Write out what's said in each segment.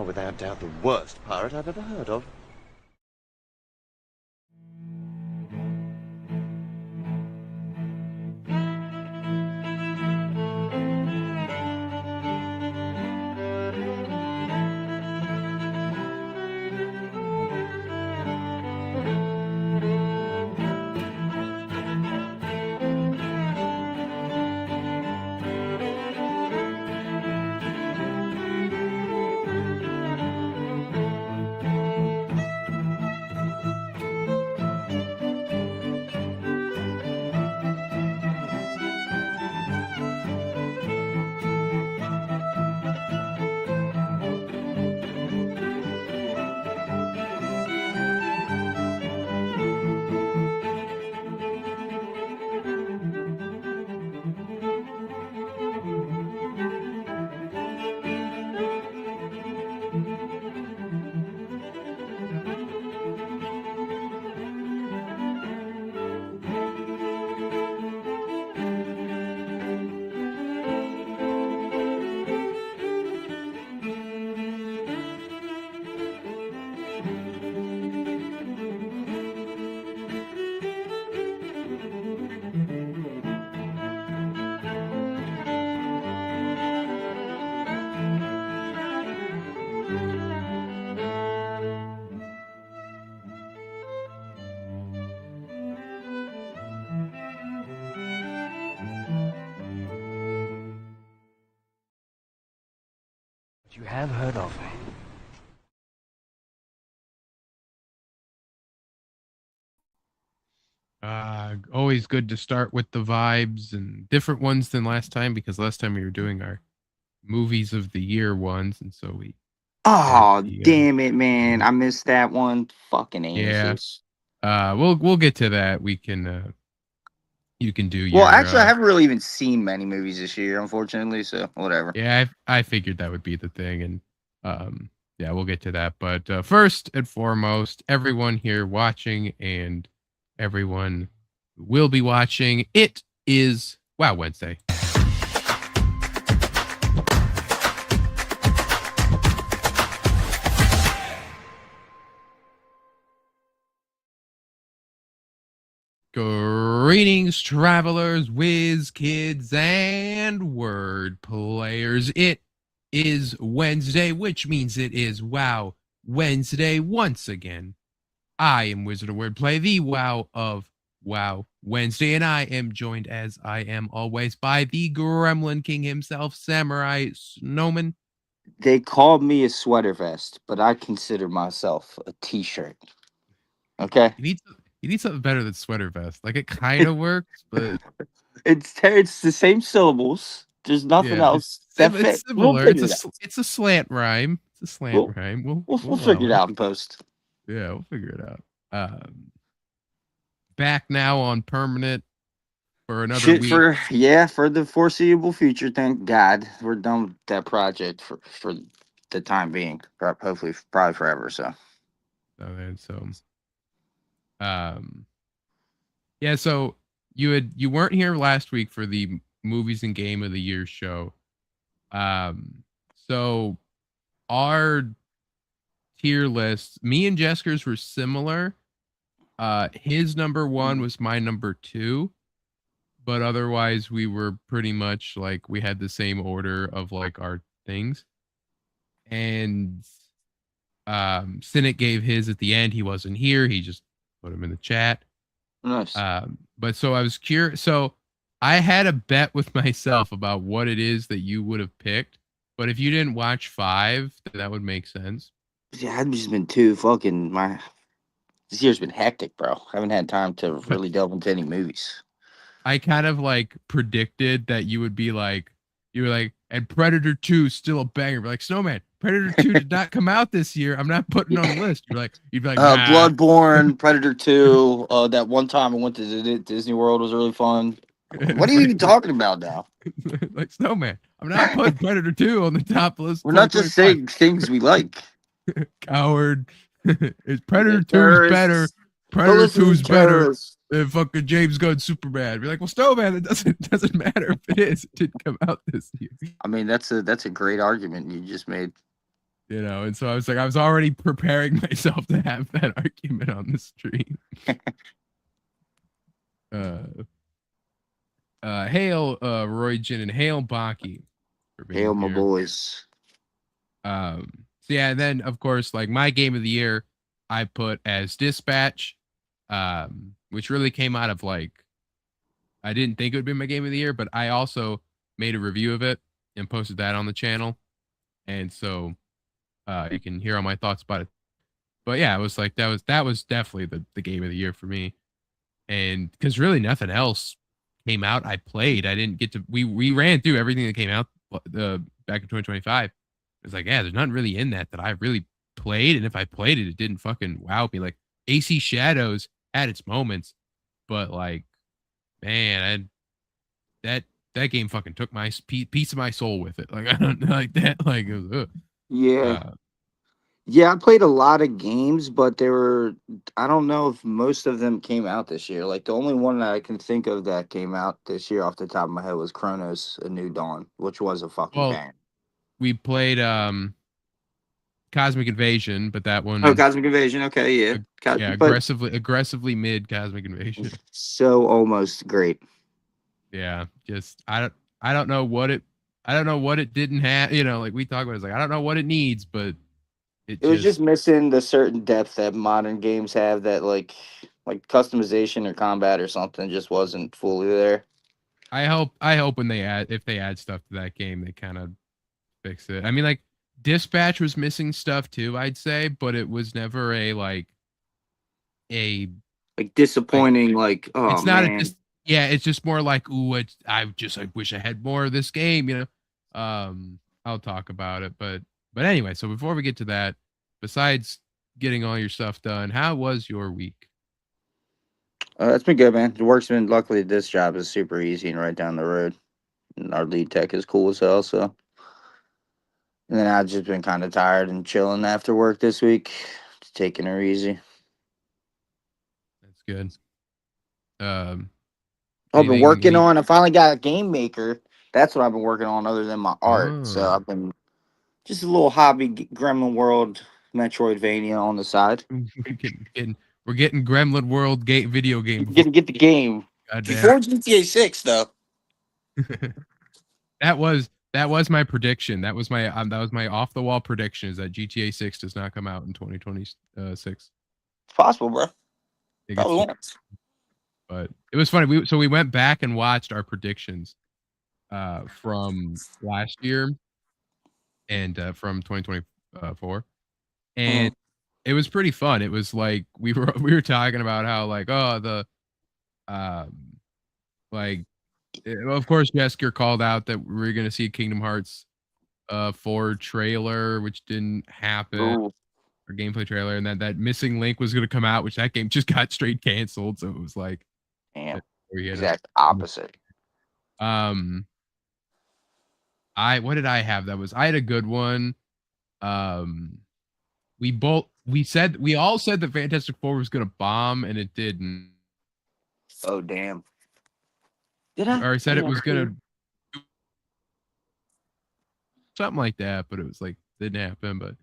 without doubt the worst pirate I've ever heard of. You have heard of me. Always good to start with the vibes and different ones than last time, because last time we were doing our movies of the year ones, and so we Oh, the, damn it, man. I missed that one. Fucking yeah. anuses. We'll get to that. We can you can do Well, your actually, I haven't really even seen many movies this year, unfortunately, so whatever. yeah, I figured that would be the thing, and yeah, we'll get to that. But first and foremost, everyone here watching and everyone who will be watching, it is Wow Wednesday. Greetings, travelers, Wiz Kids, and Wordplayers. It is Wednesday, which means it is Wow Wednesday once again. I am Wizard of Wordplay, the Wow of Wow Wednesday, and I am joined, as I am always, by the Gremlin King himself, Samurai Snowman. They called me a sweater vest, but I consider myself a t-shirt. Okay? You need something better than sweater vest. Like, it kind of works, but It's the same syllables. There's nothing yeah, else that it's fit. We'll similar. figure it out. It's a slant rhyme. It's a slant rhyme. We'll figure it out in post. Yeah, we'll figure it out. Back now on permanent for another week. For the foreseeable future. Thank God we're done with that project for the time being. Hopefully, probably forever. So. Yeah. So you weren't here last week for the movies and game of the year show. So our tier lists, me and Jesker's were similar. His number one was my number two, but otherwise we were pretty much like we had the same order of like our things. And Cynic gave his at the end. He wasn't here. He just put him in the chat. Nice. But so I was curious. So I had a bet with myself about what it is that you would have picked. But if you didn't watch 5, then that would make sense. Yeah, I've just been too fucking this year's been hectic, bro. I haven't had time to really delve into any movies. I kind of like predicted that you would be like, and Predator 2 is still a banger. Like, Snowman, Predator 2 did not come out this year. I'm not putting it on the list. You'd be like, nah. Bloodborne, Predator 2. That one time I went to Disney World was really fun. What are you even talking about now? Like, Snowman, I'm not putting Predator 2 on the top list. We're not just saying things we like. Coward. It's Predator 2 is better. Predator 2 is better than fucking James Gunn Superman. Be like, well, Snowman, it doesn't matter if it is. It didn't come out this year. I mean, that's a great argument you just made. You know, and so I was like, I was already preparing myself to have that argument on the stream. Hail, Roy Jin and hail Baki for Hail being my here. boys. So yeah, and then of course, like my game of the year, I put as Dispatch, which really came out of like, I didn't think it would be my game of the year, but I also made a review of it and posted that on the channel, and so you can hear all my thoughts about it. But yeah, it was like that was definitely the game of the year for me, and because really nothing else came out I played. I didn't get to we ran through everything that came out back in 2025. It's like, yeah, there's nothing really in that I really played, and if I played it, it didn't fucking wow me. Like AC Shadows had its moments, but like, man, that game fucking took my piece of my soul with it. Like I don't like that. Like it was, Yeah. uh, Yeah, I played a lot of games, but there were, I don't know if most of them came out this year. Like the only one that I can think of that came out this year off the top of my head was Chronos: A New Dawn, which was a fucking well, bang. we played Cosmic Invasion, but that Oh, one, Cosmic Invasion. Okay, yeah. yeah, But aggressively mid Cosmic Invasion. so almost great. Yeah, just I don't know what it I don't know what it didn't have. You know, like we talk about, it's like I don't know what it needs, but it It was just just missing the certain depth that modern games have that like customization or combat or something just wasn't fully there. I hope when they add if they add stuff to that game, they kind of fix it. I mean, like Dispatch was missing stuff too, I'd say, but it was never a a Like like disappointing, like, oh it's not a man. just yeah, it's just more like, ooh, I wish I had more of this game, you know. I'll talk about it, but anyway, so before we get to that, besides getting all your stuff done, how was your week? It's been good, man. The work's been, luckily this job is super easy and right down the road. And our lead tech is cool as hell, so. And then I've just been kind of tired and chilling after work this week, just taking her easy. That's good. Um, I've been anything working any on. I finally got a game maker. That's what I've been working on, other than my art. So oh I've been just a little hobby, Gremlin World, Metroidvania on the side. we're getting Gremlin World video game before Get the game goddamn. before GTA 6 though. That was my prediction. That was my off the wall prediction is that GTA 6 does not come out in 2026. It's possible, bro. It gets Probably to, won't. but it was funny. We went back and watched our predictions from last year and from 2024, and Mhm. it was pretty fun. It was like we were talking about how like, oh, the um like of course Jesker called out that we were gonna see Kingdom Hearts 4 trailer, which didn't happen, Ooh, or gameplay trailer, and that Missing Link was gonna come out, which that game just got straight canceled. So it was like damn. we had Exact opposite. um I what did I have that was I had a good one. Um we all said that Fantastic Four was gonna bomb and it didn't. Oh damn. Did I? Or I said it Damn. was gonna something like that, but it was like didn't happen. But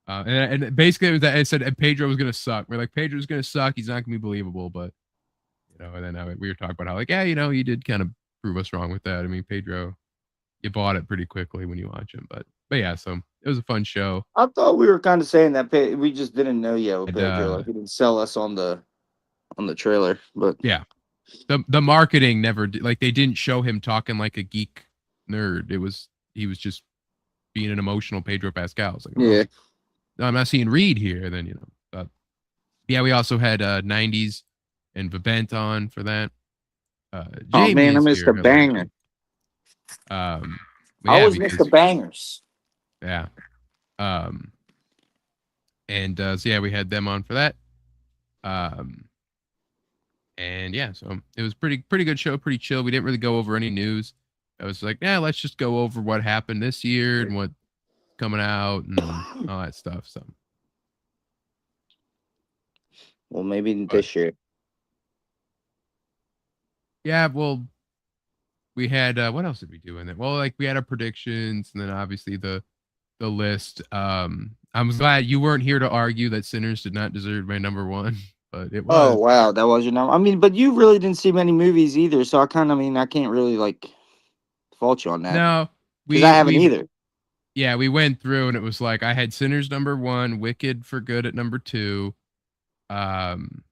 and basically it was that it said and Pedro was gonna suck. We're like Pedro's gonna suck. He's not gonna be believable. But you know, and then we were talking about how like yeah, you know, you did kind of prove us wrong with that. I mean, Pedro, you bought it pretty quickly when you watch him. But yeah, so it was a fun show. I thought we were kind of saying that we just didn't know yet with And Pedro. Like he didn't sell us on the trailer, but yeah, the marketing never did, like they didn't show him talking like a geek nerd. He was just being an emotional Pedro Pascal. It's like, oh, yeah. no, I'm not seeing Reed here. Then you know, but yeah, we also had 90s and Vivent on for that. Oh Jamie man, I is missed here. the Hello, banger. Jamie. But I yeah, always miss the because bangers. yeah, um, and so yeah, we had them on for that. Um, and yeah, so it was pretty good show, pretty chill. We didn't really go over any news. I was like, yeah, let's just go over what happened this year and what coming out and all that stuff. So, Well, maybe but this year. yeah, well, we had what else did we do in it? Well, like we had our predictions, and then obviously the the list. I'm glad you weren't here to argue that Sinners did not deserve my number one, but it Oh was. wow, that was your number. I mean, but you really didn't see many movies either, so I can't really like fault you on that No, because I haven't we either. yeah, we went through and it was like I had Sinners number one, Wicked for Good at number two, um,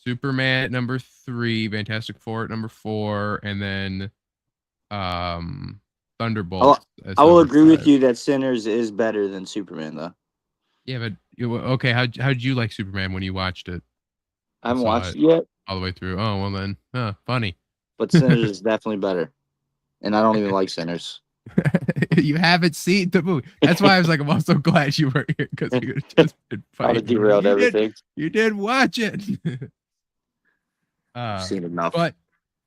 Superman at number three, Fantastic Four at number four, and then um, I'll, Thunderbolts as I will number agree with five. you that Sinners is better than Superman, though. Yeah, but okay, how'd you like Superman when you watched it I and haven't saw watched it it yet, all the way through? Oh well, then, funny. but Sinners is definitely better, and I don't even like Sinners. You haven't seen the movie. That's why I was like, I'm also glad you were here because we would have just been I would have fighting. derailed everything. You did watch it. I've seen enough. But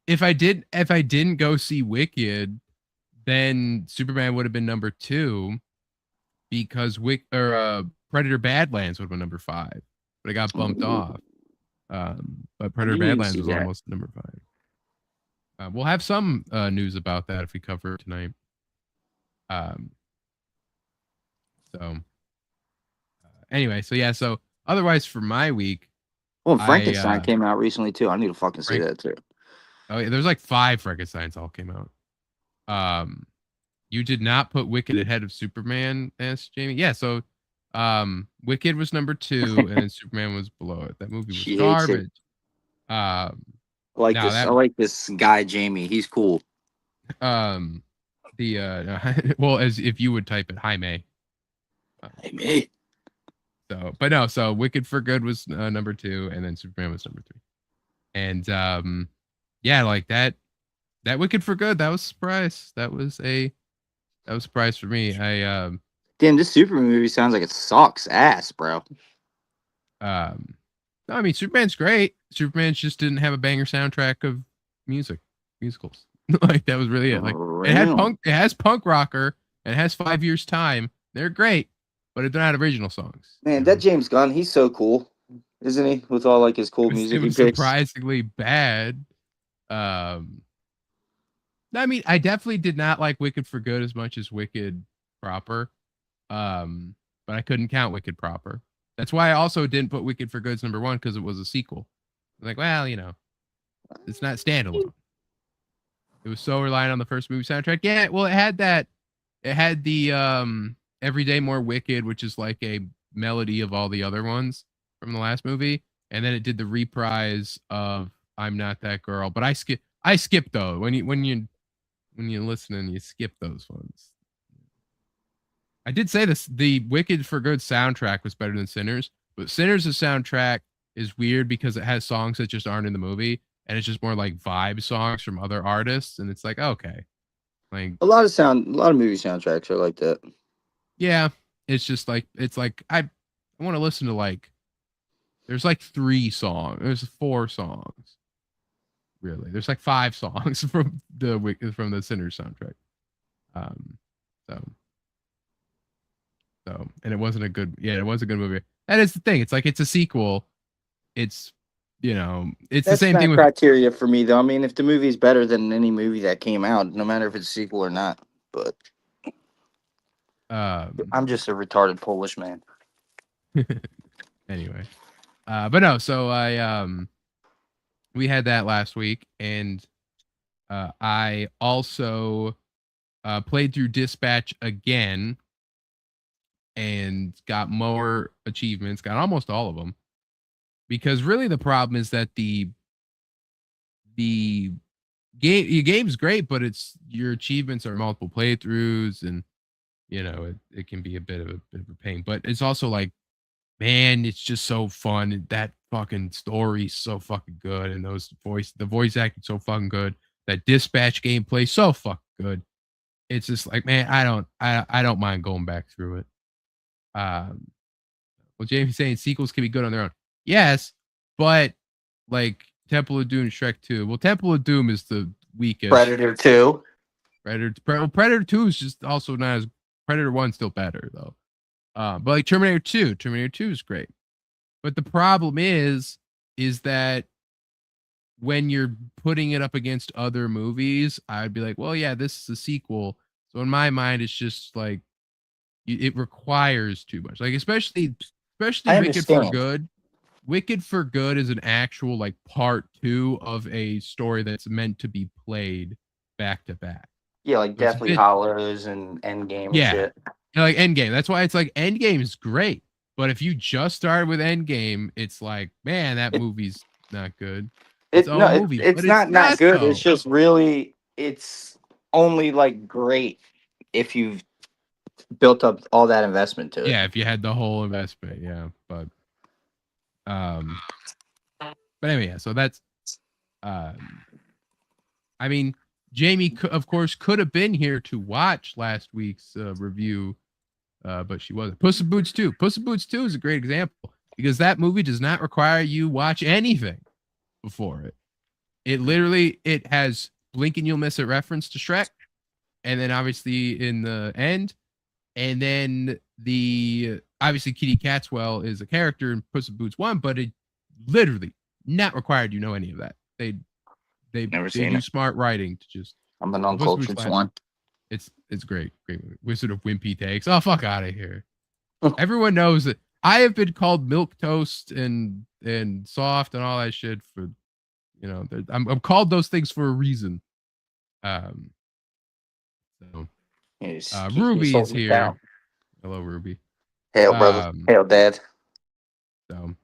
if I didn't go see Wicked, then Superman would have been number two because Predator Badlands would have been number five, but it got bumped off. But Predator You didn't Badlands see was that. almost number five. We'll have some news about that if we cover it tonight. So anyway, so yeah, so otherwise for my week, Well, I Frankenstein came out recently too. I need to fucking see Frank- that too. oh yeah, there's like 5 Frankensteins all came out. You did not put Wicked ahead of Superman, as Jamie. Yeah, so Wicked was number 2 and then Superman was below it. That movie was She hates it. garbage. I I like this guy Jamie. He's cool. the well, as if you would type it, Jaime. Hey, me. So, but no, so Wicked for Good was number 2 and then Superman was number 3. And yeah, like that Wicked for Good, that was a surprise. That was a surprise for me. Damn, this Superman movie sounds like it sucks ass, bro. No, I mean Superman's great. Superman just didn't have a banger soundtrack of musicals. Like that was really it. Like it has punk rocker, and it has 5 Years Time. They're great, but they're not original songs. Man, that James Gunn, he's so cool, isn't he? With all like his cool music It he was picks. surprisingly bad. I mean, I definitely did not like Wicked for Good as much as Wicked proper. But I couldn't count Wicked proper. That's why I also didn't put Wicked for Good as number 1 because it was a sequel. I'm like, well, it's not standalone. It was so reliant on the first movie soundtrack. Yeah, well, it had that. It had the Every Day More Wicked, which is like a melody of all the other ones from the last movie, and then it did the reprise of I'm Not That Girl. But I skipped those when you listening, you skip those ones. I did say this: the Wicked for Good soundtrack was better than Sinners, but Sinners' soundtrack is weird because it has songs that just aren't in the movie, and it's just more like vibe songs from other artists, and it's like okay, like A lot of movie soundtracks are like that. yeah, it's just like I want to listen to like there's like 3 songs, there's 4 songs, really. There's like 5 songs from the Sinners soundtrack, so and it wasn't a good movie. That is the thing. It's like it's a sequel. It's it's That's the same not thing with criteria for me, though. I mean, if the movie's better than any movie that came out, no matter if it's a sequel or not. But I'm just a retarded Polish man. anyway. But no, so I we had that last week, and I also played through Dispatch again and got more achievements, got almost all of them. Because really the problem is that the your game's great, but it's your achievements are multiple playthroughs, and it can be a bit of a pain. But it's also like, man, it's just so fun. And that fucking story's so fucking good, and the voice acting so fucking good. That Dispatch gameplay so fucking good. It's just like, man, I don't mind going back through it. Well, Jamie's saying sequels can be good on their own. Yes, but like Temple of Doom, Shrek 2. Well, Temple of Doom is the weakest. Predator 2. Predator 2 is just also not as Predator 1 still better though. But like Terminator 2 is great. But the problem is that when you're putting it up against other movies, I'd be like, well, yeah, this is a sequel. So in my mind, it's just like it requires too much. Like especially I Wicked for understand. Good. Wicked for Good is an actual like part 2 of a story that's meant to be played back to back. Yeah, like So it's a Deathly bit, Hollows and Endgame and yeah, shit. like Endgame. That's why it's like Endgame is great, but if you just started with Endgame, it's like, man, that It, movie's not good. It's it all no, movie, but it's it's not not good. It's though. just really, it's only like great if you've built up all that investment to it. Yeah, if you had the whole investment, yeah, um, but anyway, yeah. So that's, um, I mean, Jamie, of course, could have been here to watch last week's review, but she wasn't. Puss in Boots 2. Puss in Boots 2 is a great example because that movie does not require you watch anything before it. It has blink and you'll miss a reference to Shrek, and then obviously in the end, and then the obviously Kitty Catwell is a character in Puss in Boots 1, but it literally not required you know any of that. Never They seen do it. smart writing to just I'm an Puss in Boots uncultured one. it's great. Great movie. Wizard of Wimpy takes. Oh fuck out of here. Everyone knows that I have been called milk toast and soft and all that shit for I'm called those things for a reason. Um so He's Ruby is holding it down. here. Hello, Ruby. Hail, brother. Um Hail, dad. so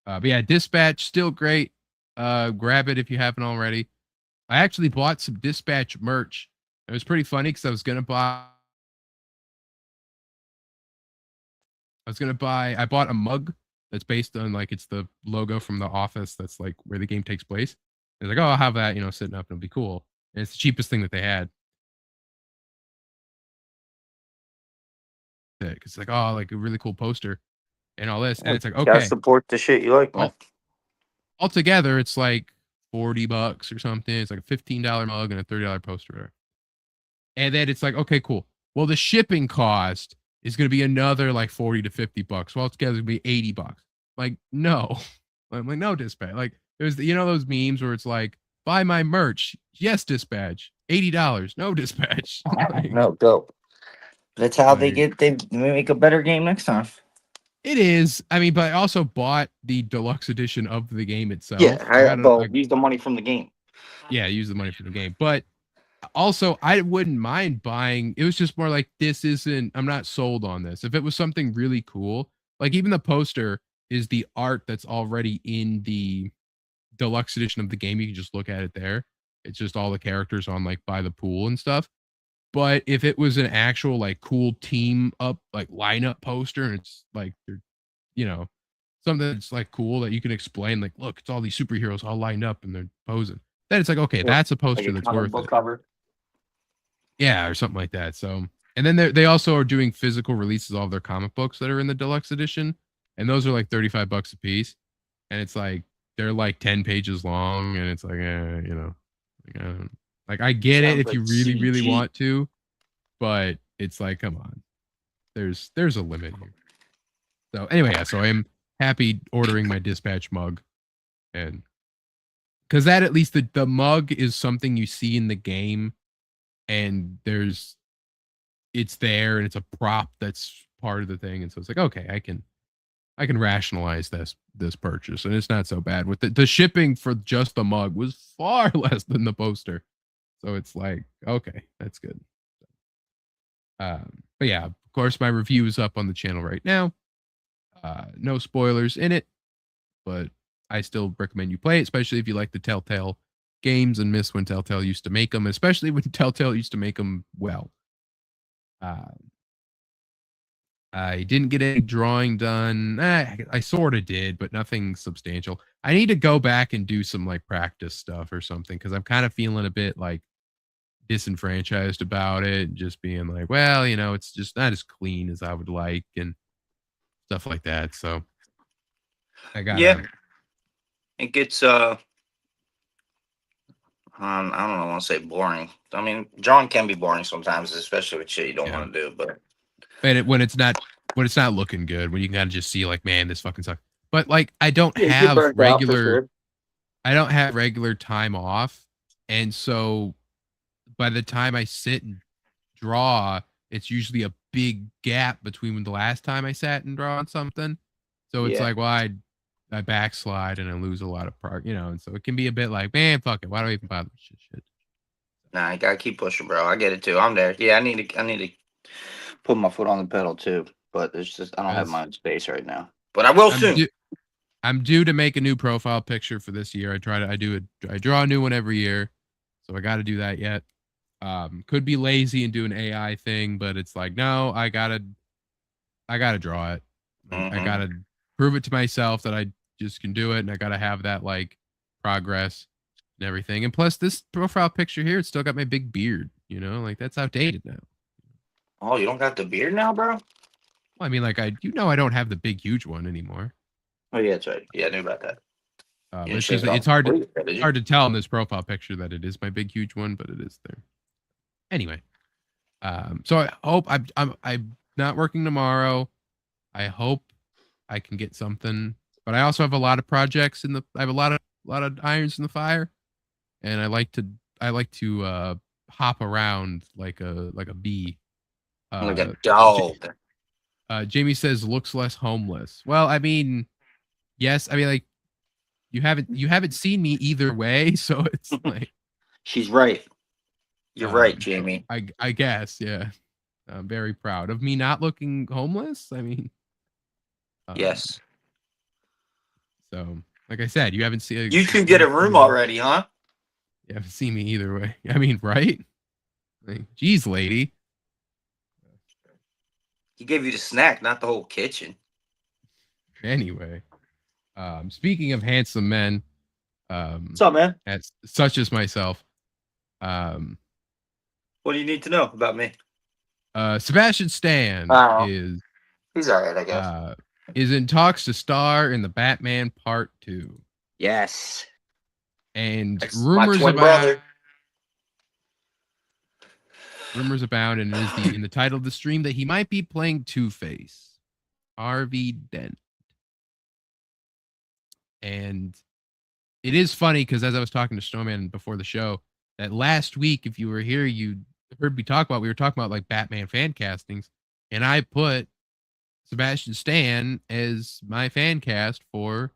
but yeah, Dispatch still great. Grab it if you haven't already. I actually bought some Dispatch merch. It was pretty funny because I was gonna buy. I bought a mug that's based on like it's the logo from The Office. That's like where the game takes place. It's like, oh, I'll have that, sitting up and it'll be cool. And it's the cheapest thing that they had. Because it's like, oh, like a really cool poster and all this. And it's like, Gotta okay, support the shit you like, man. altogether, it's like $40 or something. It's like a $15 mug and a $30 poster. And then it's like, okay, cool. Well, the shipping cost is going to be another like 40 to $50. Well, together it's going to be $80. Like, no. I'm like, no, Dispatch. Like, there's those memes where it's like, buy my merch. Yes, Dispatch. $80. No, Dispatch. Like, No, dope. That's how they like, make a better game next time. it is. I mean, but I also bought the deluxe edition of the game itself. Yeah, use the money from the game. Yeah, use the money for the game. But also, I wouldn't mind buying. It was just more like I'm not sold on this. If it was something really cool, like even the poster is the art that's already in the deluxe edition of the game. You can just look at it there. It's just all the characters on like by the pool and stuff. But if it was an actual like cool team up like lineup poster, and it's like they're, something that's like cool that you can explain, like, look, it's all these superheroes all lined up and they're posing. Then it's like, okay, that's a poster that's worth it. Cover. Yeah, or something like that. So, and then they also are doing physical releases of all of their comic books that are in the deluxe edition, and those are like $35 a piece, and it's like they're like 10 pages long, and it's like, like I get it if you really really want to, but it's like, come on, there's a limit here. So anyway, yeah, so I'm happy ordering my Dispatch mug, and because that at least the mug is something you see in the game, and it's there and it's a prop that's part of the thing, and so it's like, okay, I can rationalize this purchase, and it's not so bad. With the shipping for just the mug was far less than the poster, so it's like, okay, that's good. But yeah, of course, my review is up on the channel right now. No spoilers in it, but I still recommend you play it, especially if you like the Telltale games and miss when Telltale used to make them, especially when Telltale used to make them well. I didn't get any drawing done. I sort of did, but nothing substantial. I need to go back and do some like practice stuff or something, because I'm kind of feeling a bit like disenfranchised about it, just being like, well, it's just not as clean as I would like and stuff like that. So I got it gets I don't know, I want to say boring. I mean, drawing can be boring sometimes, especially with shit you don't want to do. But when it's not looking good, when you can kind of just see like, man, this fucking sucks. But like, I don't have regular time off, and so by the time I sit and draw, it's usually a big gap between the last time I sat and draw on something. So it's Yeah. like, well, I backslide and I lose a lot of and so it can be a bit like, man, fuck it. Why do I even bother with shit? Nah, I gotta keep pushing, bro. I get it too. I'm there. Yeah, I need to put my foot on the pedal too. But it's just I don't have my own space right now. But I will soon. I'm due to make a new profile picture for this year. I draw a new one every year, so I got to do that yet. Could be lazy and do an AI thing, but it's like, no, I gotta draw it. I gotta prove it to myself that I just can do it, and I gotta have that like progress and everything. And plus, this profile picture here, it's still got my big beard. Like that's outdated now. Oh, you don't got the beard now, bro? Well, I mean, like I don't have the big huge one anymore. Oh yeah, that's right. Yeah, I knew about that. It's hard to tell in this profile picture that it is my big huge one, but it is there. Anyway, so I hope I'm not working tomorrow. I hope I can get something, but I also have a lot of projects I have a lot of irons in the fire, and I like to hop around like a bee. Like a dog. Jamie says looks less homeless. Well, I mean, yes. I mean, like you haven't seen me either way, so it's like she's right. You're right, Jamie. I guess, yeah. I'm very proud of me not looking homeless. I mean, yes. So, like I said, you haven't seen. You can get a room already, huh? You haven't seen me either way. I mean, right? Like, geez, lady. He gave you the snack, not the whole kitchen. Anyway, speaking of handsome men, what's up, man? Such as myself. What do you need to know about me? Sebastian Stan he's all right, I guess. Is in talks to star in the Batman Part 2. Yes. And That's rumors abound, and it is in the title of the stream that he might be playing Two-Face, Harvey Dent. And it is funny because as I was talking to Snowman before the show, that last week, if you were here, you heard me we were talking about like Batman fan castings, and I put Sebastian Stan as my fan cast for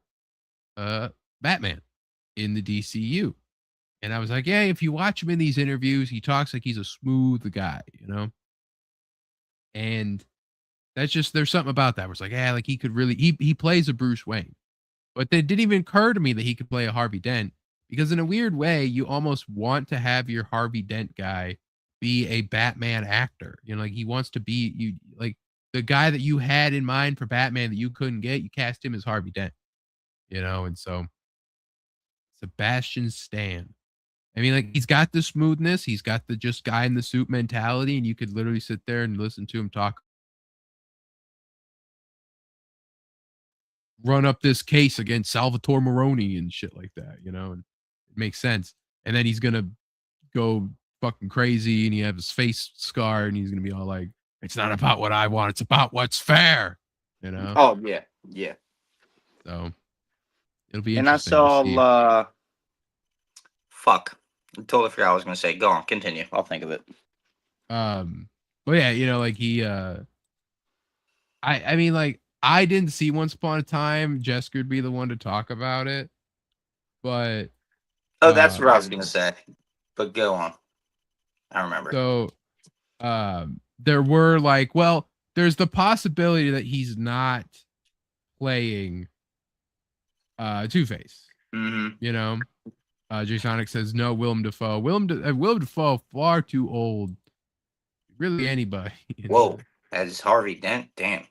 Batman in the DCU. And I was like, yeah, if you watch him in these interviews, he talks like he's a smooth guy, And that's just, there's something about that where it's like, yeah, like he could really, he plays a Bruce Wayne. But it didn't even occur to me that he could play a Harvey Dent, because in a weird way, you almost want to have your Harvey Dent guy be a Batman actor. Like he wants to be like the guy that you had in mind for Batman that you couldn't get, you cast him as Harvey Dent, and so Sebastian Stan. I mean, like he's got the smoothness, he's got the just guy in the suit mentality, and you could literally sit there and listen to him talk, run up this case against Salvatore Maroni and shit like that, and it makes sense. And then he's gonna go fucking crazy, and he have his face scarred, and he's gonna be all like, "It's not about what I want; it's about what's fair." Oh yeah. So it'll be interesting. And I saw, fuck, I totally forgot what I was gonna say. Go on, continue. I'll think of it. Well, yeah, like he, I mean, like I didn't see Once Upon a Time. Jessica would be the one to talk about it, but that's what I was gonna say. But go on. I remember. So, there were like, well, there's the possibility that he's not playing Two-Face. Jay Sonic says no. Willem Dafoe. Willem Dafoe far too old. Really, anybody. Whoa, that is Harvey Dent. Damn,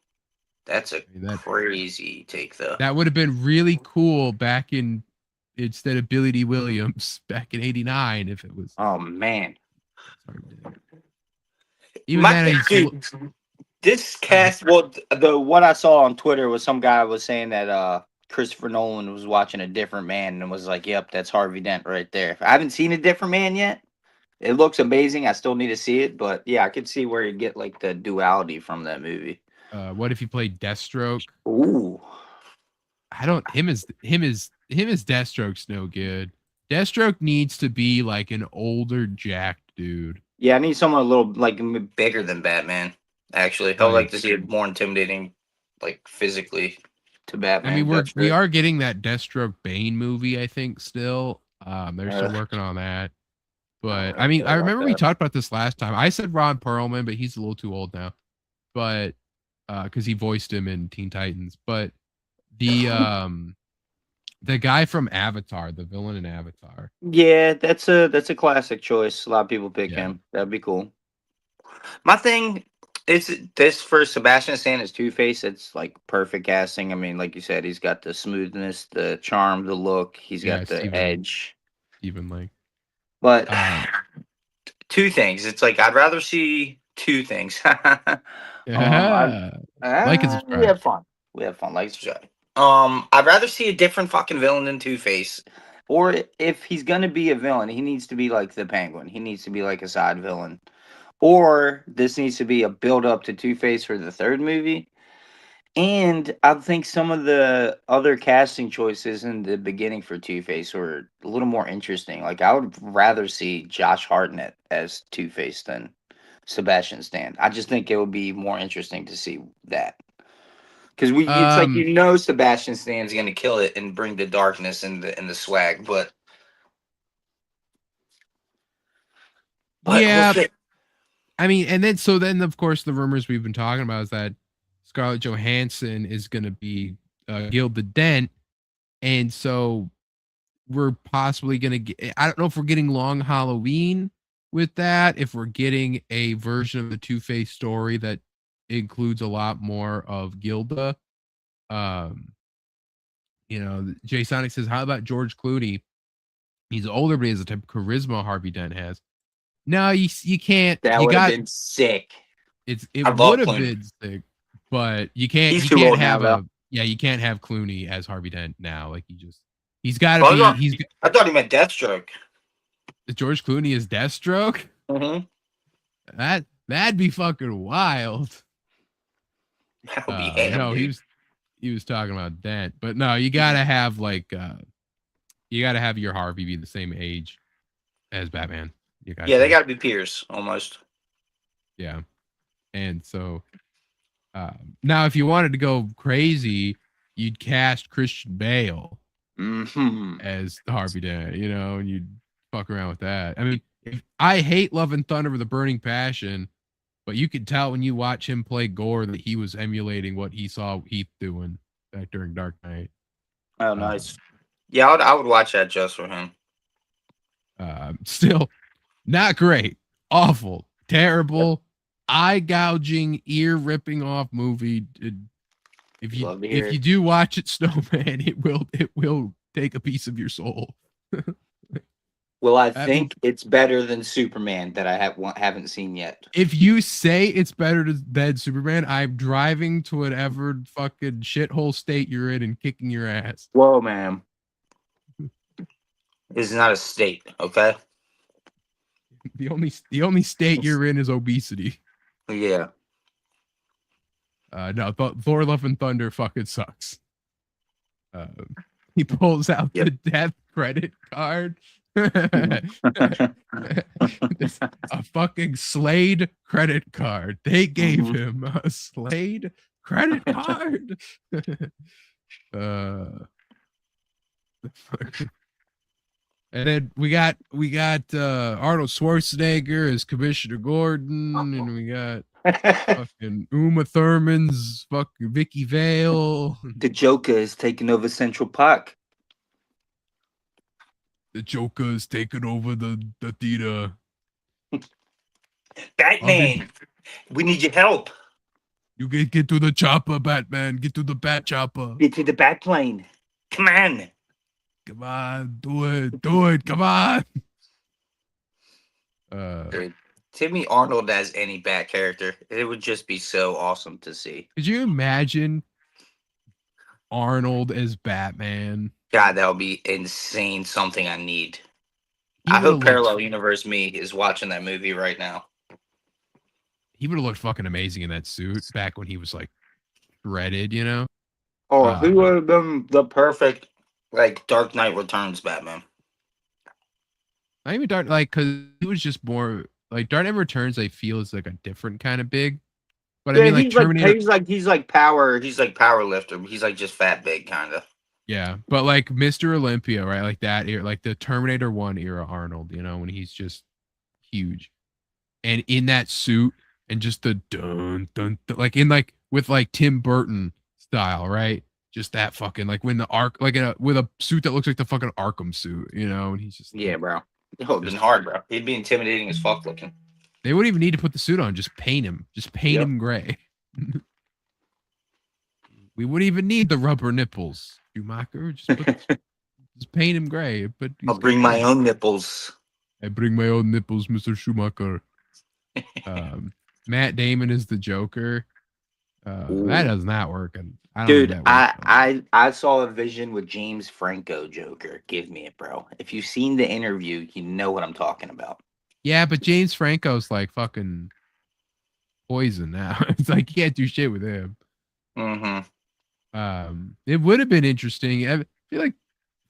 that's a crazy take, though. That would have been really cool back in, instead of Billy D. Williams back in '89, if it was. Oh man. Even this cast. Well, what I saw on Twitter was some guy was saying that Christopher Nolan was watching A Different Man and was like, "Yep, that's Harvey Dent right there." I haven't seen A Different Man yet. It looks amazing. I still need to see it, but yeah, I could see where you get like the duality from that movie. What if you played Deathstroke? Ooh, him as Deathstroke's no good. Deathstroke needs to be like an older jacked dude. Yeah, I need someone a little like bigger than Batman. Actually, I would like to see it more intimidating, like physically, to Batman. I mean, we are getting that Deathstroke Bane movie, I think, still. They're still working on that. But I mean, I remember we talked about this last time. I said Ron Perlman, but he's a little too old now. But because he voiced him in Teen Titans. But the guy from Avatar, the villain in Avatar. Yeah, that's a classic choice. A lot of people pick him. That'd be cool. My thing is this for Sebastian Stan is Two-Face. It's like perfect casting. I mean, like you said, he's got the smoothness, the charm, the look. He's got the edge. Evenly. But two things. It's like I'd rather see two things. Like and subscribe. We have fun. We have fun. Like and subscribe. I'd rather see a different fucking villain than Two-Face. Or if he's gonna be a villain, he needs to be like the Penguin. He needs to be like a side villain. Or this needs to be a build up to Two-Face for the third movie. And I think some of the other casting choices in the beginning for Two-Face were a little more interesting. Like I would rather see Josh Hartnett as Two-Face than Sebastian Stan. I just think it would be more interesting to see that. Because it's like Sebastian Stan's gonna kill it and bring the darkness and the swag, but yeah. I mean, and then of course the rumors we've been talking about is that Scarlett Johansson is going to be Gilda Dent, and so we're possibly going to get. I don't know if we're getting Long Halloween with that. If we're getting a version of the Two-Face story that includes a lot more of Gilda. Jay Sonic says, "How about George Clooney? He's older, but he has the type of charisma Harvey Dent has." No, you can't. That would have been sick. It would have been sick, but you can't. You can't have you can't have Clooney as Harvey Dent now. Like he's got to be. I thought he meant Deathstroke. George Clooney is Deathstroke. Mm-hmm. That'd be fucking wild. That would be him. No, he was talking about Dent, but no, you gotta have you gotta have your Harvey be the same age as Batman. They got to be peers almost. Yeah, and so now if you wanted to go crazy, you'd cast Christian Bale as Harvey Dent, and you'd fuck around with that. I mean, I hate Love and Thunder with a burning passion, but you could tell when you watch him play Gore that he was emulating what he saw Heath doing back during Dark Knight. Oh, nice. Yeah, I would watch that just for him. Still. Not great. Awful. Terrible. Eye gouging, ear ripping off movie. If you do watch it, Snowman, it will take a piece of your soul. Well, I think it's better than Superman that I haven't seen yet. If you say it's better than Superman, I'm driving to whatever fucking shithole state you're in and kicking your ass. Whoa, man. This is not a state, okay? The only state you're in is obesity. Yeah. No, Thor: Love and Thunder fucking sucks. He pulls out the death credit card. A fucking Slade credit card. They gave him a Slade credit card. And then we got Arnold Schwarzenegger as Commissioner Gordon, and we got fucking Uma Thurman's fucking Vicky Vale. The Joker is taking over Central Park. The Joker is taking over the theater. Batman, we need your help. You get to the chopper, Batman. Get to the bat chopper. Get to the bat plane. Come on. Come on, do it, come on. Dude, Timmy Arnold as any Bat character, it would just be so awesome to see. Could you imagine Arnold as Batman? God, that would be insane. Something I need. I hope Parallel Universe Me is watching that movie right now. He would have looked fucking amazing in that suit back when he was like shredded, Oh, he would have been the perfect Dark Knight Returns Batman. Not even because he was just more Dark Knight Returns. I feel is like a different kind of big, But Yeah, I mean, like he's like Terminator. he's like power lifter. He's like just fat big kind of. Yeah, but like Mr. Olympia, right? Like that era, like the Terminator 1 era Arnold, when he's just huge. And in that suit and just the dun, like in like with like Tim Burton style, right? Just that fucking like when the arc like with a suit that looks like the fucking Arkham suit, and he's just Yeah, like, bro. It would have been hard, bro. He'd be intimidating as fuck looking. they wouldn't even need to put the suit on, just paint him. Just paint him gray. We wouldn't even need the rubber nipples, Schumacher. Just paint him gray. But I'll bring my own nipples. I bring my own nipples, Mr. Schumacher. Matt Damon is the Joker. That does not work. I don't Dude, think that works. I saw a vision with James Franco Joker. Give me it, bro. If you've seen the interview, you know what I'm talking about. Yeah, but James Franco's like fucking poison now. It's like you can't do shit with him. It would have been interesting. I feel like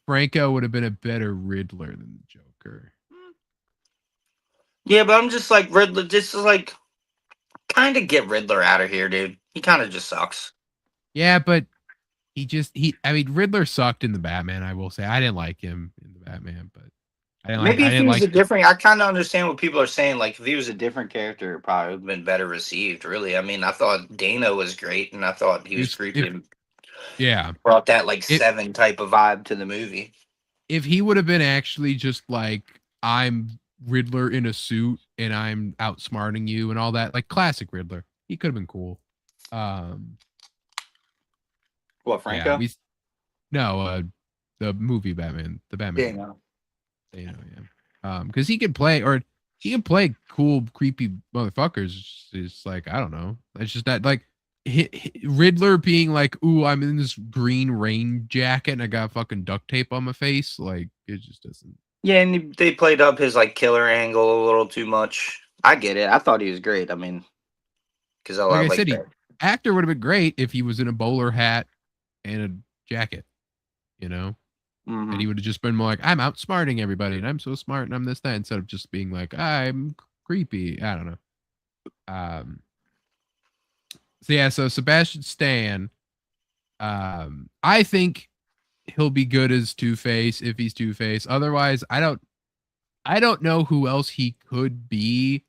Franco would have been a better Riddler than the Joker. Yeah, but I'm just like Riddler. Just like kind of get Riddler out of here, dude. He kind of just sucks. Yeah, but I mean, Riddler sucked in the Batman. I will say I didn't like him in the Batman, but Maybe if he was a different, I kind of understand what people are saying. Like if he was a different character, it probably would have been better received. Really, I mean, I thought Dana was great, and I thought he was creepy. Yeah, brought that like Seven type of vibe to the movie. If he would have been actually just like I'm Riddler in a suit and I'm outsmarting you and all that, like classic Riddler, he could have been cool. What, Franco? Yeah, the movie Batman, the Batman. Yeah, because he can play cool, creepy motherfuckers. It's like I don't know. It's just that like Riddler being like, "Ooh, I'm in this green rain jacket and I got fucking duct tape on my face." Like it just doesn't. Yeah, and they played up his like killer angle a little too much. I get it. I thought he was great. I mean, because Like I said, actor would have been great if he was in a bowler hat and a jacket, and he would have just been more like, I'm outsmarting everybody and I'm so smart and I'm this, that, instead of just being like, I'm creepy. I don't know. So Sebastian Stan, I think he'll be good as Two-Face if he's Two-Face. Otherwise, I don't know who else he could be.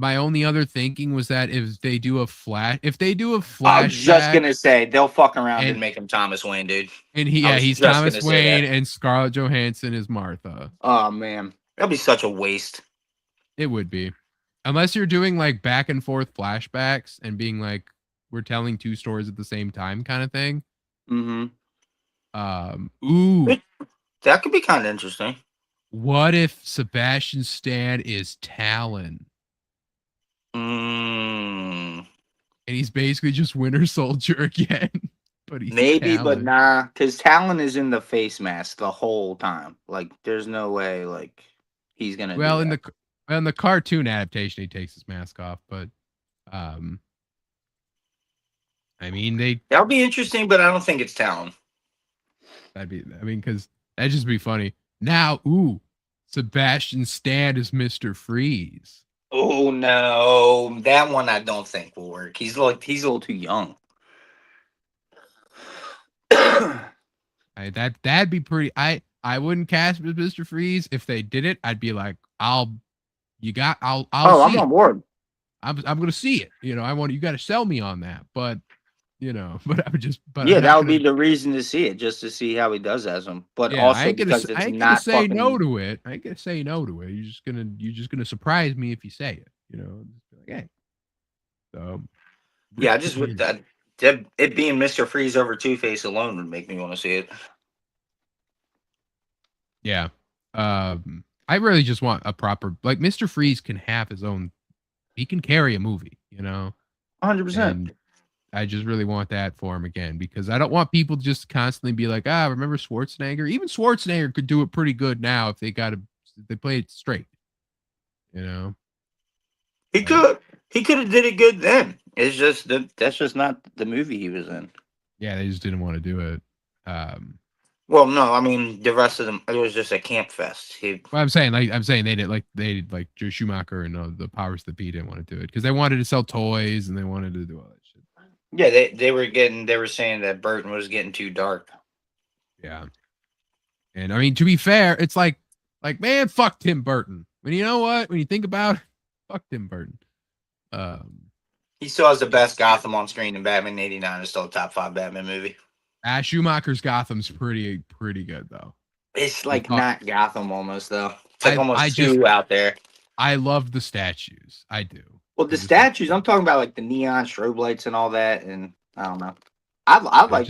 My only other thinking was that if they do a flash, I was just gonna say they'll fuck around and make him Thomas Wayne, dude. And he's Thomas Wayne and Scarlett Johansson is Martha. Oh man, that'd be such a waste. It would be, unless you're doing like back and forth flashbacks and being like we're telling two stories at the same time, kind of thing. That could be kind of interesting. What if Sebastian Stan is Talon? And he's basically just Winter Soldier again. But he's maybe, Talon. but nah, because Talon is in the face mask the whole time. Like, there's no way like he's gonna. Well, in the cartoon adaptation, he takes his mask off, but I mean that'll be interesting, but I don't think it's Talon. Because that'd just be funny. Now, Sebastian Stan is Mr. Freeze. Oh no, that one I don't think will work. He's a little too young. That'd be pretty. I wouldn't cast Mr. Freeze. If they did it, I'd be like, I'm on board. I'm gonna see it. I want you got to sell me on that. But but I would just. But that would be the reason to see it, just to see how he does as him. But also I ain't because it's gonna not say fucking... no to it. I ain't gonna say no to it. You're just gonna surprise me if you say it. Just be like, hey. So. Yeah, I just with that. It being Mr. Freeze over Two-Face alone would make me want to see it. Yeah. I really just want a proper, like, Mr. Freeze can have his own, he can carry a movie, 100%. I just really want that for him again, because I don't want people to just constantly be like, remember Schwarzenegger? Even Schwarzenegger could do it pretty good now if they play it straight, He could have did it good then. It's just that's just not the movie he was in. Yeah, they just didn't want to do it. Well, no, I mean the rest of them. It was just a camp fest. Well, I'm saying they did like Joe Schumacher and the powers that be didn't want to do it because they wanted to sell toys and they wanted to do all that shit. Yeah, they were saying that Burton was getting too dark. Yeah, and I mean to be fair, it's like man, fuck Tim Burton. When you know what, when you think about it, fuck Tim Burton. He still has the best Gotham on screen, and Batman '89 is still a top 5 Batman movie. Schumacher's Gotham's pretty good though. It's like not Gotham almost though. It's like almost just too out there. I love the statues. I do. Well, the statues. I'm talking about like the neon strobe lights and all that, and I don't know. I like.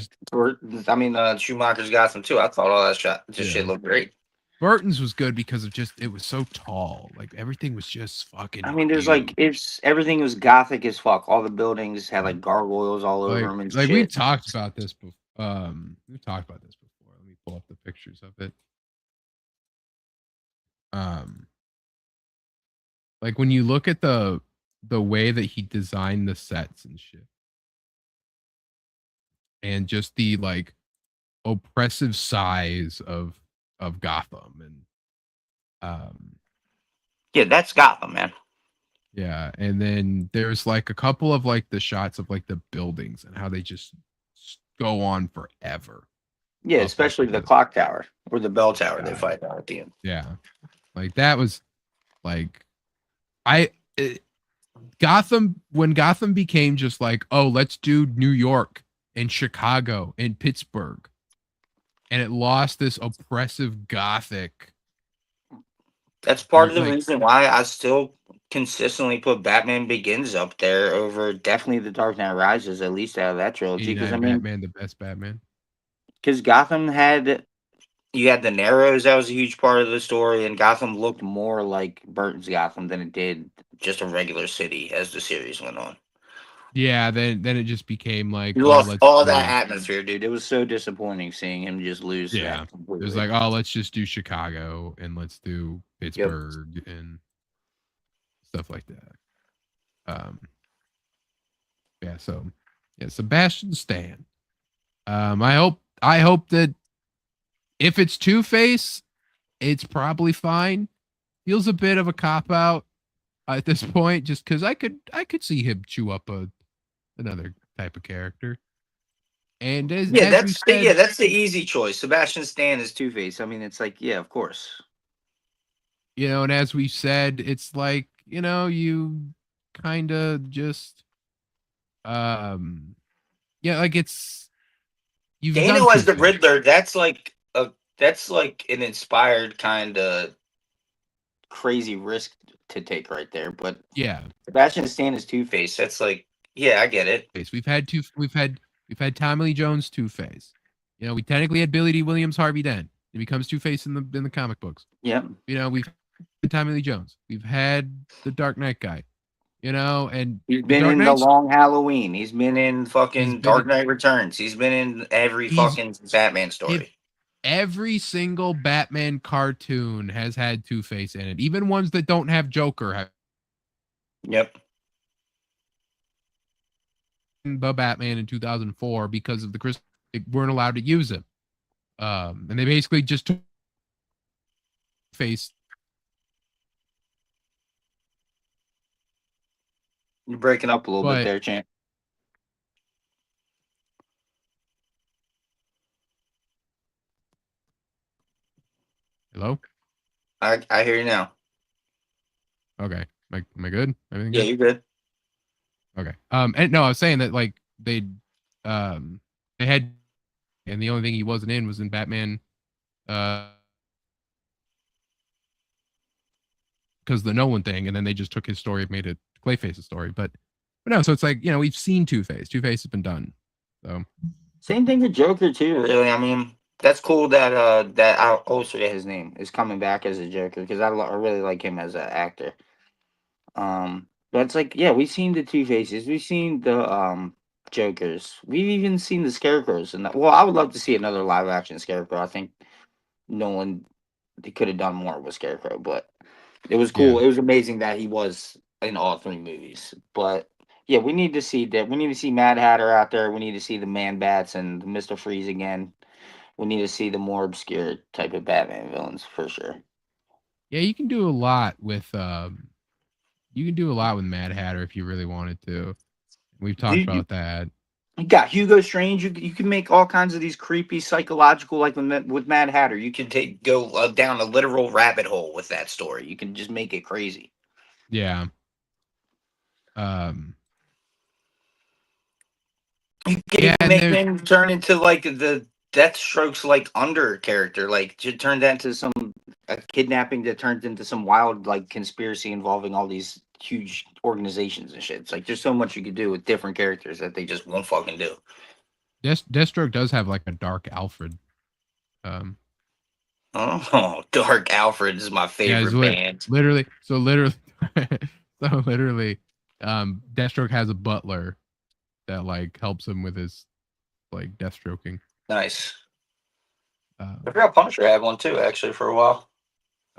Schumacher's Gotham too. I thought all that shit looked great. Burton's was good because of just it was so tall. Like everything was just fucking. I mean, there's huge. Everything was gothic as fuck. All the buildings had like gargoyles all over them and shit. We talked about this before. We talked about this before. Let me pull up the pictures of it. Like when you look at the way that he designed the sets and shit, and just the like oppressive size of Gotham and yeah, that's Gotham, man. Yeah, and then there's like a couple of like the shots of like the buildings and how they just go on forever. Yeah, especially the clock tower or the bell tower they fight out at the end. Yeah, like that was like Gotham, when Gotham became just like, oh, let's do New York and Chicago and Pittsburgh, and it lost this oppressive gothic. That's part of the reason why I still consistently put Batman Begins up there over definitely The Dark Knight Rises, at least out of that trilogy. Because I mean, Batman, the best Batman. Because Gotham you had the Narrows, that was a huge part of the story, and Gotham looked more like Burton's Gotham than it did just a regular city as the series went on. Yeah, then it just became like you lost all that atmosphere, dude. It was so disappointing seeing him just lose. Yeah, it was like, oh, let's just do Chicago and let's do Pittsburgh and stuff like that. Sebastian Stan. I hope that if it's Two-Face, it's probably fine. Feels a bit of a cop out at this point, just because I could see him chew up another type of character. And that's the easy choice. Sebastian Stan is Two-Face. I mean, it's like, yeah, of course. And as we said, it's like, you kind of just, like it's. Dano as the Riddler. That's like an inspired kind of crazy risk to take right there. But yeah, Sebastian Stan is Two-Face. That's like, yeah, I get it. We've had Tommy Lee Jones Two-Face. We technically had Billy D. Williams Harvey Dent. He becomes Two-Face in the comic books. Yeah. We've had Tommy Lee Jones. We've had the Dark Knight guy. And he's been in The Long Halloween. He's been in fucking Dark Knight Returns. He's been in every fucking Batman story. Every single Batman cartoon has had Two-Face in it. Even ones that don't have Joker have. Yep. The Batman in 2004 because of they weren't allowed to use him. And they basically just took Face. You're breaking up a little bit there, champ. Hello? I hear you now. Okay. Am I good? Everything good? You're good. Okay. And no, I was saying that like they had, and the only thing he wasn't in was in Batman, because the Nolan thing, and then they just took his story and made it Clayface's story. But no, so it's like, we've seen Two-Face. Two-Face has been done. So same thing with Joker too. Really, I mean, that's cool that that I also forget his name is coming back as a Joker because I really like him as an actor. But it's like, yeah, we've seen the Two-Faces, we've seen the Jokers, we've even seen the Scarecrows, and I would love to see another live action Scarecrow. I think Nolan could have done more with Scarecrow, but it was cool. Yeah. It was amazing that he was in all 3 movies. But yeah, we need to see that. We need to see Mad Hatter out there. We need to see the Man Bats and Mr. Freeze again. We need to see the more obscure type of Batman villains for sure. Yeah, you can do a lot with Mad Hatter if you really wanted to. We've talked about that. You got Hugo Strange. You can make all kinds of these creepy psychological, like with Mad Hatter. You can go down a literal rabbit hole with that story. You can just make it crazy. Yeah. You can even make him turn into like the Deathstroke's like under character, like to turn that into a kidnapping that turns into some wild like conspiracy involving all these huge organizations and shit. It's like there's so much you could do with different characters that they just won't fucking do. Deathstroke does have like a Dark Alfred. Oh, Dark Alfred is my favorite band. Literally, Deathstroke has a butler that like helps him with his like deathstroking. Nice. I forgot Punisher had one too, actually, for a while.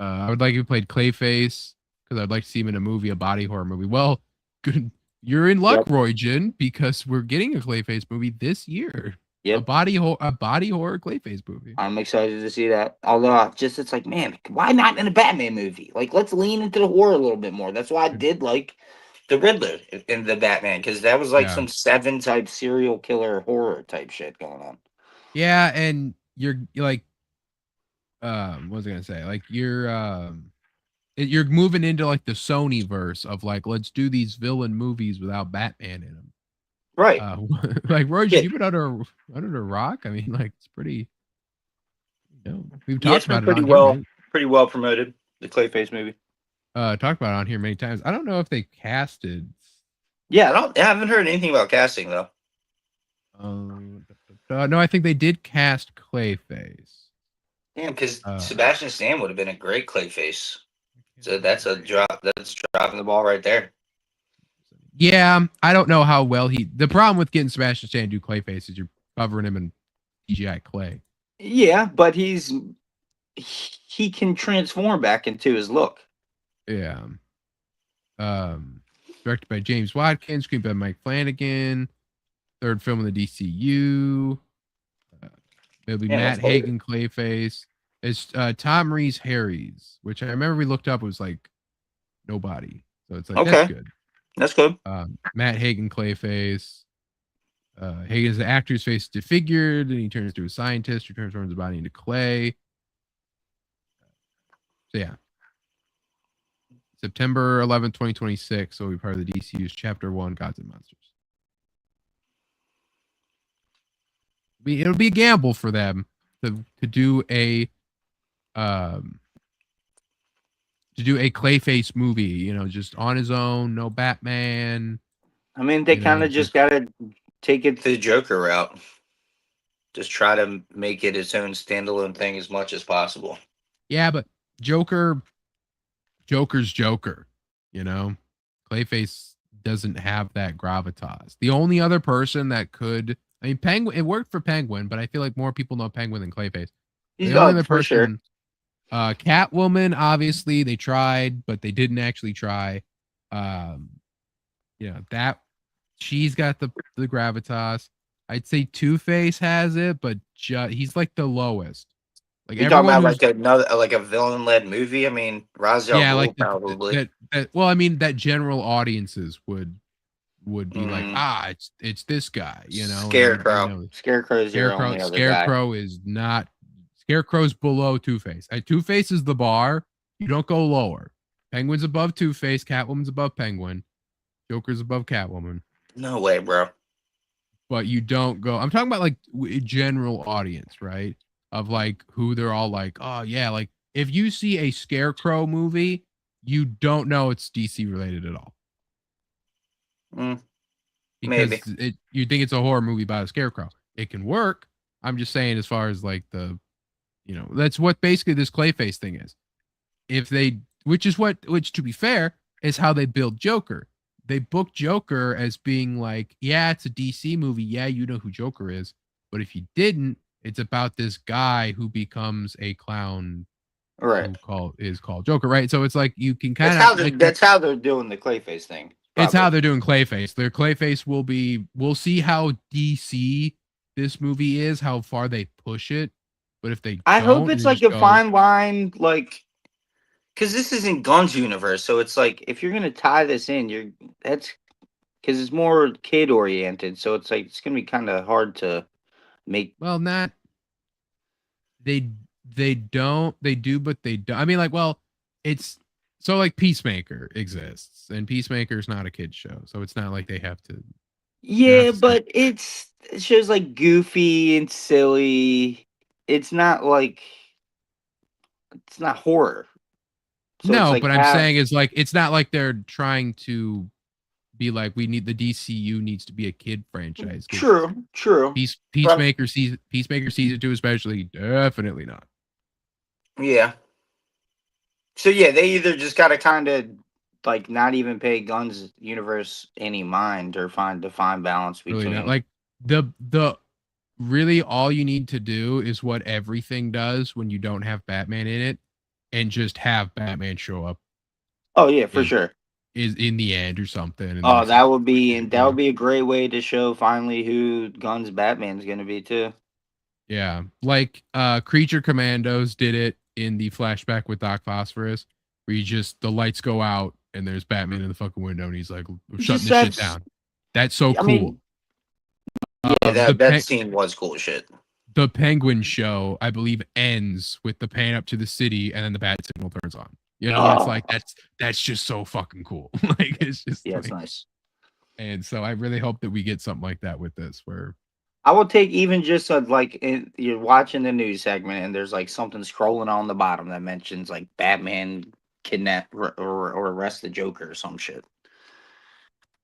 I would like if he played Clayface because I'd like to see him in a movie, a body horror movie. Well, good. You're in luck, Roy Jin, because we're getting a Clayface movie this year. Yep. A body horror Clayface movie. I'm excited to see that. Although, it's like, man, why not in a Batman movie? Like, let's lean into the horror a little bit more. That's why I did like the Riddler in the Batman, because that was like some Seven type serial killer horror type shit going on. Yeah, and you're like, what was I gonna say? Like you're moving into like the Sony verse of like, let's do these villain movies without Batman in them. Right. Like Roy, you've been under a rock. I mean, like it's pretty. We've talked about it pretty well promoted. The Clayface movie. Talked about it on here many times. I don't know if they casted. Yeah, I haven't heard anything about casting though. No, I think they did cast Clayface. Damn, because Sebastian Stan would have been a great Clayface. So that's a drop. That's dropping the ball right there. Yeah, I don't know how well the problem with getting Sebastian Stan to do Clayface is you're covering him in CGI clay. Yeah, but he can transform back into his look. Yeah. Directed by James Watkins, screenplay by Mike Flanagan. Third film in the DCU. It'll be Matt Hagen Clayface. It's Tom Reese Harries, which I remember we looked up. It was like nobody. So it's like, that's good. That's good. Matt Hagen Clayface. Hagen's the actor's face disfigured, and he turns into a scientist who transforms his body into clay. So yeah. September 11th, 2026. So we'll be part of the DCU's Chapter 1, Gods and Monsters. It'll be a gamble for them to do a Clayface movie, just on his own, no Batman. I mean, they kind of just gotta take it the Joker route. Just try to make it its own standalone thing as much as possible. Yeah, but Joker's Joker, Clayface doesn't have that gravitas. The only other person that could, I mean, Penguin, it worked for Penguin, but I feel like more people know Penguin than Clayface. He's the only other person, sure. Catwoman, obviously they tried, but they didn't actually try. That she's got the gravitas. I'd say Two-Face has it, but he's like the lowest. Like you're talking about like a villain-led movie. I mean, Ra's al Ghul, like probably. Well, I mean, that general audiences would be like, it's this guy, Scarecrow. Scarecrow is not. Scarecrow's below Two-Face. Two-Face is the bar. You don't go lower. Penguin's above Two-Face. Catwoman's above Penguin. Joker's above Catwoman. No way, bro. But you don't go. I'm talking about like general audience, right? Of like who they're all like, oh yeah, like if you see a Scarecrow movie, you don't know it's DC related at all. Because maybe you think it's a horror movie about a Scarecrow. It can work. I'm just saying, as far as like that's what basically this Clayface thing is. Which to be fair, is how they build Joker. They book Joker as being like, yeah, it's a DC movie. Yeah, you know who Joker is. But if you didn't, it's about this guy who becomes a clown, right? Who is called Joker, right? So it's like you can kind of. That's how they're doing the Clayface thing. Probably. It's how they're doing Clayface. Their Clayface we'll see how DC this movie is, how far they push it But if they I hope don't, it's and it like just a goes, fine line, like, because this isn't Guns universe, so it's like if you're gonna tie this in, that's because it's more kid oriented, so it's like it's gonna be kind of hard to make. well, not they they do, but they don't. I mean, like, well, it's so like Peacemaker exists, and Peacemaker's not a kid show, so it's not like they have to. You don't have Yeah, to say, but it's just like goofy and silly. It's not like it's not horror, so it's no, like but I'm saying is like it's not like they're trying to be like we need the DCU needs to be a kid franchise because true. But Peacemaker season 2 especially definitely not. yeah, so yeah, they either just gotta kind of like not even pay Guns universe any mind or find a fine balance Really not between. like the really all you need to do is what everything does when you don't have Batman in it, and just have Batman show up Oh yeah, for in sure. is in the end or something, and Oh, that's that would be a great way to show finally who Guns Batman's gonna be too. yeah, like Creature Commandos did it in the flashback with Doc Phosphorus, where you just the lights go out and there's Batman in the fucking window, and he's like, "We're shutting Just this shit that's down." That's so I cool. mean, yeah, The that scene was cool as shit. the Penguin show, I believe, ends with the pan up to the city, and then the bat signal turns on. You know, and it's Oh, like that's just so fucking cool. Like it's just yeah, it's like, nice. and so I really hope that we get something like that with this, where I will take even just you're watching the news segment and there's like something scrolling on the bottom that mentions like Batman kidnap or arrest the Joker or some shit.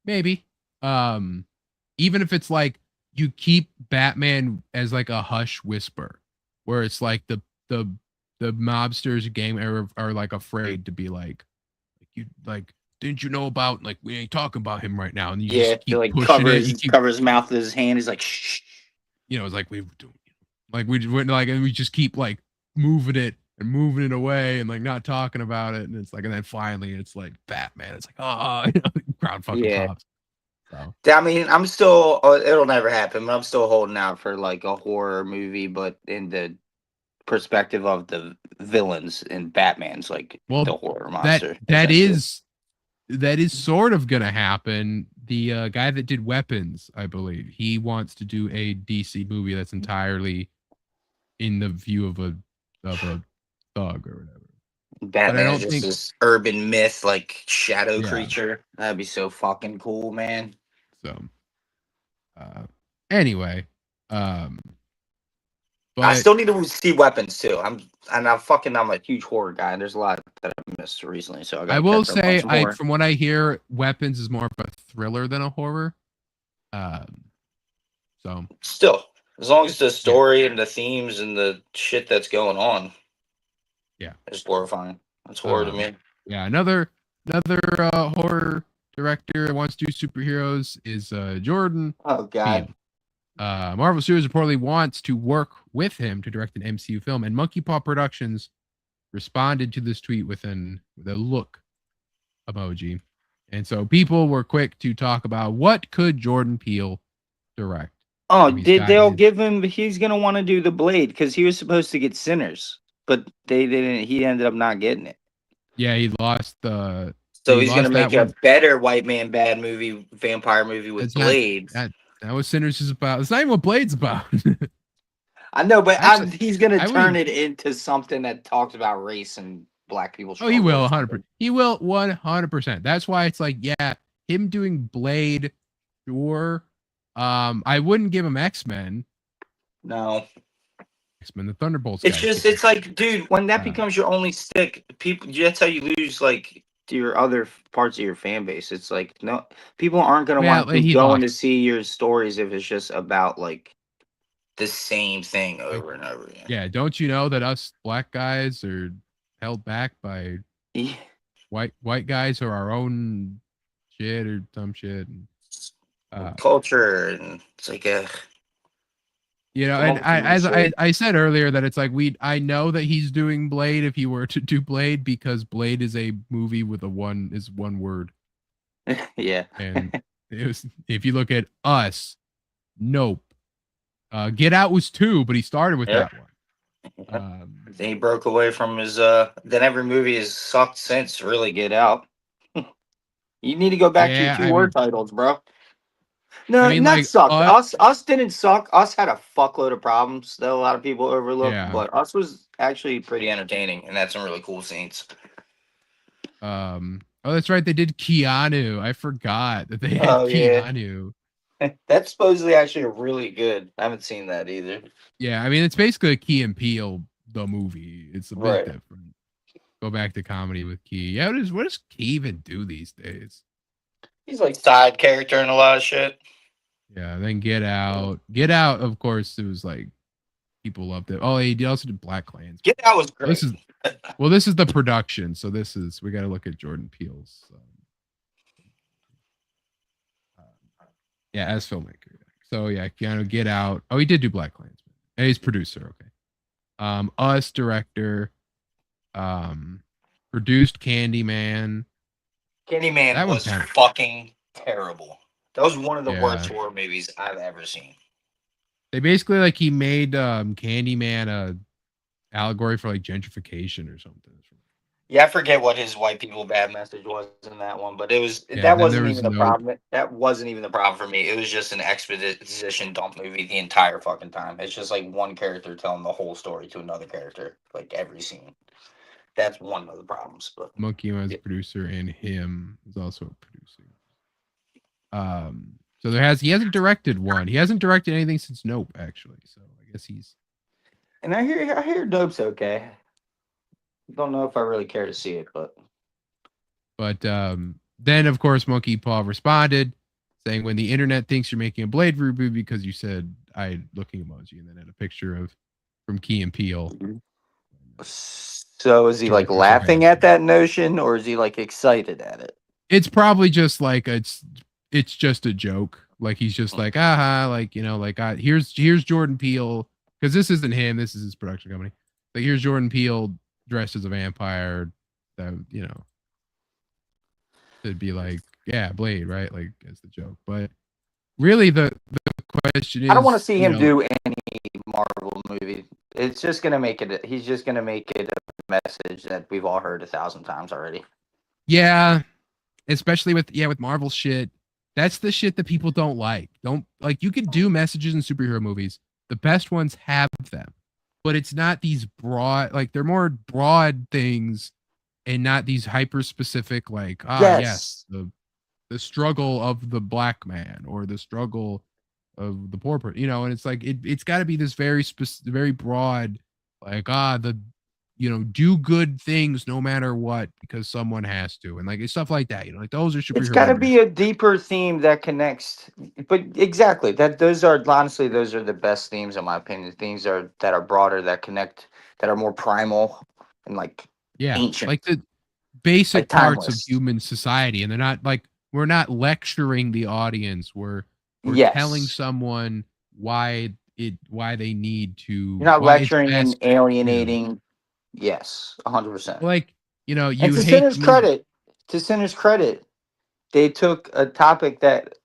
maybe, um, even if it's like you keep Batman as like a hush whisper, where it's like the mobsters gang are like afraid to be like you like didn't you know about like we ain't talking about him right now, and you Yeah, just to keep like pushing it, you keep cover his mouth with his hand. He's like, shh. you know, it's like we were doing, like we're like, and we just keep like moving it and moving it away and like not talking about it, and it's like, and then finally it's like Batman, it's like oh, you know, crowd fucking Yeah. pops. So I mean, I'm still. It'll never happen, but I'm still holding out for like a horror movie, but in the perspective of the villains in Batman's like well, the horror that monster. that Essentially. is that is sort of gonna happen. The guy that did Weapons, I believe, he wants to do a DC movie that's entirely in the view of a thug or whatever. But I Batman is don't just think, this urban myth, like shadow yeah. creature. That'd be so fucking cool, man. So, uh, anyway, um, I but still need to see Weapons too. I'm a huge horror guy, and there's a lot that I've missed recently, so I I gotta will catch up on say, some more. from what I hear, Weapons is more of a thriller than a horror. Um, so Still, as long as the yeah, story and the themes and the shit that's going on yeah, is horrifying. That's horror to um, me. yeah. Another horror director that wants to do superheroes is Jordan Oh Peele. God. Marvel Studios reportedly wants to work with him to direct an MCU film, and Monkey Paw Productions responded to this tweet with a look emoji. And so people were quick to talk about what could Jordan Peele direct. Oh, He's got they'll his, give him. He's gonna want to do the Blade because he was supposed to get Sinners, but they didn't. He ended up not getting it. yeah, So he he's gonna lost that make a one. better white man bad movie, vampire movie with That's not Blade. that was Sinners is about. It's not even what Blade's about. I know, but Actually, he's gonna I turn wouldn't. it into something that talks about race and black people's Oh, he struggle will or 100%. something. He will 100%. That's why it's like, yeah, him doing Blade, sure. I wouldn't give him X-Men. No, X-Men, the Thunderbolts it's guys. just it's like, dude, when that Uh, becomes your only stick, people. That's how you lose like your other parts of your fan base. It's like no, people aren't gonna yeah, want to like, keep he going lost. to see your stories if it's just about like the same thing Like, over and over again. yeah, don't you know that us black guys are held back by Yeah. white guys or our own shit or some shit? And, Culture and it's like you know, come and up with some new as shit. I said earlier, that it's like I know that he's doing Blade if he were to do Blade, because Blade is a movie with one word. Yeah. And it was, if you look at Us, Nope, Get Out was 2, but he started with Yep. that one. Then he broke away from his. Then every movie has sucked since. Really, Get Out. You need to go back to your Yeah, two word titles, bro. I No, mean, not like, sucked. Us didn't suck. Us had a fuckload of problems that a lot of people overlook, yeah. but Us was actually pretty entertaining and had some really cool scenes. Oh, that's right. They did Keanu. I forgot that they had Oh yeah, Keanu. that's supposedly actually really good. I haven't seen that either. Yeah, I mean, it's basically a Key and Peele the movie. It's a bit Right. different. Go back to comedy with Key. Yeah, what does Key even do these days? He's like side character in a lot of shit. Yeah, then Get Out. Get Out, of course, it was like people loved it. Oh, he also did Black Clans. Get Out was great. This is the production, so we got to look at Jordan Peele's. Yeah, as filmmaker. So yeah, Keanu, Get Out. Oh, he did do Black Clansman. And he's producer. Okay. Us director. Produced Candyman. Candyman was fucking terrible. That was one of the worst horror movies I've ever seen. They basically like he made Candyman a allegory for like gentrification or something. Yeah, I forget what his white people bad message was in that one, but that wasn't even the problem. That wasn't even the problem for me. It was just an exposition dump movie the entire fucking time. It's just like one character telling the whole story to another character, like every scene. That's one of the problems. But Monkey was a producer, and him is also a producer. So he hasn't directed one. He hasn't directed anything since Nope, actually. So I guess he's. And I hear Nope's okay. Don't know if I really care to see it, but then of course Monkey Paw responded saying, "When the internet thinks you're making a Blade reboot because you said I looking emoji," and then had a picture from Key and Peele. So is he like laughing at that notion, or is he like excited at it? It's probably just like it's just a joke. Like he's just like, like, you know, like here's Jordan Peele, because this isn't him, this is his production company. Like here's Jordan Peele dressed as a vampire, that, you know, it'd be like, yeah, Blade, right? Like as the joke. But really the question is, I don't want to see him do any Marvel movie. It's just gonna make it. He's just gonna make it a message that we've all heard 1,000 times already. Yeah, especially with Marvel shit. That's the shit that people don't like. You could do messages in superhero movies. The best ones have them, but it's not these broad, like they're more broad things, and not these hyper specific, like yes, the struggle of the black man or the struggle of the poor person, you know. And it's like it's got to be this very broad, like do good things no matter what because someone has to, and like stuff like that, you know, like those are superhero. It's got to be a deeper theme that connects. But exactly those are the best themes in my opinion. Things that are broader, that connect, that are more primal and like ancient, like the basic like parts of human society, and they're not like, we're not lecturing the audience. We're telling someone why they need to. You're not lecturing and alienating. Yes, 100%. Like, you know, and to Sinner's credit, they took a topic that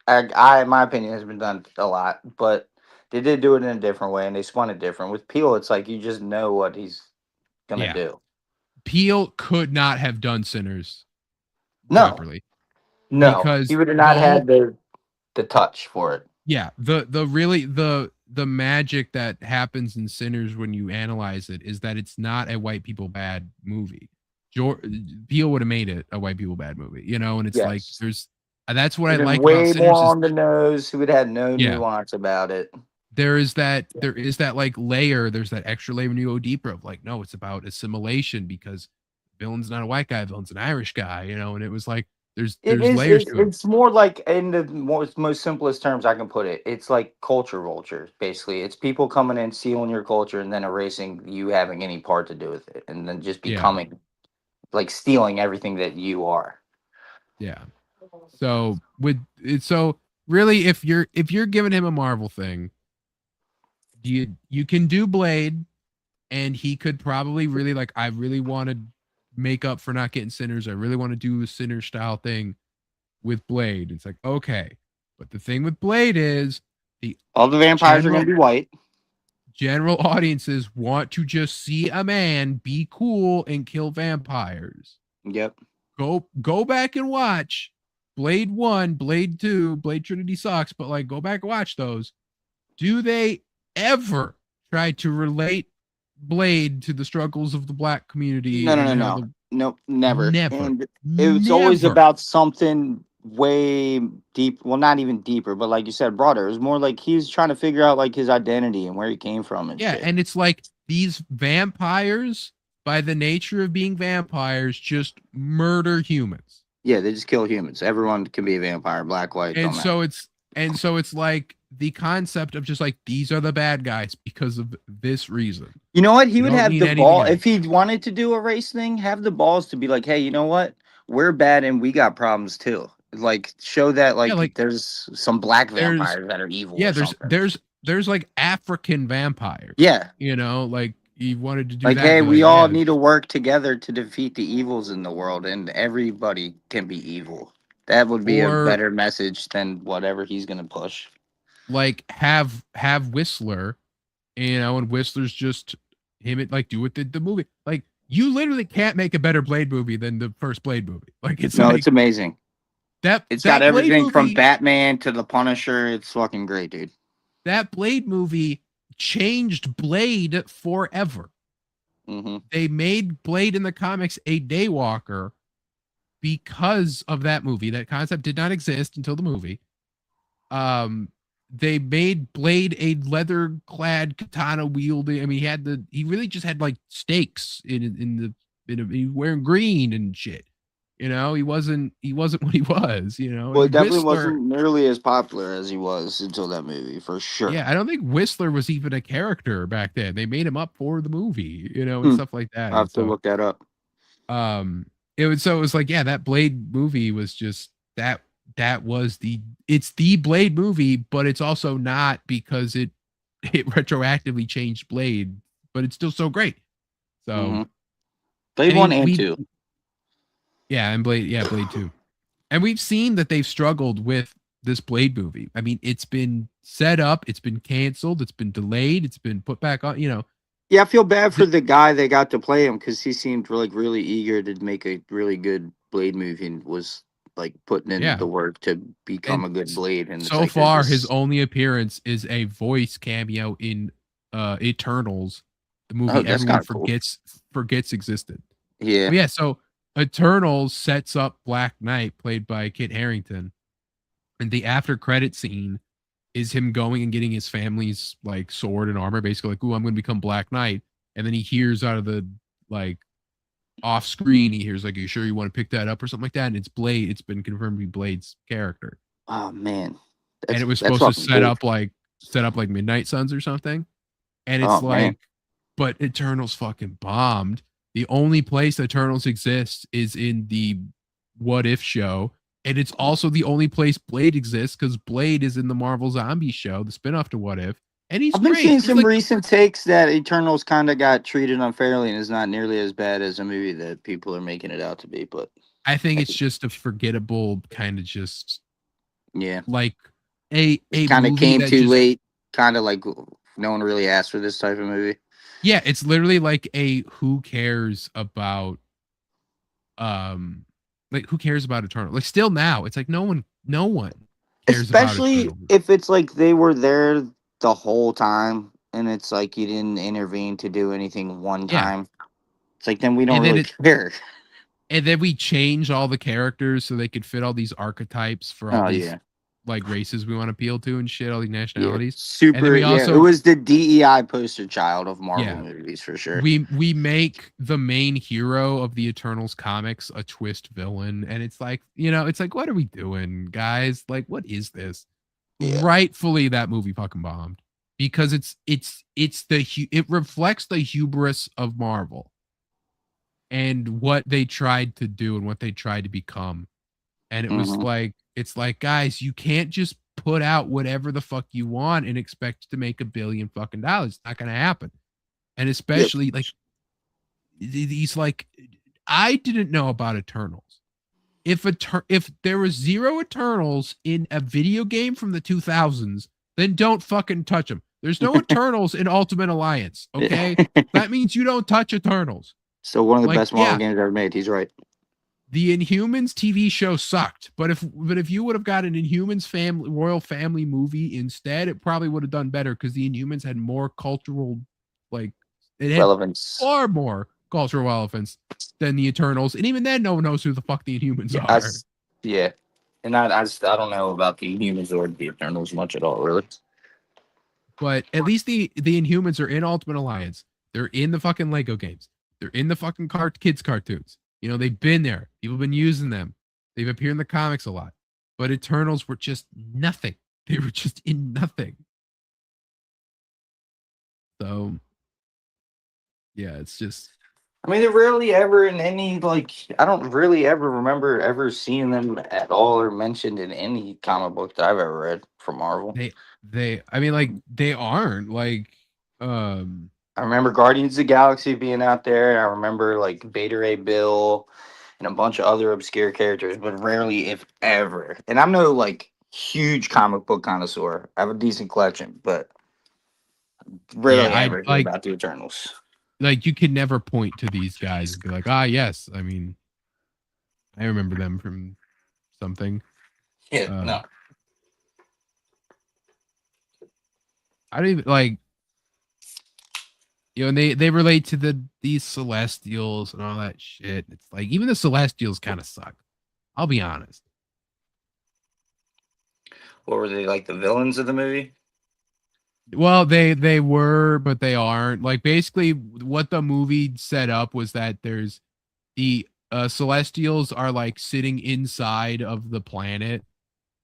I, in my opinion, has been done a lot, but they did do it in a different way, and they spun it different. With Peele, it's like you just know what he's gonna do. Peele could not have done Sinners properly. No, because he would have not had the touch for it. Yeah, the magic that happens in Sinners when you analyze it is that it's not a white people bad movie. Peele would have made it a white people bad movie, you know, and it's like that's what I like about Sinners. Way more on the nose. He would have had no nuance about it. There is that like layer. There's that extra layer when you go deeper of like, no, it's about assimilation because the villain's not a white guy, the villain's an Irish guy, you know, and it was like there's layers to it. It's more like, in the most simplest terms I can put it, it's like culture vultures, basically. It's people coming in, stealing your culture, and then erasing you having any part to do with it, and then just becoming like stealing everything that you are. Yeah. So really, if you're giving him a Marvel thing, you can do Blade, and he could probably really like, I really want to make up for not getting Sinners. I really want to do a Sinner style thing with Blade. It's like, okay, but the thing with Blade is all the vampires are going to be white. general audiences want to just see a man be cool and kill vampires. Yep. Go back and watch Blade 1, Blade 2, Blade Trinity sucks, but like go back and watch those. Do they ever try to relate Blade to the struggles of the black community? No. Nope, never. Never. And it's always about something way deep. Well, not even deeper, but like you said, broader. It was more like he's trying to figure out like his identity and where he came from and shit. And it's like these vampires, by the nature of being vampires, just murder humans. Yeah, they just kill humans. Everyone can be a vampire, black, white. And so it's like the concept of just like these are the bad guys because of this reason. You know what? He would don't have need the anything ball else. if he wanted to do a race thing. Have the balls to be like, hey, you know what? We're bad and we got problems too. Like show that like there's some black vampires that are evil. Yeah, or something. there's like African vampires. Yeah. You know, like he wanted to do Like, that. hey, but, we like, all yeah, need to work together to defeat the evils in the world, and everybody can be evil. That would be a Or- better message than whatever he's gonna push. like have Whistler, you know, and Whistler's just him like do what the movie. Like you literally can't make a better Blade movie than the first Blade movie. Like it's No, like it's amazing. It's got that Blade everything from movie- Batman to the Punisher. It's fucking great, dude. That Blade movie changed Blade forever. Mm-hmm. They made Blade in the comics a daywalker because of that movie. That concept did not exist until the movie. They made Blade a leather-clad katana wielding. I mean, he really just had like stakes he was wearing green and shit. You know, he wasn't what he was. You know, Well, it And definitely Whistler- wasn't nearly as popular as he was until that movie, for sure. Yeah, I don't think Whistler was even a character back then. They made him up for the movie, you know, and stuff like that. I'll have to And look that up. it was like, yeah, that Blade movie was just that was it's the Blade movie, but it's also not because it retroactively changed Blade, but it's still so great. So Mhm. Blade 1 and 2. Yeah, and Blade 2. And we've seen that they've struggled with this Blade movie. I mean, it's been set up, it's been canceled, it's been delayed, it's been put back on, you know. Yeah, I feel bad for the guy that got to play him because he seemed like really eager to make a really good Blade movie and was like putting in the work to become a good Blade. And so far, his only appearance is a voice cameo in Eternals, the movie everyone forgets existed. Yeah. But yeah, so Eternals sets up Black Knight, played by Kit Harington, and the after credit scene is him going and getting his family's like sword and armor, basically like, "Ooh, I'm going to become Black Knight." And then he hears out of the like off screen, he hears like, "You sure you want to pick that up?" or something like that. And it's Blade. It's been confirmed to be Blade's character. Oh man! And it was supposed to set up like Midnight Suns or something. And it's but Eternals fucking bombed. The only place Eternals exists is in the What If show. And it's also the only place Blade exists because Blade is in the Marvel Zombie show, the spinoff to What If. And I've been seeing some recent takes that Eternals kind of got treated unfairly and is not nearly as bad as a movie that people are making it out to be. But I think it's just a forgettable kind of just like a kind of came too late, kind of like no one really asked for this type of movie. Yeah, it's literally like a who cares about like who cares about Eternal? Like still now, it's like no one cares Especially about if it's like they were there the whole time and it's like you didn't intervene to do anything one time. It's like then we don't really care. And then we change all the characters so they could fit all these archetypes for all these like races we want to appeal to and shit, all these nationalities. Super. It was the DEI poster child of Marvel movies for sure. We make the main hero of the Eternals comics a twist villain, and it's like, you know, it's like, what are we doing, guys? Like, what is this? Yeah. Rightfully, that movie fucking bombed because it reflects the hubris of Marvel and what they tried to do and what they tried to become. And it was like, it's like, guys, you can't just put out whatever the fuck you want and expect to make $1 billion fucking dollars. It's not going to happen. And especially like, he's like, I didn't know about Eternals. If there was 0 Eternals in a video game from the 2000s, then don't fucking touch them. There's no Eternals in Ultimate Alliance. Okay, that means you don't touch Eternals. So one of the Like, best Marvel yeah. games ever made. He's right. The Inhumans TV show sucked, but if you would have got an Inhumans royal family movie instead, it probably would have done better because the Inhumans had more cultural, like, it had Relevance. far more cultural relevance than the Eternals, and even then, no one knows who the fuck the Inhumans are. Yeah, and I don't know about the Humans or the Eternals much at all, really. But at least the Inhumans are in Ultimate Alliance. They're in the fucking Lego games. They're in the fucking kids cartoons. You know, they've been there. People have been using them. They've appeared in the comics a lot. But Eternals were just nothing. They were just in nothing. So, yeah, it's just. I mean, they're rarely ever in any, like, I don't really ever remember ever seeing them at all or mentioned in any comic book that I've ever read from Marvel. I mean, like, they aren't, like, I remember Guardians of the Galaxy being out there. I remember, like, Beta Ray Bill and a bunch of other obscure characters, but rarely, if ever. And I'm no, like, huge comic book connoisseur. I have a decent collection, but rarely ever hear about the Eternals. Like, you could never point to these guys and be like, yes, I mean, I remember them from something. Yeah, no. I don't even, like, you know, and they relate to these Celestials and all that shit. It's like, even the Celestials kind of suck. I'll be honest. What were they, like, the villains of the movie? Well, they were, but they aren't. Like, basically, what the movie set up was that there's the Celestials are like sitting inside of the planet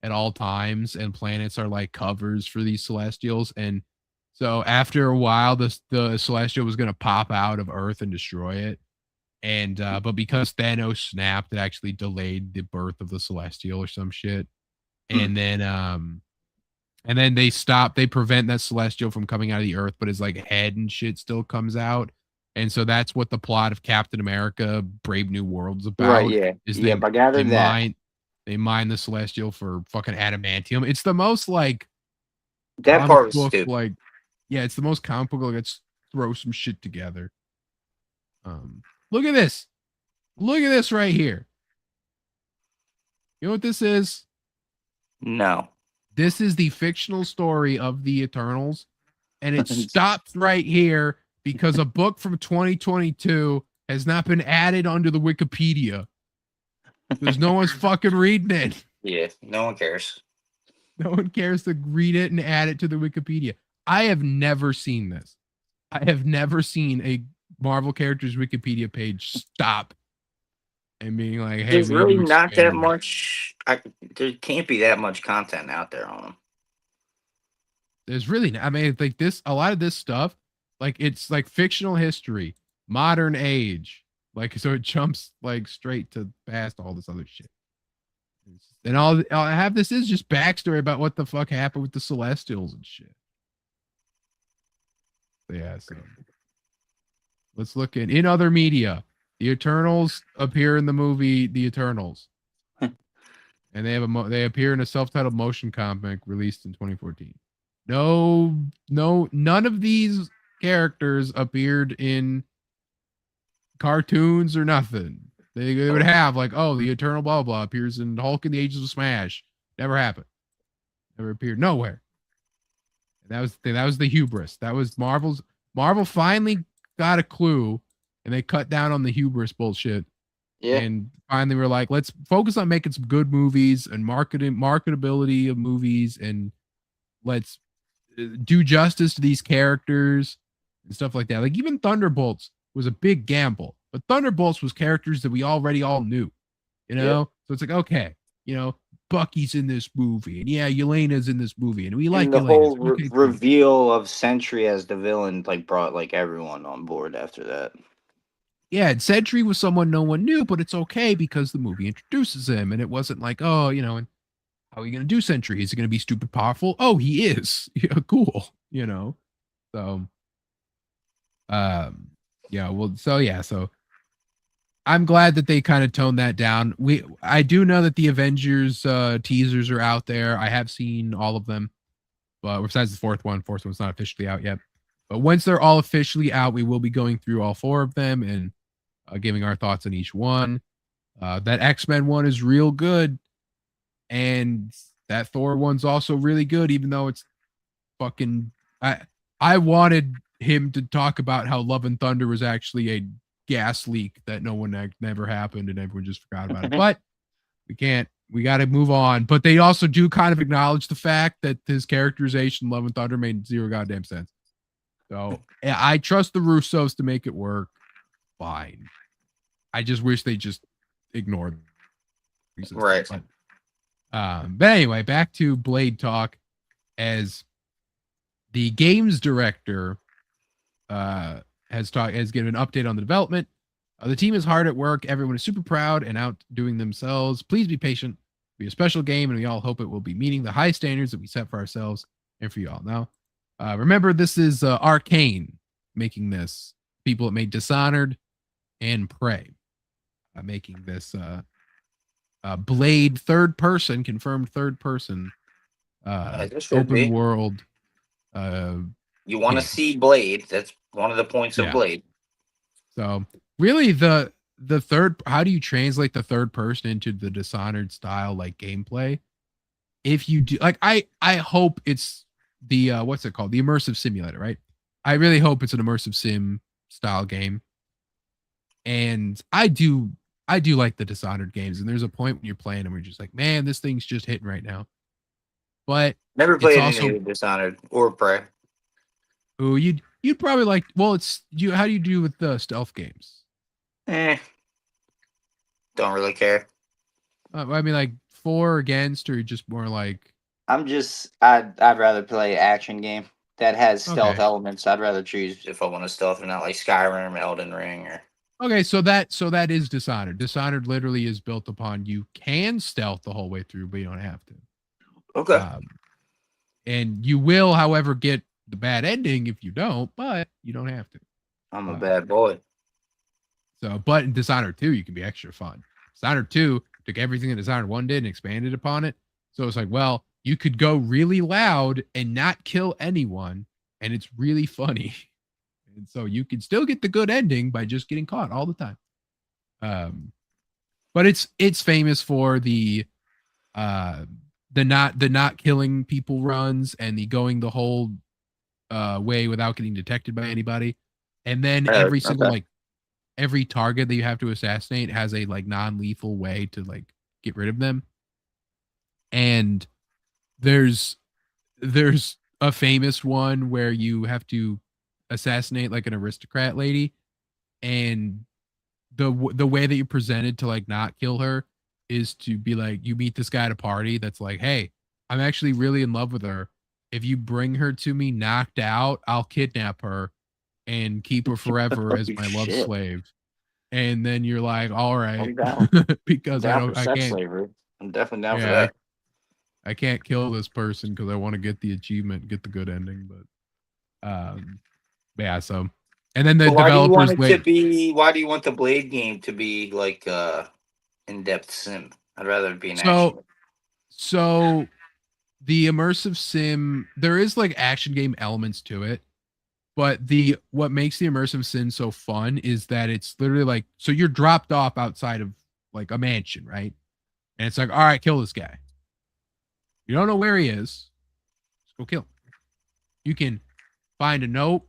at all times, and planets are like covers for these Celestials. And so after a while, the Celestial was going to pop out of Earth and destroy it. And but because Thanos snapped, it actually delayed the birth of the Celestial or some shit. And then they prevent that Celestial from coming out of the Earth, but his like head and shit still comes out. And so that's what the plot of Captain America Brave New World's about. Right, yeah. Is I gathered that. They mine the Celestial for fucking adamantium. It's the most like that part was stupid. Like, yeah, it's the most comic book. Like, let's throw some shit together. Look at this. Look at this right here. You know what this is? No. This is the fictional story of the Eternals, and it stops right here because a book from 2022 has not been added onto the Wikipedia. Because no one's fucking reading it. Yeah, no one cares. No one cares to read it and add it to the Wikipedia. I have never seen this. I have never seen a Marvel character's Wikipedia page stop and being like, hey, there's really not that much. There can't be that much content out there on them. There's really, I mean, like this, a lot of this stuff, like it's like fictional history, modern age, like so it jumps like straight to past all this other shit. And all I have this is just backstory about what the fuck happened with the Celestials and shit. Yeah, so let's look in other media. The Eternals appear in the movie The Eternals, and they appear in a self-titled motion comic released in 2014. None of these characters appeared in cartoons or nothing. They would have like, oh, the Eternal blah blah appears in Hulk and the Ages of Smash. Never happened. Never appeared nowhere. And that was the thing. That was the hubris. That was Marvel finally got a clue, and they cut down on the hubris bullshit. Yeah. And finally we're like, let's focus on making some good movies and marketability of movies, and let's do justice to these characters and stuff like that. Like even Thunderbolts was a big gamble, but Thunderbolts was characters that we already all knew, you know? Yeah. So it's like, okay, you know, Bucky's in this movie, and yeah, Yelena's in this movie, and we like the Yelena. whole reveal of Sentry as the villain like brought like everyone on board after that. Yeah, and Sentry was someone no one knew, but it's okay because the movie introduces him, and it wasn't like, oh, you know, and how are you going to do Sentry? Is he going to be stupid powerful? Oh, he is. Yeah, cool. You know, so, yeah, well, so I'm glad that they kind of toned that down. I do know that the Avengers teasers are out there. I have seen all of them, but besides the fourth one's not officially out yet. But once they're all officially out, we will be going through all 4 of them and giving our thoughts on each one. That X-Men one is real good, and that Thor one's also really good, even though it's fucking. I wanted him to talk about how Love and Thunder was actually a gas leak that never happened, and everyone just forgot about it. But we can't. We got to move on. But they also do kind of acknowledge the fact that his characterization, Love and Thunder, made zero goddamn sense. So I trust the Russos to make it work. Fine. I just wish they just ignored reasons. Right. But anyway, back to Blade talk. As the games director has given an update on the development. The team is hard at work. Everyone is super proud and outdoing themselves. Please be patient. It'll be a special game, and we all hope it will be meeting the high standards that we set for ourselves and for y'all. Now, remember, this is Arcane making this. People that made Dishonored and Prey making this Blade confirmed third person open world. You want to see Blade. That's one of the points of Blade. So really the third, how do you translate the third person into the Dishonored style like gameplay? If you do, like, I hope it's the what's it called, the immersive simulator, right? I really hope it's an immersive sim style game. And I do like the Dishonored games, and there's a point when you're playing them where you're just like, man, this thing's just hitting right now. But never played any Dishonored or Prey. Oh, you'd probably like. Well, it's you. How do you do with the stealth games? Don't really care. I mean, like for or against, or just more like. I'd rather play action game that has stealth elements. I'd rather choose if I want to stealth or not, like Skyrim, Elden Ring, or. Okay, so that is Dishonored. Dishonored literally is built upon you can stealth the whole way through, but you don't have to. Okay. And you will, however, get the bad ending if you don't, but you don't have to. I'm a bad boy. So, but in Dishonored 2, you can be extra fun. Dishonored 2 took everything that Dishonored 1 did and expanded upon it. So it's like, well, you could go really loud and not kill anyone, and it's really funny. And so you can still get the good ending by just getting caught all the time. But it's famous for the not killing people runs and the going the whole way without getting detected by anybody. And then every single like every target that you have to assassinate has a like non-lethal way to like get rid of them. And there's a famous one where you have to assassinate like an aristocrat lady, and the way that you're presented to like not kill her is to be like, you meet this guy at a party that's like, hey, I'm actually really in love with her. If you bring her to me knocked out, I'll kidnap her and keep her forever as my love slave. And then you're like, all right, because I can't. Slavery. I'm definitely down for that. I can't kill this person because I want to get the achievement, get the good ending. But yeah, so and then the developers why do you want the Blade game to be like in-depth sim? I'd rather it be an action. So the immersive sim, there is like action game elements to it, but what makes the immersive sim so fun is that it's literally like, so you're dropped off outside of like a mansion, right? And it's like, all right, kill this guy. You don't know where he is, just go kill him. You can find a note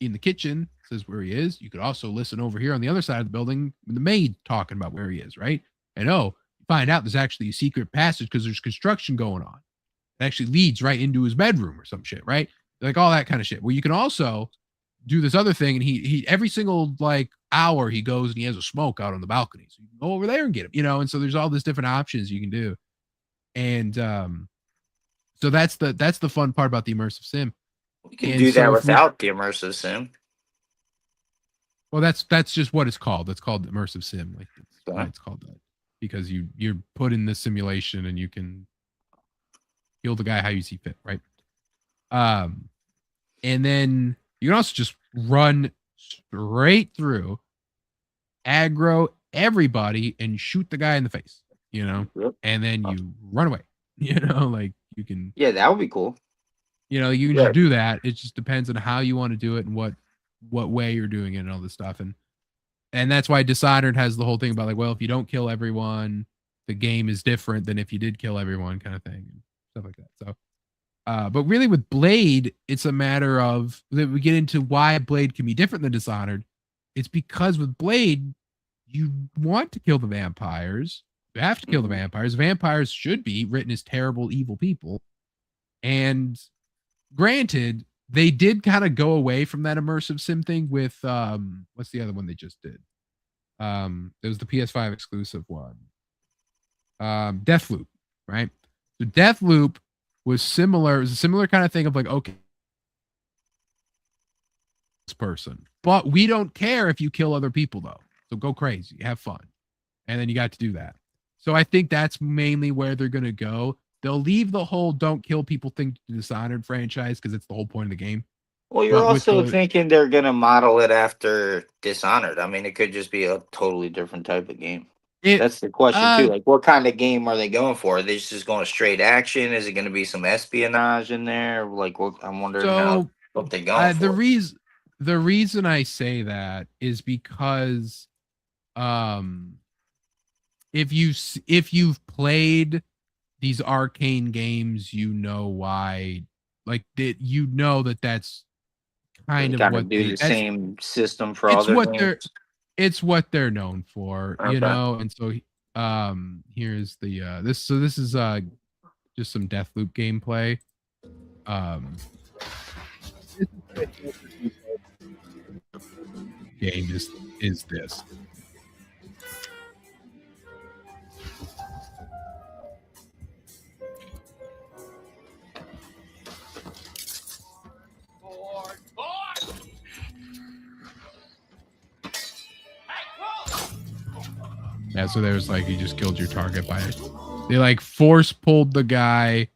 in the kitchen, says where he is. You could also listen over here on the other side of the building, the maid talking about where he is, right? And you find out there's actually a secret passage because there's construction going on. It actually leads right into his bedroom or some shit, right? Like all that kind of shit. Well, you can also do this other thing, and he every single like hour he goes and he has a smoke out on the balcony. So you can go over there and get him, and so there's all these different options you can do. And so that's the fun part about the immersive sim. You can do that without the immersive sim. Well, that's just what it's called. It's called immersive sim. Like it's called that because you're put in the simulation and you can kill the guy how you see fit, right? And then you can also just run straight through, aggro everybody, and shoot the guy in the face, and then you run away. Like you can. Yeah, that would be cool. You can Yeah. just do that. It just depends on how you want to do it and what way you're doing it and all this stuff. And that's why Dishonored has the whole thing about like, well, if you don't kill everyone, the game is different than if you did kill everyone, kind of thing, and stuff like that. So, but really with Blade, it's a matter of that we get into why Blade can be different than Dishonored. It's because with Blade, you want to kill the vampires. You have to kill the vampires. Vampires should be written as terrible, evil people. And granted, they did kind of go away from that immersive sim thing with what's the other one they just did? It was the PS5 exclusive one. Deathloop, right? So Deathloop was similar. It was a similar kind of thing of like, okay, this person, but we don't care if you kill other people though. So go crazy, have fun. And then you got to do that. So I think that's mainly where they're going to go. They'll leave the whole don't kill people thing to Dishonored franchise because it's the whole point of the game. Well, you're But with also the- thinking they're gonna model it after Dishonored. I mean, it could just be a totally different type of game. That's the question too. Like, what kind of game are they going for? Are they just going straight action? Is it going to be some espionage in there? Like, what? I'm wondering what they're going for. The reason I say that is because, if you've played these Arcane games, you know why. Like that, that's kind of what do the same system for it's other what games. It's what they're known for, Okay. and so here's the this is just some Deathloop gameplay. Game is this. Yeah, so there's like you just killed your target by it. They like force pulled the guy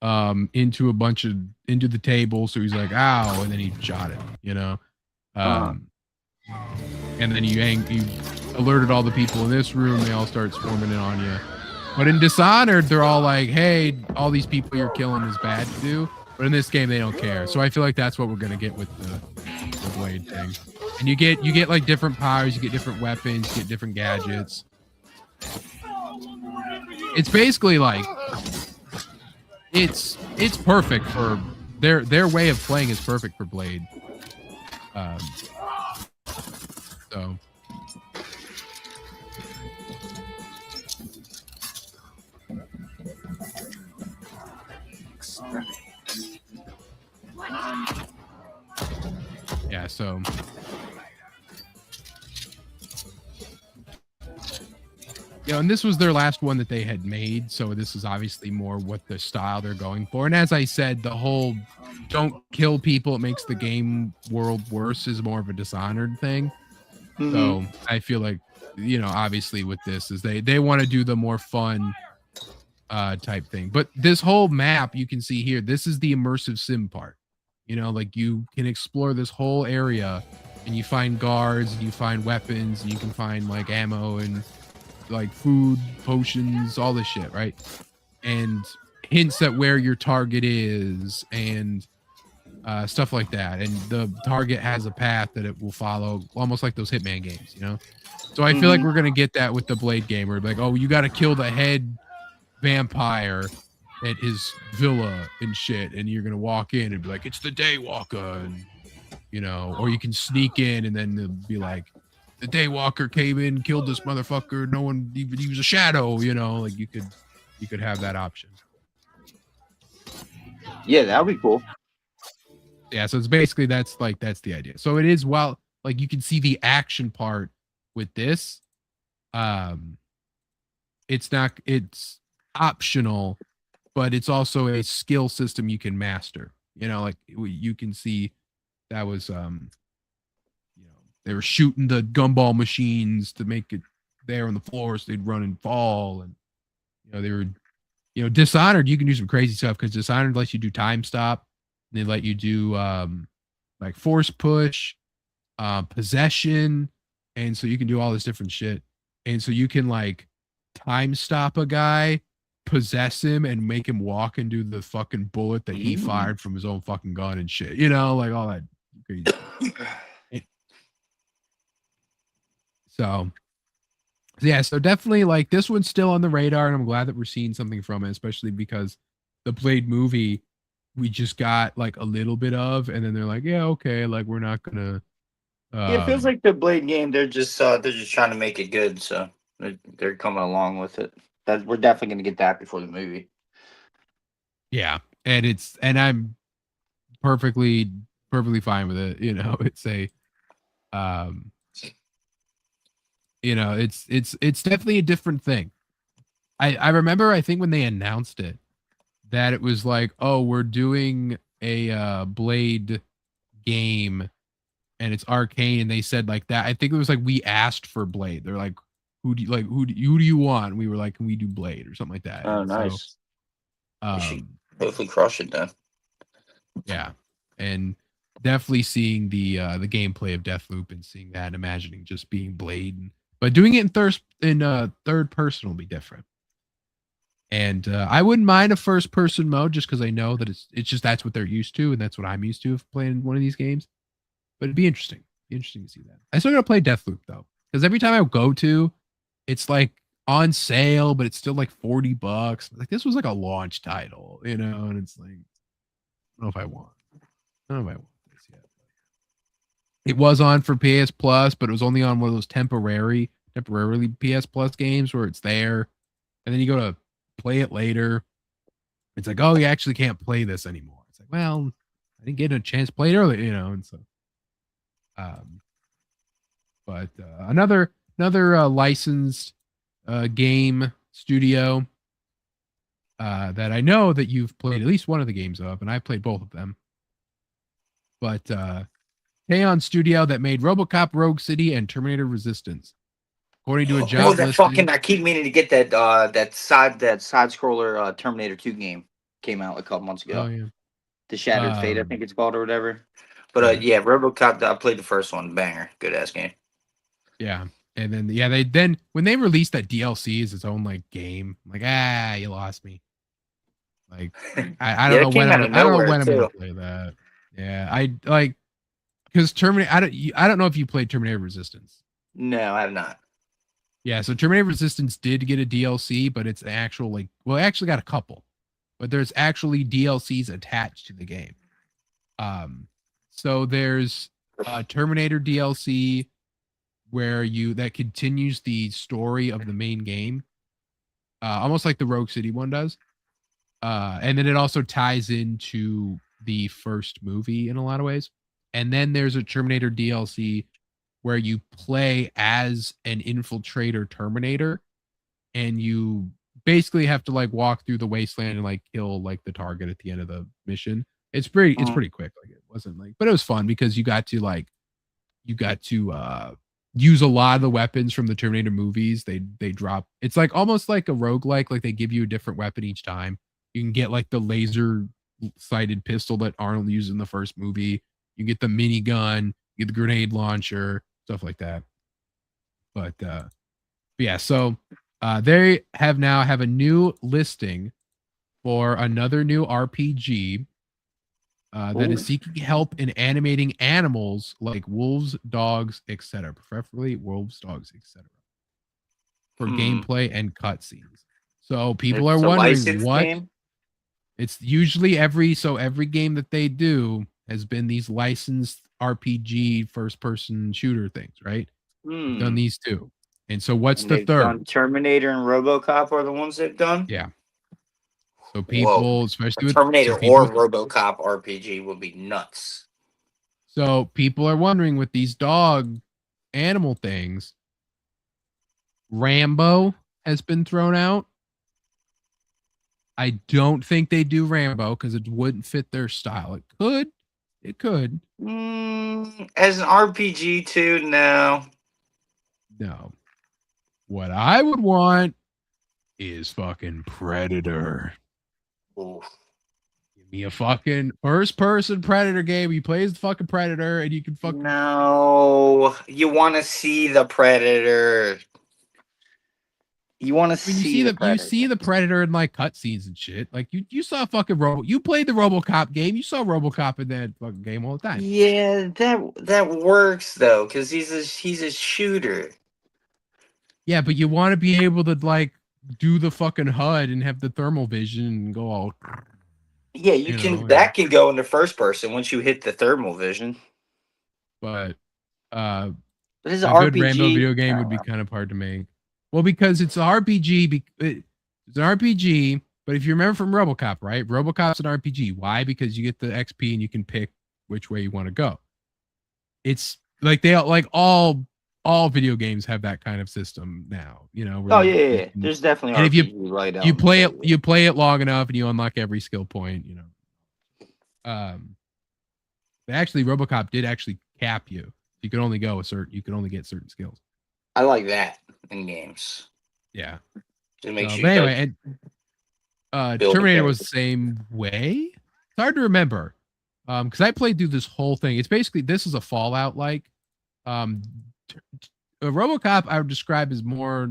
into the table, so he's like, ow, and then he shot it, and then you alerted all the people in this room, they all start swarming in on you. But in Dishonored, they're all like, hey, all these people you're killing is bad to do. But in this game, they don't care. So I feel like that's what we're gonna get with the Blade thing. And you get like different powers, you get different weapons, you get different gadgets. It's basically like it's perfect for their way of playing is perfect for Blade. So yeah, so and this was their last one that they had made, so this is obviously more what the style they're going for. And as I said, the whole don't kill people, it makes the game world worse is more of a Dishonored thing. So I feel like, obviously with this is they want to do the more fun type thing. But this whole map you can see here, this is the immersive sim part. Like you can explore this whole area and you find guards and you find weapons and you can find like ammo and like food, potions, all this shit, right? And hints at where your target is and stuff like that. And the target has a path that it will follow, almost like those Hitman games, So I feel like we're gonna get that with the Blade game, where like, oh, you got to kill the head vampire at his villa and shit, and you're gonna walk in and be like, it's the Daywalker, and or you can sneak in and then it'll be like, the Daywalker came in, killed this motherfucker. No one even, he was a shadow, like you could have that option. Yeah, that would be cool. Yeah, so it's basically that's the idea. So it is, well, like you can see the action part with this. It's optional, but it's also a skill system you can master. Like you can see that was they were shooting the gumball machines to make it there on the floor so they'd run and fall. And, they were, Dishonored, you can do some crazy stuff because Dishonored lets you do time stop. And they let you do like force push, possession. And so you can do all this different shit. And so you can like time stop a guy possess him and make him walk and do the fucking bullet that he fired from his own fucking gun and shit. You know, like all that crazy. So yeah, so definitely like this one's still on the radar, and I'm glad that we're seeing something from it, especially because the Blade movie we just got like a little bit of, and then they're like, yeah, okay, like we're not gonna. It feels like the Blade game. They're just trying to make it good, so they're coming along with it. That we're definitely gonna get that before the movie. Yeah, and I'm perfectly fine with it. You know, it's a, you know, it's definitely a different thing. I remember I think when they announced it that it was like, oh, we're doing a Blade game and it's Arcane, and they said like that. I think it was like we asked for Blade. They're like, who do you want? And we were like, can we do Blade or something like that? Oh, and nice. So, hopefully crush it then. Yeah, and definitely seeing the gameplay of Deathloop and seeing that, and imagining just being Blade, but doing it in third person will be different. And I wouldn't mind a first person mode just because I know that it's just that's what they're used to, and that's what I'm used to of playing one of these games. But it'd be interesting. Be interesting to see that. I still gotta play Deathloop though, because every time I go to, it's like on sale, but it's still like $40. Like this was like a launch title, you know, and it's like, I don't know if I want. I don't know if I want this yet. It was on for PS Plus, but it was only on one of those temporarily PS Plus games where it's there, and then you go to play it later. It's like, oh, you actually can't play this anymore. It's like, well, I didn't get a chance to play it earlier, you know, and so. But another licensed game studio that I know that you've played at least one of the games of, and I've played both of them. But Teon Studio that made RoboCop Rogue City and Terminator Resistance. According to a job listing, I keep meaning to get that side scroller Terminator 2 game came out a couple months ago. Oh yeah. The Shattered Fate, I think it's called, or whatever. But yeah, RoboCop, I played the first one. Banger. Good ass game. Yeah. And then they when they released that DLC as its own like game, I'm like, you lost me. Like I don't know when I'm gonna play that. Yeah, I like because Terminator. I don't know if you played Terminator Resistance. No, I have not. Yeah, so Terminator Resistance did get a DLC, but it's actual like, well, it actually got a couple, but there's actually DLCs attached to the game. So there's a Terminator DLC where that continues the story of the main game, almost like the Rogue City one does. And then it also ties into the first movie in a lot of ways. And then there's a Terminator DLC where you play as an infiltrator Terminator, and you basically have to like walk through the wasteland and like kill like the target at the end of the mission. It's pretty quick. Like it wasn't like, but it was fun because you got to use a lot of the weapons from the Terminator movies. They drop. It's like almost like a roguelike. Like they give you a different weapon each time. You can get like the laser sighted pistol that Arnold used in the first movie. You get the minigun, you get the grenade launcher, stuff like that. But yeah, so they have a new listing for another new RPG that is seeking help in animating animals like wolves, dogs, etc. Preferably wolves, dogs, etc. for gameplay and cutscenes. So people are wondering what game? It's usually every game that they do has been these licensed RPG first person shooter things, right? They've done these two. And so what's the third? Terminator and RoboCop are the ones they've done? Yeah. So people, especially with Terminator or RoboCop RPG would be nuts. So people are wondering with these dog animal things, Rambo has been thrown out. I don't think they do Rambo because it wouldn't fit their style. It could. As an RPG too, no. What I would want is fucking Predator. Oof. Give me a fucking first-person Predator game. You play as the fucking Predator, and you can fucking. No, you want to see the Predator. You want to I mean, see the Predator. you see the Predator in like cutscenes and shit. Like you saw fucking you played the RoboCop game. You saw RoboCop in that fucking game all the time. Yeah, that works though, because he's a shooter. Yeah, but you want to be able to like do the fucking HUD and have the thermal vision and go all. Yeah, you can. know, That can go into first person once you hit the thermal vision. But But it's a an good RPG. Rambo video game would be kind of hard to make. Well, because it's an RPG. It's an RPG. But if you remember from RoboCop, right? RoboCop's an RPG. Why? Because you get the XP and you can pick which way you want to go. It's like all video games have that kind of system now. You know. Oh yeah. There's definitely and RPG if you right out. you play it long enough and you unlock every skill point. You know. But actually, RoboCop did actually cap you. You could only go you could only get certain skills. I like that in games. Yeah. Just make sure. But anyway, and Terminator was the same way. It's hard to remember, because I played through this whole thing. It's basically this is a Fallout like. A RoboCop I would describe as more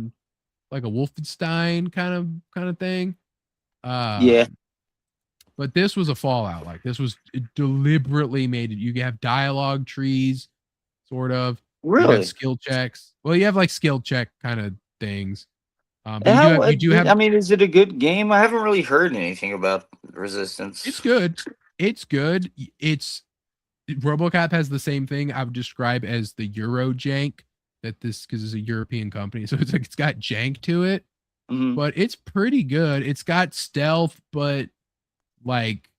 like a Wolfenstein kind of thing. Yeah. But this was a Fallout like. This was deliberately made. You have dialogue trees, sort of. Really? You have skill checks. Well, you have like skill check kind of things. You do have. I mean, is it a good game? I haven't really heard anything about Resistance. It's good. It's good. RoboCop has the same thing I would describe as the Euro jank because it's a European company, so it's like it's got jank to it, but it's pretty good. It's got stealth, but like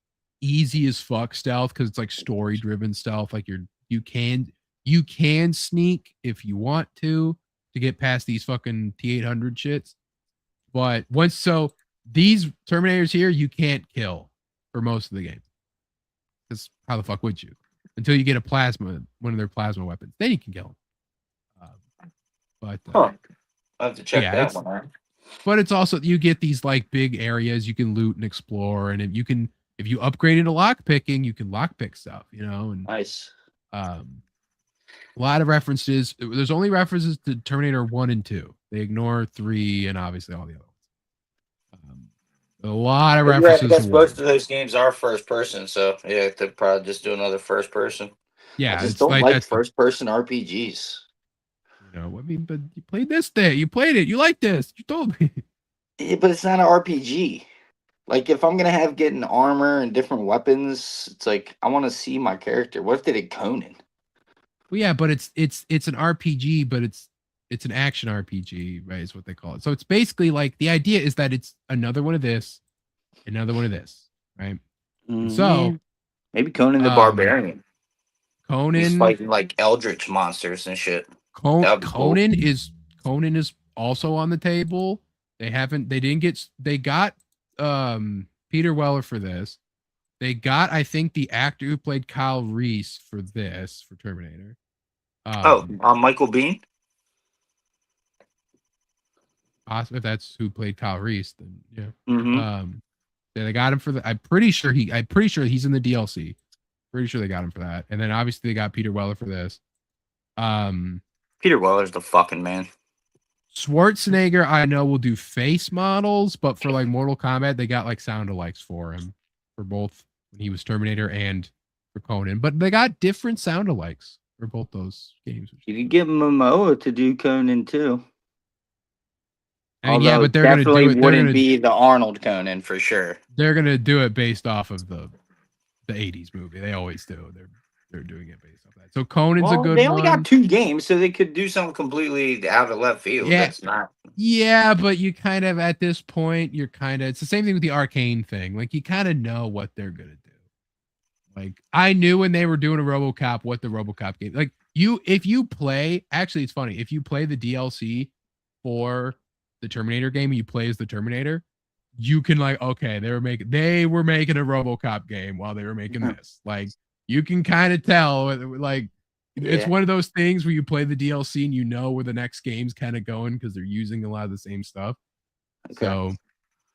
easy as fuck stealth because it's like story driven stealth. Like you can sneak if you want to get past these fucking T-800 shits, but these Terminators here you can't kill for most of the game. Because how the fuck would you? Until you get one of their plasma weapons, then you can kill them. I'll have to check that one out. But it's also you get these like big areas you can loot and explore, and if you upgrade into lock picking, you can lockpick stuff. You know, and nice. A lot of references. There's only references to Terminator 1 and 2. They ignore 3 and obviously all the other ones. A lot of references. I guess most of those games are first person, so yeah, they'll probably just do another first person. Yeah, I just don't like first person RPGs. You know, I mean, but you played this thing. You played it. You like this. You told me. Yeah, but it's not an RPG. Like, if I'm gonna getting armor and different weapons, it's like I want to see my character. What if they did Conan? Well, yeah, but it's an RPG, but it's an action RPG, right? Is what they call it. So it's basically like the idea is that it's another one of this, another one of this, right? So maybe Conan the Barbarian. Conan He's fighting like eldritch monsters and shit. Conan is also on the table. They got Peter Weller for this. They got, I think, the actor who played Kyle Reese for Terminator. Michael Biehn. If that's who played Kyle Reese, then yeah. They got him for I'm pretty sure he's in the DLC. Pretty sure they got him for that. And then obviously they got Peter Weller for this. Peter Weller's the fucking man. Schwarzenegger, I know, will do face models, but for like Mortal Kombat, they got like sound-alikes for him for both when he was Terminator and for Conan. But they got different sound-alikes for both those games. You could get Momoa to do Conan too. I mean, yeah, but they're going to do it. Wouldn't be the Arnold Conan for sure. They're going to do it based off of the 80s movie. They always do. They're doing it based off that. So Conan's a good one. They only got 2 games, so they could do something completely out of left field. Yeah. That's not. Yeah, but you kind of at this point, it's the same thing with the Arcane thing. Like you kind of know what they're gonna do. Like I knew when they were doing a RoboCop what the RoboCop game. Like if you play, actually, it's funny if you play the DLC for the Terminator game, and you play as the Terminator. You can like, okay, they were making a RoboCop game while they were making this. Like you can kind of tell, like it's one of those things where you play the DLC and you know where the next game's kind of going because they're using a lot of the same stuff. Okay. So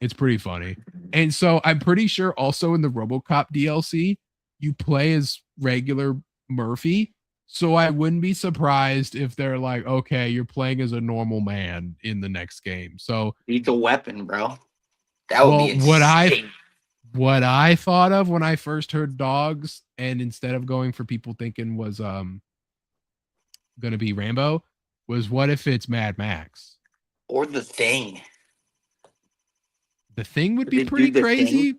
it's pretty funny. And so I'm pretty sure also in the RoboCop DLC, you play as regular Murphy. So I wouldn't be surprised if they're like, okay, you're playing as a normal man in the next game. So Lethal Weapon, bro. That would well, be insane. what I thought of when I first heard dogs, and instead of going for people thinking was gonna be Rambo, was what if it's Mad Max? Or The Thing. The Thing would Could be they pretty do The Thing? crazy.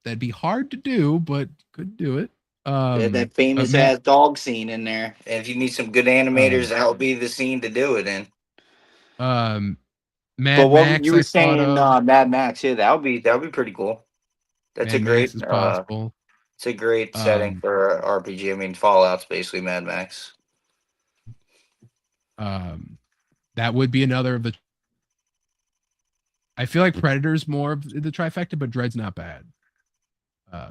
That'd be hard to do, but could do it. That famous Matt, ass dog scene in there. And if you need some good animators, that would be the scene to do it in. um, But Mad what Max, you were I thought saying, of. Mad Max, yeah, that would be pretty cool. That's a Mad great Max is possible. it's a great setting Um, for a RPG. I mean, Fallout's basically Mad Max. um, that would be another of the. I feel like Predator's more of the trifecta, but Dread's not bad.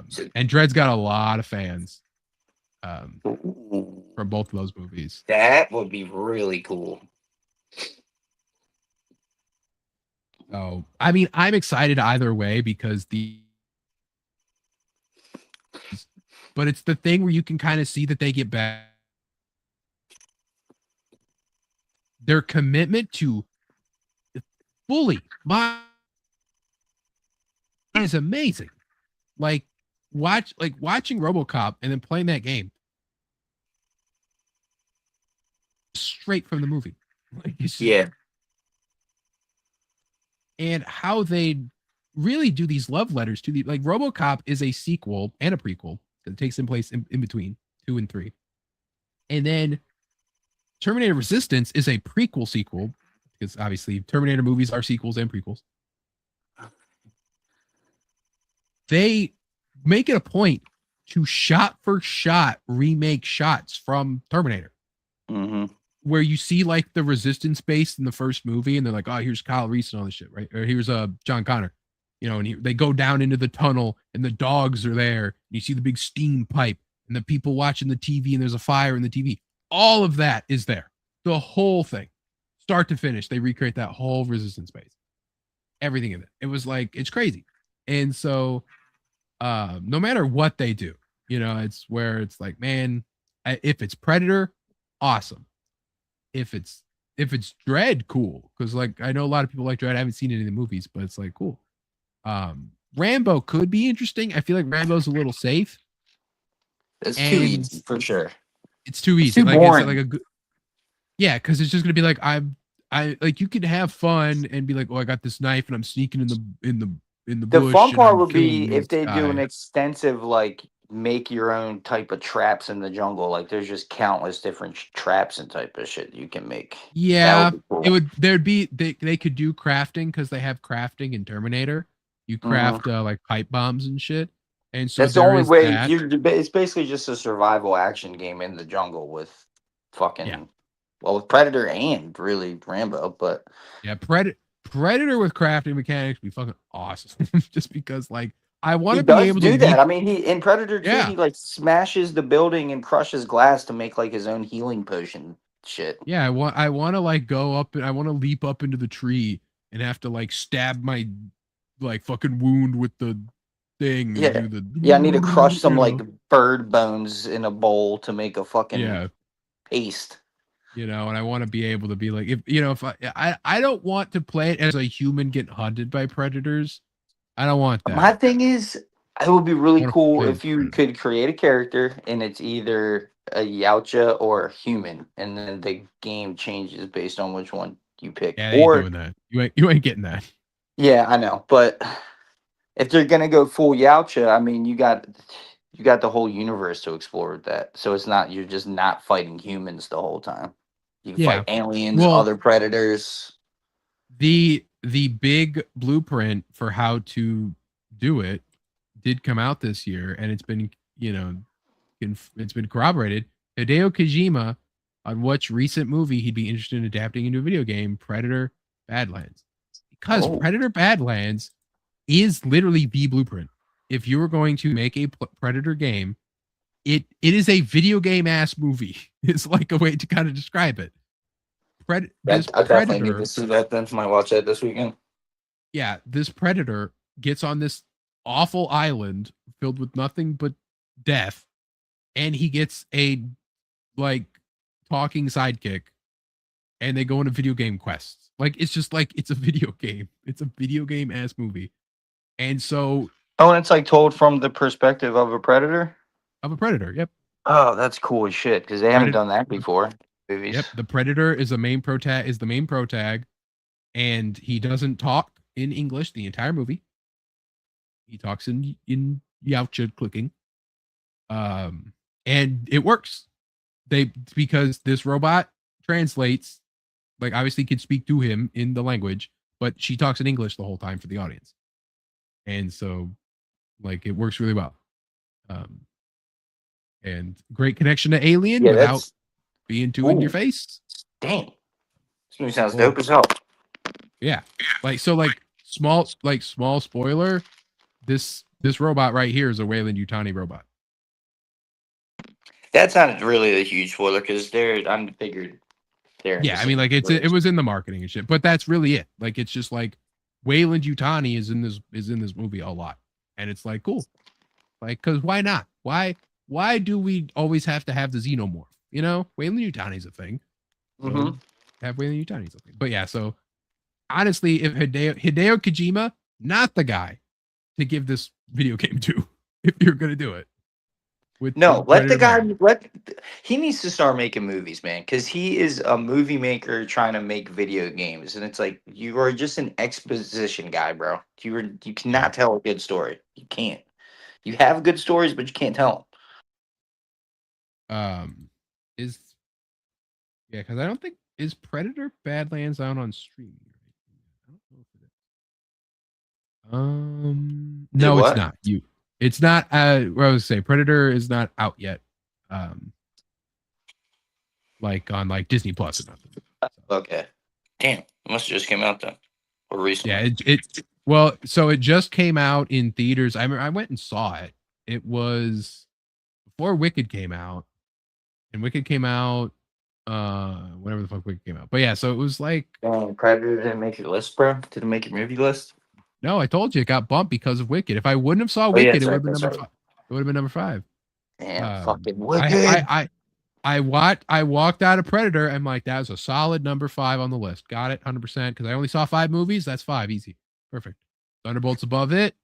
So- And Dread's got a lot of fans Ooh, from both of those movies. that would be really cool. Oh, I mean, I'm excited either way because but it's the thing where you can kind of see that they get back. Their commitment to fully is amazing. Like watching RoboCop and then playing that game straight from the movie. Like Yeah. And how they really do these love letters to the like RoboCop is a sequel and a prequel that takes in place in between 2 and 3. And then Terminator Resistance is a prequel sequel because obviously Terminator movies are sequels and prequels. They make it a point to shot for shot remake shots from Terminator. Mm-hmm. Where you see like the resistance base in the first movie, and they're like, "Oh, here's Kyle Reese and all this shit, right?" Or here's John Connor, you know, and they go down into the tunnel, and the dogs are there. And you see the big steam pipe, and the people watching the TV, and there's a fire in the TV. All of that is there, the whole thing, start to finish. They recreate that whole resistance base, everything in it. It was like it's crazy, and so no matter what they do, you know, it's where it's like, man, if it's Predator, awesome. If it's Dread, cool, because like I know a lot of people like Dread. I haven't seen any of the movies, but it's like cool. Rambo could be interesting. I feel like Rambo's a little safe. It's too easy for sure. It's too easy. Too like boring. It's like a good. Yeah, because it's just gonna be like I like you could have fun and be like, oh, I got this knife and I'm sneaking in the The bush. fun part I'm would killing be if this they do an guy. extensive like make your own type of traps in the jungle. Like there's just countless different traps and type of shit you can make. Yeah, That would be cool. it would. There'd be they could do crafting because they have crafting in Terminator. You craft like pipe bombs and shit, and so That's the there only is way. that. It's basically just a survival action game in the jungle with fucking Yeah. well with Predator and really Rambo, but Yeah, Predator with crafting mechanics would be fucking awesome. Just because like I want he to be does able do to that. leap. I mean, he in Predator 2, Yeah. he like smashes the building and crushes glass to make like his own healing potion shit. Yeah, I want to like go up and I want to leap up into the tree and have to like stab my like fucking wound with the thing Yeah. and do the Yeah, I need to crush some you like know? bird bones in a bowl to make a fucking Yeah, paste. you know, and I want to be able to be like if you know if I don't want to play it as a human getting hunted by predators. I don't want that. My thing is, it would be really I wanna cool play if as you Predator. could create a character and it's either a Yautja or a human, and then the game changes based on which one you pick. Yeah, they ain't Or doing that. You ain't getting that. yeah, I know, but if they're gonna go full Yautja, I mean, you got the whole universe to explore with that. So it's not you're just not fighting humans the whole time. You can Yeah. fight aliens, Well, other predators. the big blueprint for how to do it did come out this year, and it's been it's been corroborated. Hideo Kojima on which recent movie he'd be interested in adapting into a video game, Predator Badlands, because Oh. Predator Badlands is literally the blueprint. If you were going to make a Predator game, it is a video game ass movie. It's like a way to kind of describe it. I definitely need to see that. Then might watch that this weekend. Yeah, this predator gets on this awful island filled with nothing but death, and he gets a like talking sidekick, and they go on a video game quest. Like it's just like it's a video game. It's a video game ass movie, and so Oh, and it's like told from the perspective of a predator. of a predator. Yep. Oh, that's cool as shit because they haven't done that before. Movies. Yep. The predator is the main protag, and he doesn't talk in English the entire movie. He talks in Yautja clicking. And it works. Because this robot translates, like obviously can speak to him in the language, but she talks in English the whole time for the audience. And so like it works really well. And great connection to Alien without being too in your face. Damn. This movie sounds dope as hell. Yeah. Like small spoiler, this robot right here is a Wayland Yutani robot. That's not really a huge spoiler because I'm figured they're. Yeah, I mean, like it was in the marketing and shit, but that's really it. Like it's just like Wayland Yutani is in this movie a lot, and it's like cool, like because why not? Why do we always have to have the xenomorph? You know, Wayland Yutani's a thing. So have Wayland Yutani's a thing. But yeah, so honestly, if Hideo Kojima, not the guy to give this video game to, if you're gonna do it. Let the guy. He needs to start making movies, man, because he is a movie maker trying to make video games, and it's like you are just an exposition guy, bro. You cannot tell a good story. You can't. You have good stories, but you can't tell them. Because I don't think is Predator Badlands out on streaming. I don't know if it is. No, it's not. It's not. What I was say, Predator is not out yet. Like on like Disney Plus or nothing. So. Okay. Damn, it must have just came out then, or recently. Yeah, well, so it just came out in theaters. I went and saw it. It was before Wicked came out, and Wicked came out whenever the fuck Wicked came out. But yeah, so it was like Predator didn't make your list, bro. Didn't make your movie list. No, I told you it got bumped because of Wicked. If I wouldn't have saw Wicked, it would have been number 5. It would have been number 5. Damn, fucking Wicked. I walked out of Predator. I'm like, that was a solid number 5 on the list. Got it, 100%. Because I only saw 5 movies. That's 5, easy, perfect. Thunderbolt's above it.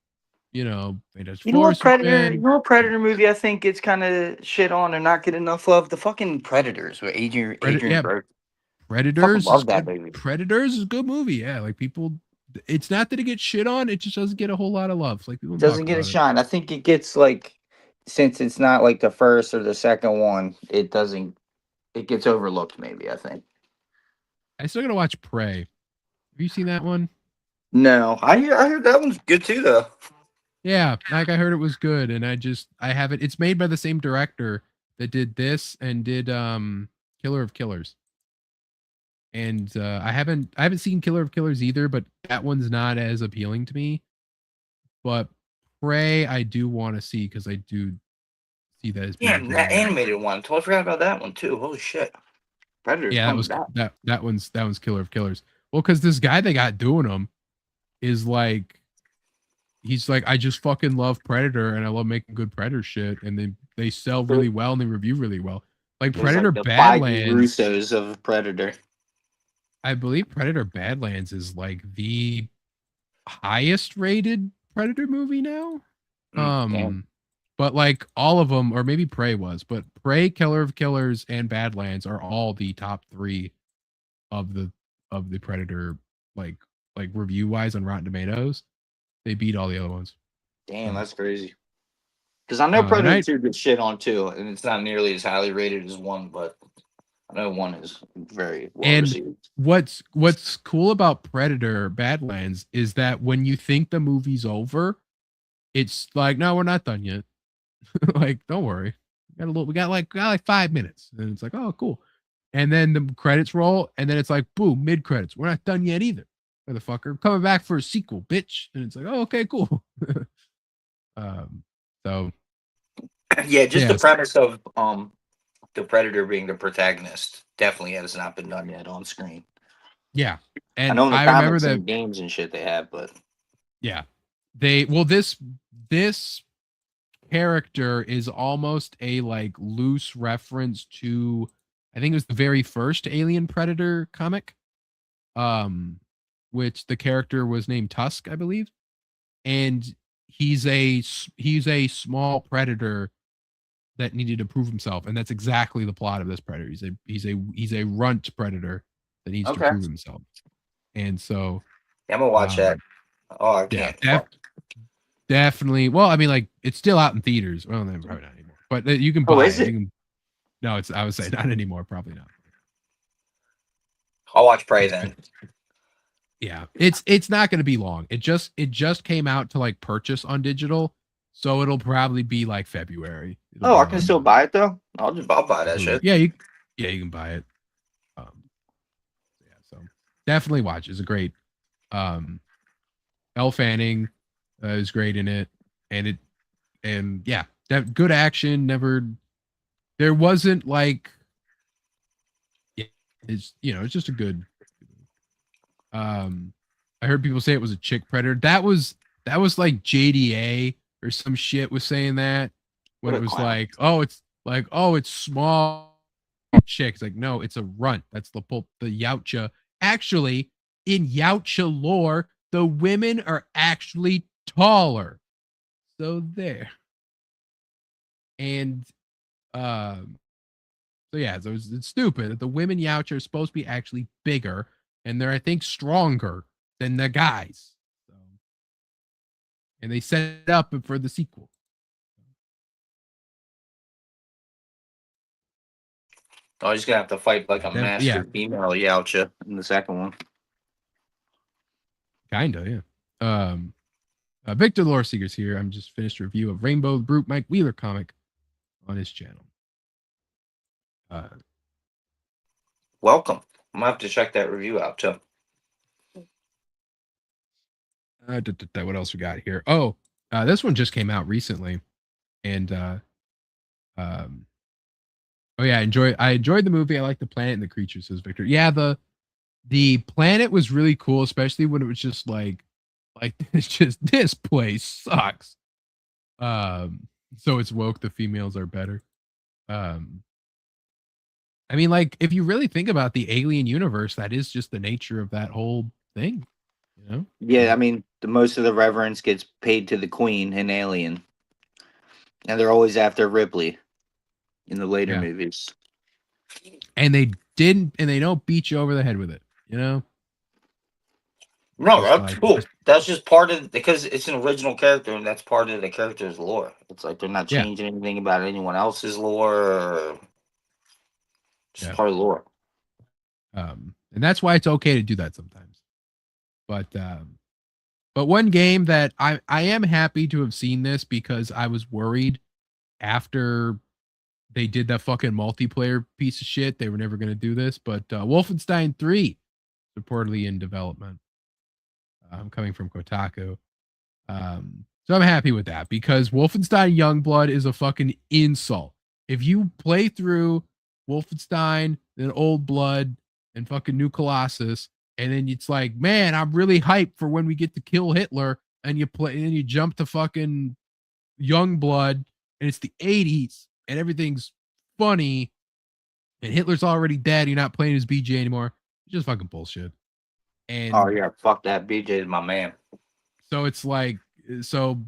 You know, Predator movie I think it's kind of shit on or not get enough love. The fucking Predators with Adrian Brody. Predators. Love that movie. Predators is a good movie. Yeah, like people. It's not that it gets shit on; it just doesn't get a whole lot of love. Like people doesn't get a shine. I think it gets like, since it's not like the first or the second one, it doesn't. It gets overlooked. Maybe I think. I still gotta watch Prey. Have you seen that one? No, I heard that one's good too, though. Yeah, like I heard it was good, and I haven't. It's made by the same director that did this and did Killer of Killers. And I haven't seen Killer of Killers either, but that one's not as appealing to me. But Prey, I do want to see because I do see that as being that animated one. Totally forgot about that one too. Holy shit! Predator. Yeah, that one's Killer of Killers. Well, because this guy they got doing them is like, he's like, I just fucking love Predator and I love making good Predator shit, and they sell really well and they review really well. Like Predator like Badlands. Russos of Predator. I believe Predator Badlands is like the highest rated Predator movie now. But like all of them, or maybe Prey was, but Prey, Killer of Killers, and Badlands are all the top 3 of the Predator like review wise on Rotten Tomatoes. They beat all the other ones. Damn, that's crazy. Because I know Predator 2 gets shit on too, and it's not nearly as highly rated as 1, but I know 1 is very well received. What's cool about Predator Badlands is that when you think the movie's over, it's like, no, we're not done yet. Like, don't worry. We got like 5 minutes. And it's like, oh, cool. And then the credits roll, and then it's like, boom, mid credits. We're not done yet either. Motherfucker. Coming back for a sequel, bitch. And it's like, oh, okay, cool. So yeah, the premise of the Predator being the protagonist definitely has not been done yet on screen. Yeah, and I know in the remember that games and shit they have, but yeah, this character is almost a like loose reference to, I think it was the very first Alien Predator comic, which the character was named Tusk, I believe, and he's a small predator that needed to prove himself, and that's exactly the plot of this predator. He's a runt predator that needs to prove himself, and so Yeah, I'm gonna watch that. Oh, I yeah, can't. definitely. Well, I mean, like it's still out in theaters. Well, no, probably not anymore, but you can buy Oh, is it. it? No, it's. I would say not anymore. Probably not. I'll watch Prey then. Yeah, it's not going to be long. It just came out to like purchase on digital, so it'll probably be like February. Oh, I can still buy it though. I'll buy that shit. Yeah, you can buy it. Yeah, so definitely watch. It's a great. Elle Fanning is great in it, and yeah, that good action. Never, there wasn't like, yeah, it's it's just a good. I heard people say it was a chick predator. That was like JDA or some shit was saying that when it was like, oh, it's small chick. It's like, no, it's a runt. That's the Yautja. Actually, in Yautja lore, the women are actually taller. So there. And so yeah, so it's stupid that the women Yautja are supposed to be actually bigger, and they're, I think, stronger than the guys. So, and they set it up for the sequel. Oh, he's gonna have to fight like a master female Yautja in the second one. Kinda, yeah. Victor Loreseeker's here. I'm just finished a review of Rainbow Brute Mike Wheeler comic on his channel. Welcome. I'm gonna have to check that review out too. What else we got here? Oh, this one just came out recently, and oh yeah, I enjoyed the movie. I like the planet and the creatures, says Victor. Yeah, the planet was really cool, especially when it was just like it's just, this place sucks. So it's woke. The females are better. I mean, like, if you really think about the alien universe, that is just the nature of that whole thing, Yeah, I mean, most of the reverence gets paid to the queen in Alien, and they're always after Ripley in the later movies. And they don't beat you over the head with it, No, that's cool. That's just part of, because it's an original character, and that's part of the character's lore. It's like they're not changing anything about anyone else's lore, or just part of the lore. And that's why it's okay to do that sometimes. But one game that I am happy to have seen this, because I was worried after they did that fucking multiplayer piece of shit they were never going to do this, but Wolfenstein 3 reportedly in development. Coming from Kotaku. So I'm happy with that, because Wolfenstein Youngblood is a fucking insult. If you play through Wolfenstein, then Old Blood, and fucking New Colossus, and then it's like, man, I'm really hyped for when we get to kill Hitler, and you jump to fucking Youngblood, and it's the 80s, and everything's funny, and Hitler's already dead, you're not playing as BJ anymore. It's just fucking bullshit. And oh yeah, fuck that. BJ is my man. So it's like, so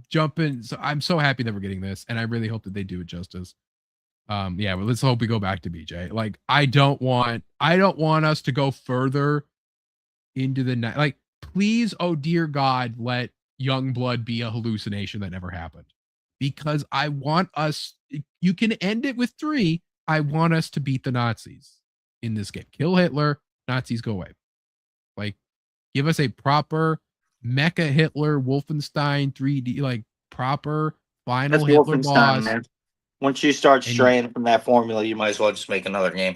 I'm so happy that we're getting this, and I really hope that they do it justice. Yeah, but let's hope we go back to BJ. Like, I don't want us to go further into the night. Like, please, oh dear God, let Youngblood be a hallucination that never happened. Because I want us, you can end it with 3. I want us to beat the Nazis in this game. Kill Hitler, Nazis go away. Like, give us a proper Mecha Hitler Wolfenstein 3D, like proper final That's Hitler Wolfenstein, boss. man. Once you start straying from that formula, you might as well just make another game.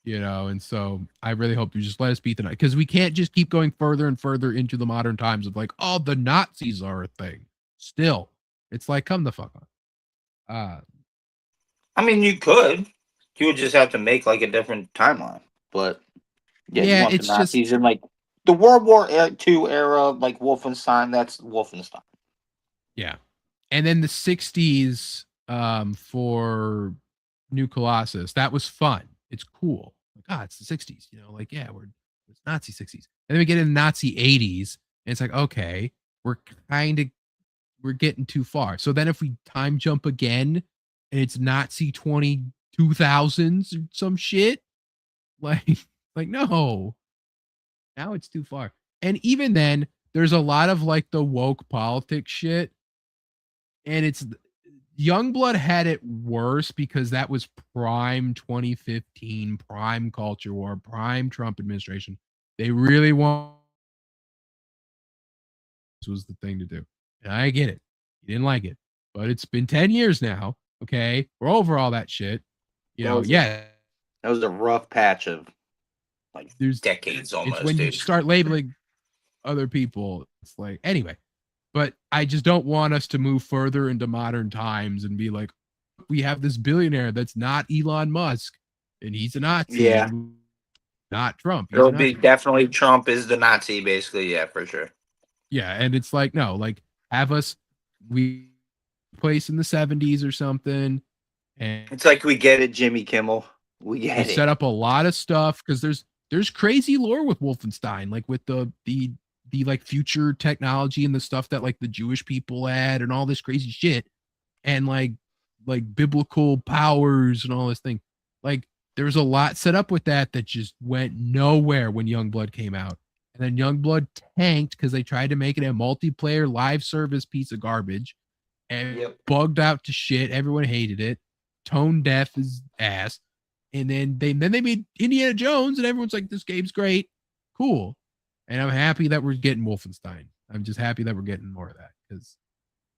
And so I really hope you just let us beat the night, because we can't just keep going further and further into the modern times of like, oh, the Nazis are a thing. Still, it's like, come the fuck on. I mean, you could. You would just have to make like a different timeline, but yeah, you want it's the Nazis in like the World War II era, like Wolfenstein. That's Wolfenstein. Yeah, And then the 60s for New Colossus. That was fun. It's cool. Like, it's the 60s, like, yeah, it's Nazi 60s. And then we get in the Nazi 80s, and it's like, okay, we're getting too far. So then if we time jump again and it's Nazi 2000s or some shit, like no. Now it's too far. And even then, there's a lot of like the woke politics shit. And it's Youngblood had it worse because that was prime 2015, prime culture war, prime Trump administration. They really want this was the thing to do. And I get it. You didn't like it. But it's been 10 years now. Okay. We're over all that shit. That was a rough patch of like there's decades almost. It's when you start labeling other people. It's like, anyway. But I just don't want us to move further into modern times and be like, we have this billionaire that's not Elon Musk and he's a Nazi. Yeah. Not Trump. It'll be definitely Trump is the Nazi, basically. Yeah, for sure. Yeah. And it's like, no, like we place in the 70s or something. And it's like, we get it, Jimmy Kimmel. We get it. Set up a lot of stuff because there's crazy lore with Wolfenstein, like with the like future technology and the stuff that like the Jewish people had and all this crazy shit and like biblical powers and all this thing. Like there's a lot set up with that just went nowhere when Youngblood came out. And then Youngblood tanked because they tried to make it a multiplayer live service piece of garbage and bugged out to shit. Everyone hated it. Tone deaf as ass. And then they made Indiana Jones and everyone's like, this game's great. Cool. And I'm happy that we're getting Wolfenstein. I'm just happy that we're getting more of that because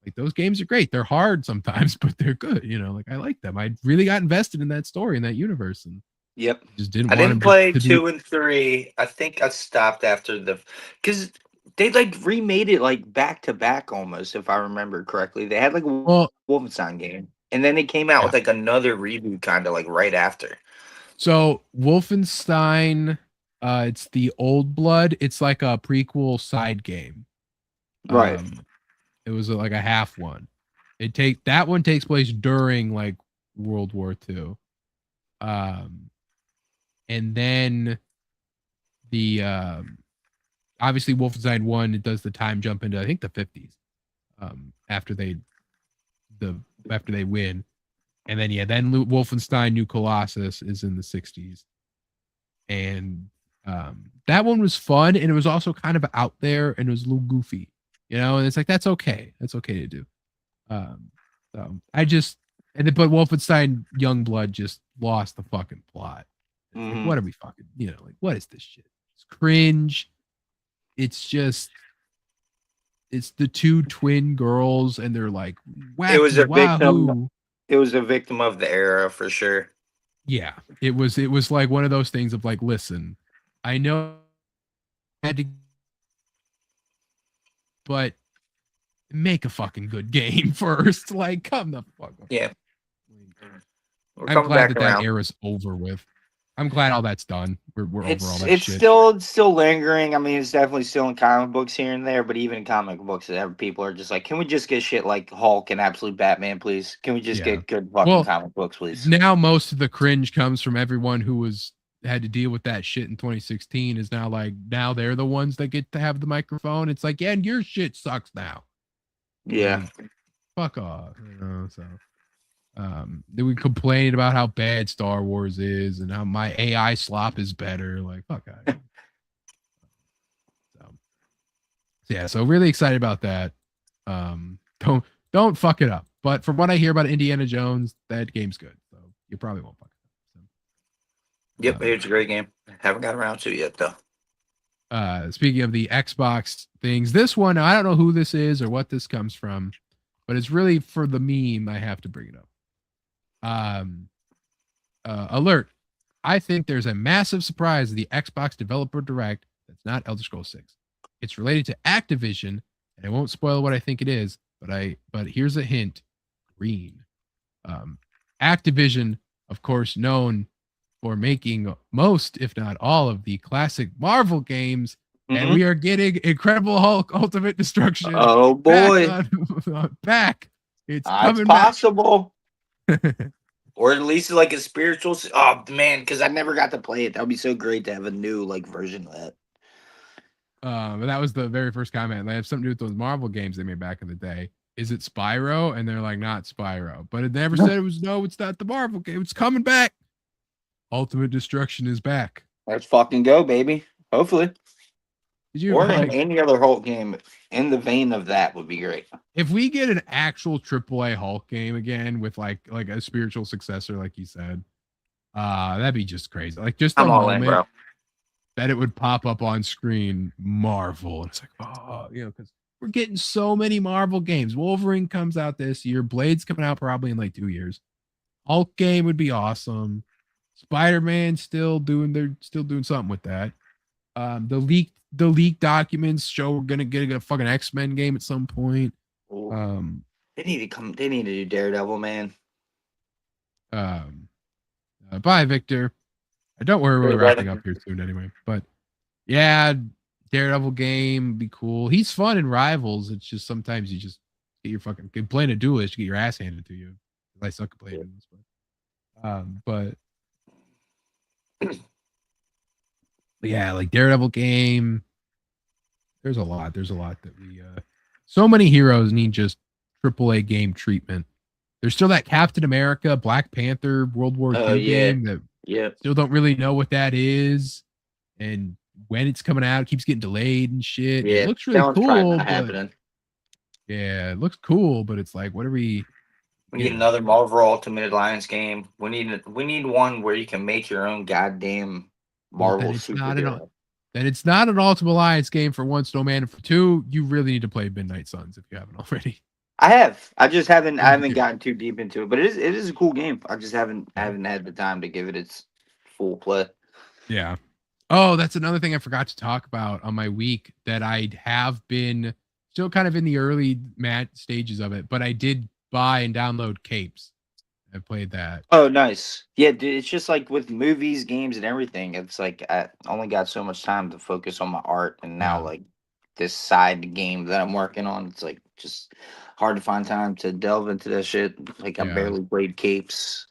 like those games are great. They're hard sometimes, but they're good. Like I like them. I really got invested in that story in that universe and just didn't. I didn't play 2 and 3. I think I stopped after because they like remade it like back to back almost, if I remember correctly. They had like a Wolfenstein game, and then they came out with like another reboot, kind of like right after. So Wolfenstein. It's the Old Blood. It's like a prequel side game. Right. It was like a half one. That one takes place during like World War II. And then the obviously Wolfenstein 1, it does the time jump into I think the 50s. After they win. And then then Wolfenstein New Colossus is in the 60s. And that one was fun, and it was also kind of out there, and it was a little goofy, and it's like that's okay to do. So I just but Wolfenstein Youngblood just lost the fucking plot. Like, what are we fucking like what is this shit? It's cringe. It's just the two twin girls, and they're like wacky, it was a victim. It was a victim of the era for sure. Yeah, it was like one of those things of like, listen, I know I had to, but make a fucking good game first. Like, come the fuck up. Yeah. I'm glad that era's over with. I'm glad all that's done. We're over all that it's shit. It's still lingering. I mean, it's definitely still in comic books here and there, but even in comic books, people are just like, can we just get shit like Hulk and Absolute Batman, please? Can we just get good fucking comic books, please? Now most of the cringe comes from everyone who had to deal with that shit in 2016 is now they're the ones that get to have the microphone. It's like, yeah, and your shit sucks now. Yeah. Fuck off. So then we complained about how bad Star Wars is and how my AI slop is better. Like, fuck out. So really excited about that. Don't fuck it up. But from what I hear about Indiana Jones, that game's good. So you probably won't fuck it up. So, yep, it's a great game. Haven't got around to it yet though. Speaking of the Xbox things, this one, I don't know who this is or what this comes from, but it's really for the meme. I have to bring it up. Alert. I think there's a massive surprise at the Xbox Developer Direct that's not Elder Scrolls 6. It's related to Activision, and I won't spoil what I think it is, but here's a hint. Green. Activision, of course, known for making most, if not all, of the classic Marvel games, and we are getting Incredible Hulk Ultimate Destruction. Oh boy. Back It's It's coming back. possible. Or at least like a spiritual. Oh man, because I never got to play it. That would be so great to have a new like version of that. But that was the very first comment. They have something to do with those Marvel games they made back in the day. Is it Spyro? And they're like, not Spyro. But it never said it was. No, it's not the Marvel game. It's coming back. Ultimate Destruction is back. Let's fucking go, baby. Hopefully. Did you Or like, any other Hulk game in the vein of that would be great. if we get an actual AAA Hulk game again with like a spiritual successor, like you said, that'd be just crazy. Like just the I'm all in, moment bro. that it would pop up on screen, Marvel. And it's like, oh, because we're getting so many Marvel games. Wolverine comes out this year. Blade's coming out probably in like 2 years. Hulk game would be awesome. Spider-Man still doing something with that. The leaked documents show we're gonna get a fucking X-Men game at some point. They need to do Daredevil, man. Bye, Victor. Don't worry, we're wrapping up here soon anyway. But yeah, Daredevil game would be cool. He's fun in Rivals. It's just sometimes you just get your fucking playing a duelist, you get your ass handed to you. I suck at playing this, but yeah, like Daredevil game. There's a lot that we so many heroes need just AAA game treatment. There's still that Captain America, Black Panther, World War II game that still don't really know what that is, and when it's coming out, it keeps getting delayed and shit. Yeah, It looks really cool. Happening. Yeah, it looks cool, but it's like, what are we? We need another Marvel Ultimate Alliance game. We need one where you can make your own goddamn Marvel superhero. Then it's not an Ultimate Alliance game for one, Snowman, and for two, you really need to play Midnight Suns if you haven't already. I have. I just haven't gotten too deep into it, but it is a cool game. I just haven't had the time to give it its full play. Yeah. Oh, that's another thing I forgot to talk about on my week, that I have been still kind of in the early stages of it, but I did buy and download Capes. I played that. Oh, nice. Yeah, dude, it's just like with movies, games, and everything. It's like I only got so much time to focus on my art, and now like this side game that I'm working on, it's like just hard to find time to delve into that shit. Like I barely played Capes.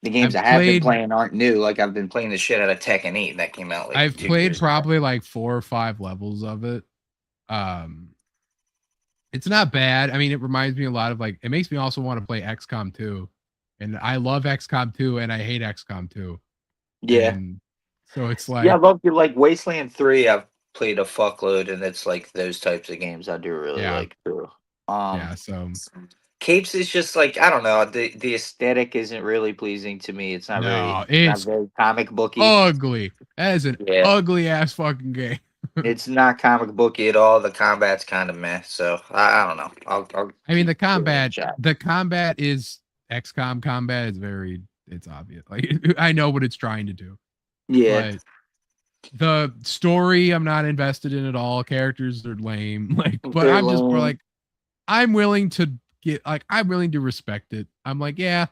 The games I have been playing aren't new. Like I've been playing the shit out of Tekken 8 that came out. Like I've played probably like 4 or 5 levels of it. It's not bad. I mean, it reminds me a lot of like, it makes me also want to play XCOM 2. And I love XCOM 2 and I hate XCOM 2. Yeah. And so it's like, yeah, I love like Wasteland 3. I've played a fuckload, and it's like those types of games I do really like too. So Capes is just like, I don't know, the aesthetic isn't really pleasing to me. It's not it's not very comic booky. Ugly. That is an ugly ass fucking game. It's not comic booky at all. The combat's kind of meh. So I don't know. I mean, the combat is XCOM combat. It's obvious. Like I know what it's trying to do. Yeah. But the story, I'm not invested in at all. Characters are lame. Like, but I'm just more like, I'm willing to respect it. I'm like, yeah,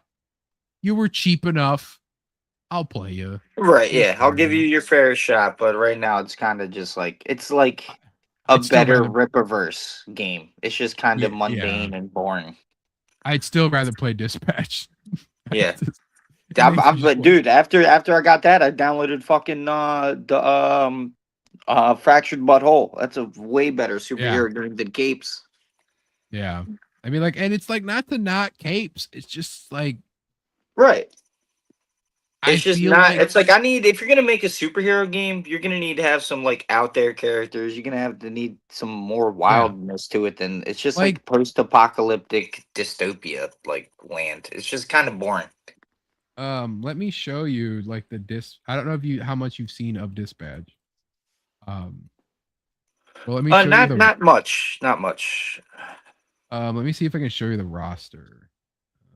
you were cheap enough. I'll play you. Right, yeah. I'll give you your fair shot, but right now it's kind of just like, it's like a better Rippaverse game. It's just kind of mundane and boring. I'd still rather play Dispatch. Yeah. Dude, after I got that, I downloaded fucking Fractured Butthole. That's a way better superhero game than Capes. Yeah. I mean, like, and it's like not Capes. It's just like, right. It's just not. It's like if you're gonna make a superhero game, you're gonna need to have some like out there characters. You're gonna need some more wildness to it than it's just like post-apocalyptic dystopia like land. It's just kind of boring. Let me show you like I don't know how much you've seen of Dispatch. Well, let me show you not much. Let me see if I can show you the roster.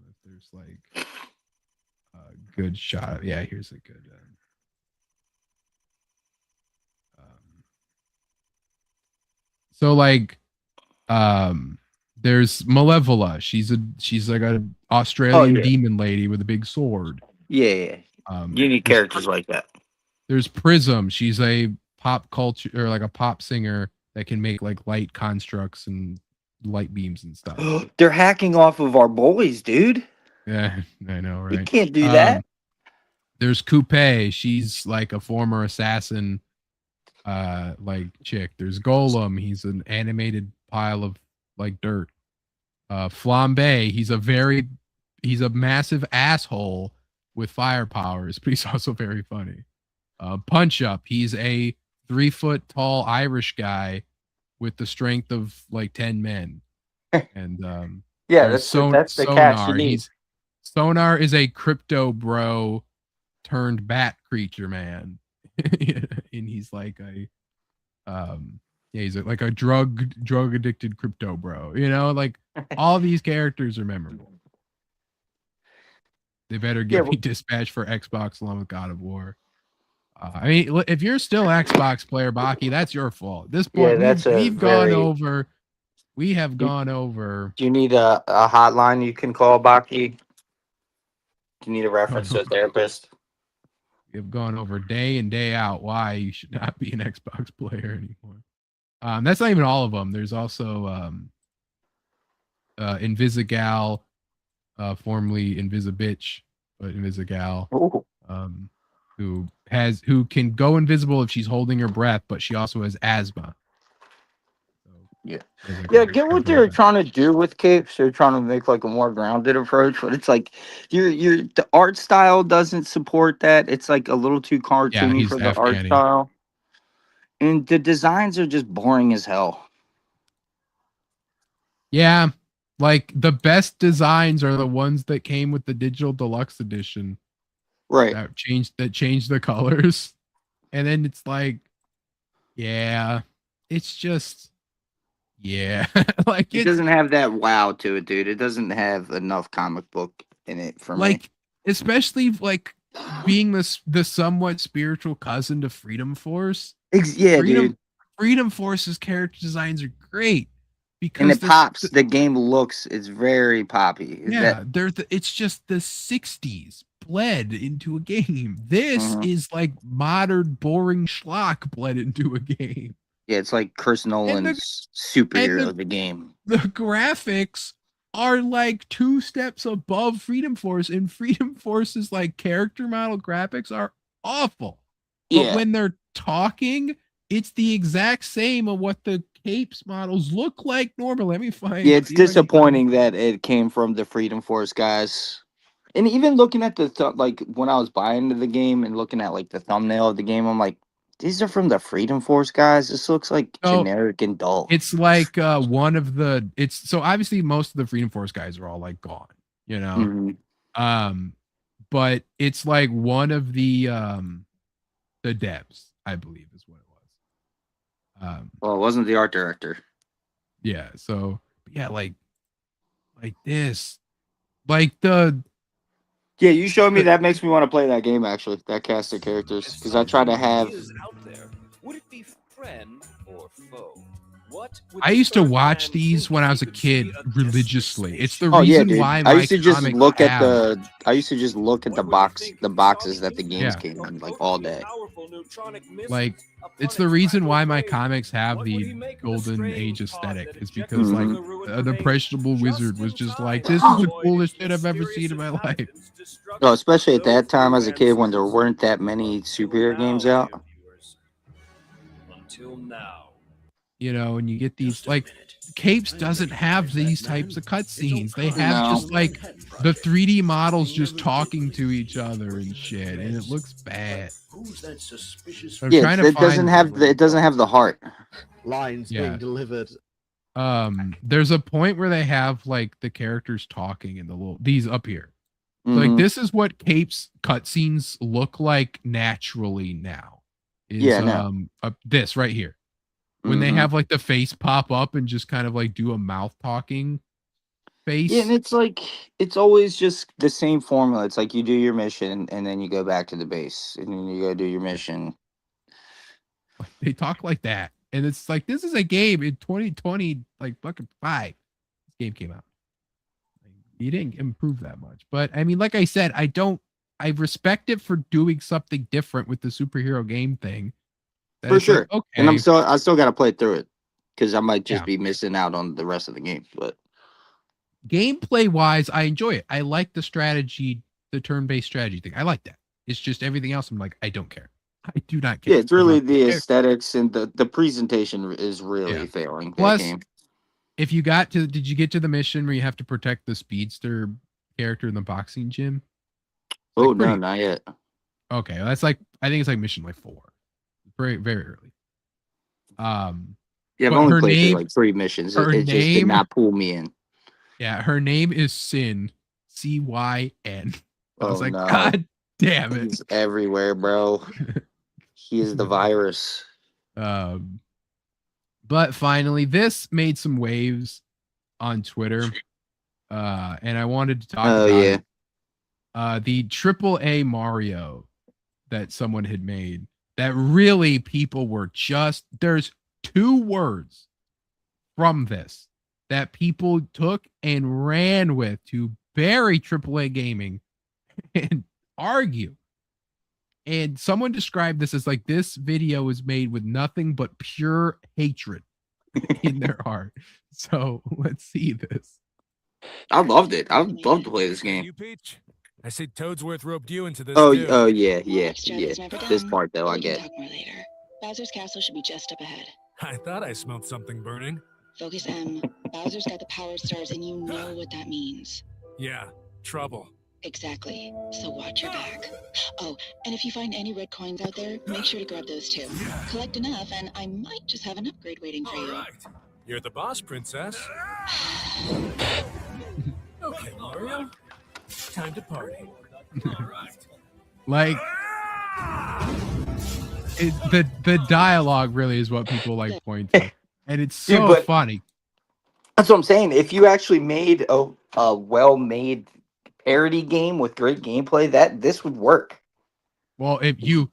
If there's like a good shot. Yeah, here's a good. So like, there's Malevola. She's like an Australian demon lady with a big sword. Yeah. You need characters like that. There's Prism. She's a pop culture or like a pop singer that can make like light constructs and light beams and stuff. They're hacking off of our boys, dude. Yeah, I know, You right? can't do that. There's Coupe. She's like a former assassin, like chick. There's Golem. He's an animated pile of like dirt. Flambe. He's a massive asshole with fire powers, but he's also very funny. Punch Up. He's a 3 foot tall Irish guy with the strength of like 10 men. And Yeah, there's that's the cast you need. Sonar is a crypto bro turned bat creature man. And he's like a he's like a drug addicted crypto bro. You know, like all these characters are memorable. They better get me dispatched for Xbox along with God of War. I mean, if you're still Xbox player, Baki, that's your fault. At this point, we have gone over. Do you need a hotline you can call, Baki? Do you need a reference to a therapist? We have gone over day in, day out why you should not be an Xbox player anymore. That's not even all of them. There's also Invisigal, formerly Invisibitch, but Invisigal, who can go invisible if she's holding her breath, but she also has asthma. Yeah, get what they're trying to do with capes. They're trying to make like a more grounded approach, but it's like the art style doesn't support that. It's like a little too cartoony for the art style, and the designs are just boring as hell. Yeah, like the best designs are the ones that came with the digital deluxe edition, right? That changed the colors, and then it's like, yeah, it's just. Yeah, like it doesn't have that wow to it, dude. It doesn't have enough comic book in it for me. Especially like being the somewhat spiritual cousin to Freedom Force. Dude. Freedom Force's character designs are great because it pops. The game looks, it's very poppy. It's just the 60s bled into a game. This is like modern boring schlock bled into a game. Yeah, it's like Chris Nolan's superhero of the game. The graphics are like 2 steps above Freedom Force, and Freedom Force's like character model graphics are awful. But when they're talking, it's the exact same of what the capes models look like normally. Let me find. Yeah, it's disappointing that it came from the Freedom Force guys. And even looking at the like when I was buying the game and looking at like the thumbnail of the game, I'm like, these are from the Freedom Force guys. This looks like generic and dull. It's like one of the. It's so obviously most of the Freedom Force guys are all like gone, you know. But it's like one of the devs, I believe, is what it was. Well, it wasn't the art director. Yeah. So yeah, like this, like the. Yeah, you showed me that makes me want to play that game, actually, that cast of characters, because I try to have... Would it be friend or foe? I used to watch these when I was a kid religiously. It's the reason why I used to just look at the boxes that the games came in like all day. Like it's the reason why my comics have the golden age aesthetic. Is because like an impressionable wizard was just like, this is the coolest shit I've ever seen in my life. Oh, especially at that time as a kid when there weren't that many superhero games out. Until now. You know, and you get these like Capes doesn't have these types of cutscenes. They have just like the 3D models just talking to each other and shit, and it looks bad. It doesn't have the heart. Lines being delivered. There's a point where they have like the characters talking in these up here. Like this is what Capes cutscenes look like naturally now. This right here. When they have like the face pop up and just kind of like do a mouth talking face. Yeah, and it's like it's always just the same formula. It's like you do your mission and then you go back to the base and then you go do your mission. They talk like that. And it's like this is a game in 2020, like fucking 5. This game came out. You didn't improve that much. But I mean, like I said, I respect it for doing something different with the superhero game thing. For sure. Like, okay. And I still got to play through it. because I might just Yeah. be missing out on the rest of the game. But Gameplay wise, I enjoy it. I like the strategy, the turn-based strategy thing. I like that. It's just everything else. I'm like, I don't care. I do not care. yeah, it's really about the aesthetics and the presentation is really Yeah. failing that Plus, game. if you did you get to the mission where you have to protect the speedster character in the boxing gym? Oh Like no, pretty, not yet. okay. That's like, I think it's like mission like 4. Very, very early. Yeah, I've but only her played through name, like 3 missions. her It just did name, not pull me in. yeah, her name is Sin, Cyn. I was Oh like, no, God damn it. he's everywhere, bro. He is the virus. But finally, this made some waves on Twitter, and I wanted to talk Oh about yeah, it. The AAA Mario that someone had made that really people were just, there's 2 words from this that people took and ran with to bury AAA gaming and argue. And someone described this as like, this video was made with nothing but pure hatred in their heart. So let's see this. I loved it. I would love to play this game. You, Peach? I see Toadsworth roped you into this Oh, too. oh yeah, Well, yeah, extra yeah. is never This done. part though, I We can get. talk more later. Bowser's castle should be just up ahead. I thought I smelled something burning. Focus M. Bowser's got the power stars, and you know what that means. Yeah, trouble. Exactly. So watch your back. Oh, and if you find any red coins out there, make sure to grab those too. Collect enough, and I might just have an upgrade waiting for All you. right. You're the boss, princess. Okay, Mario. Time to party. All right. Like, the dialogue really is what people like point to, and it's Dude, so but- funny. That's what I'm saying. If you actually made a well-made parody game with great gameplay, this would work. Well, if you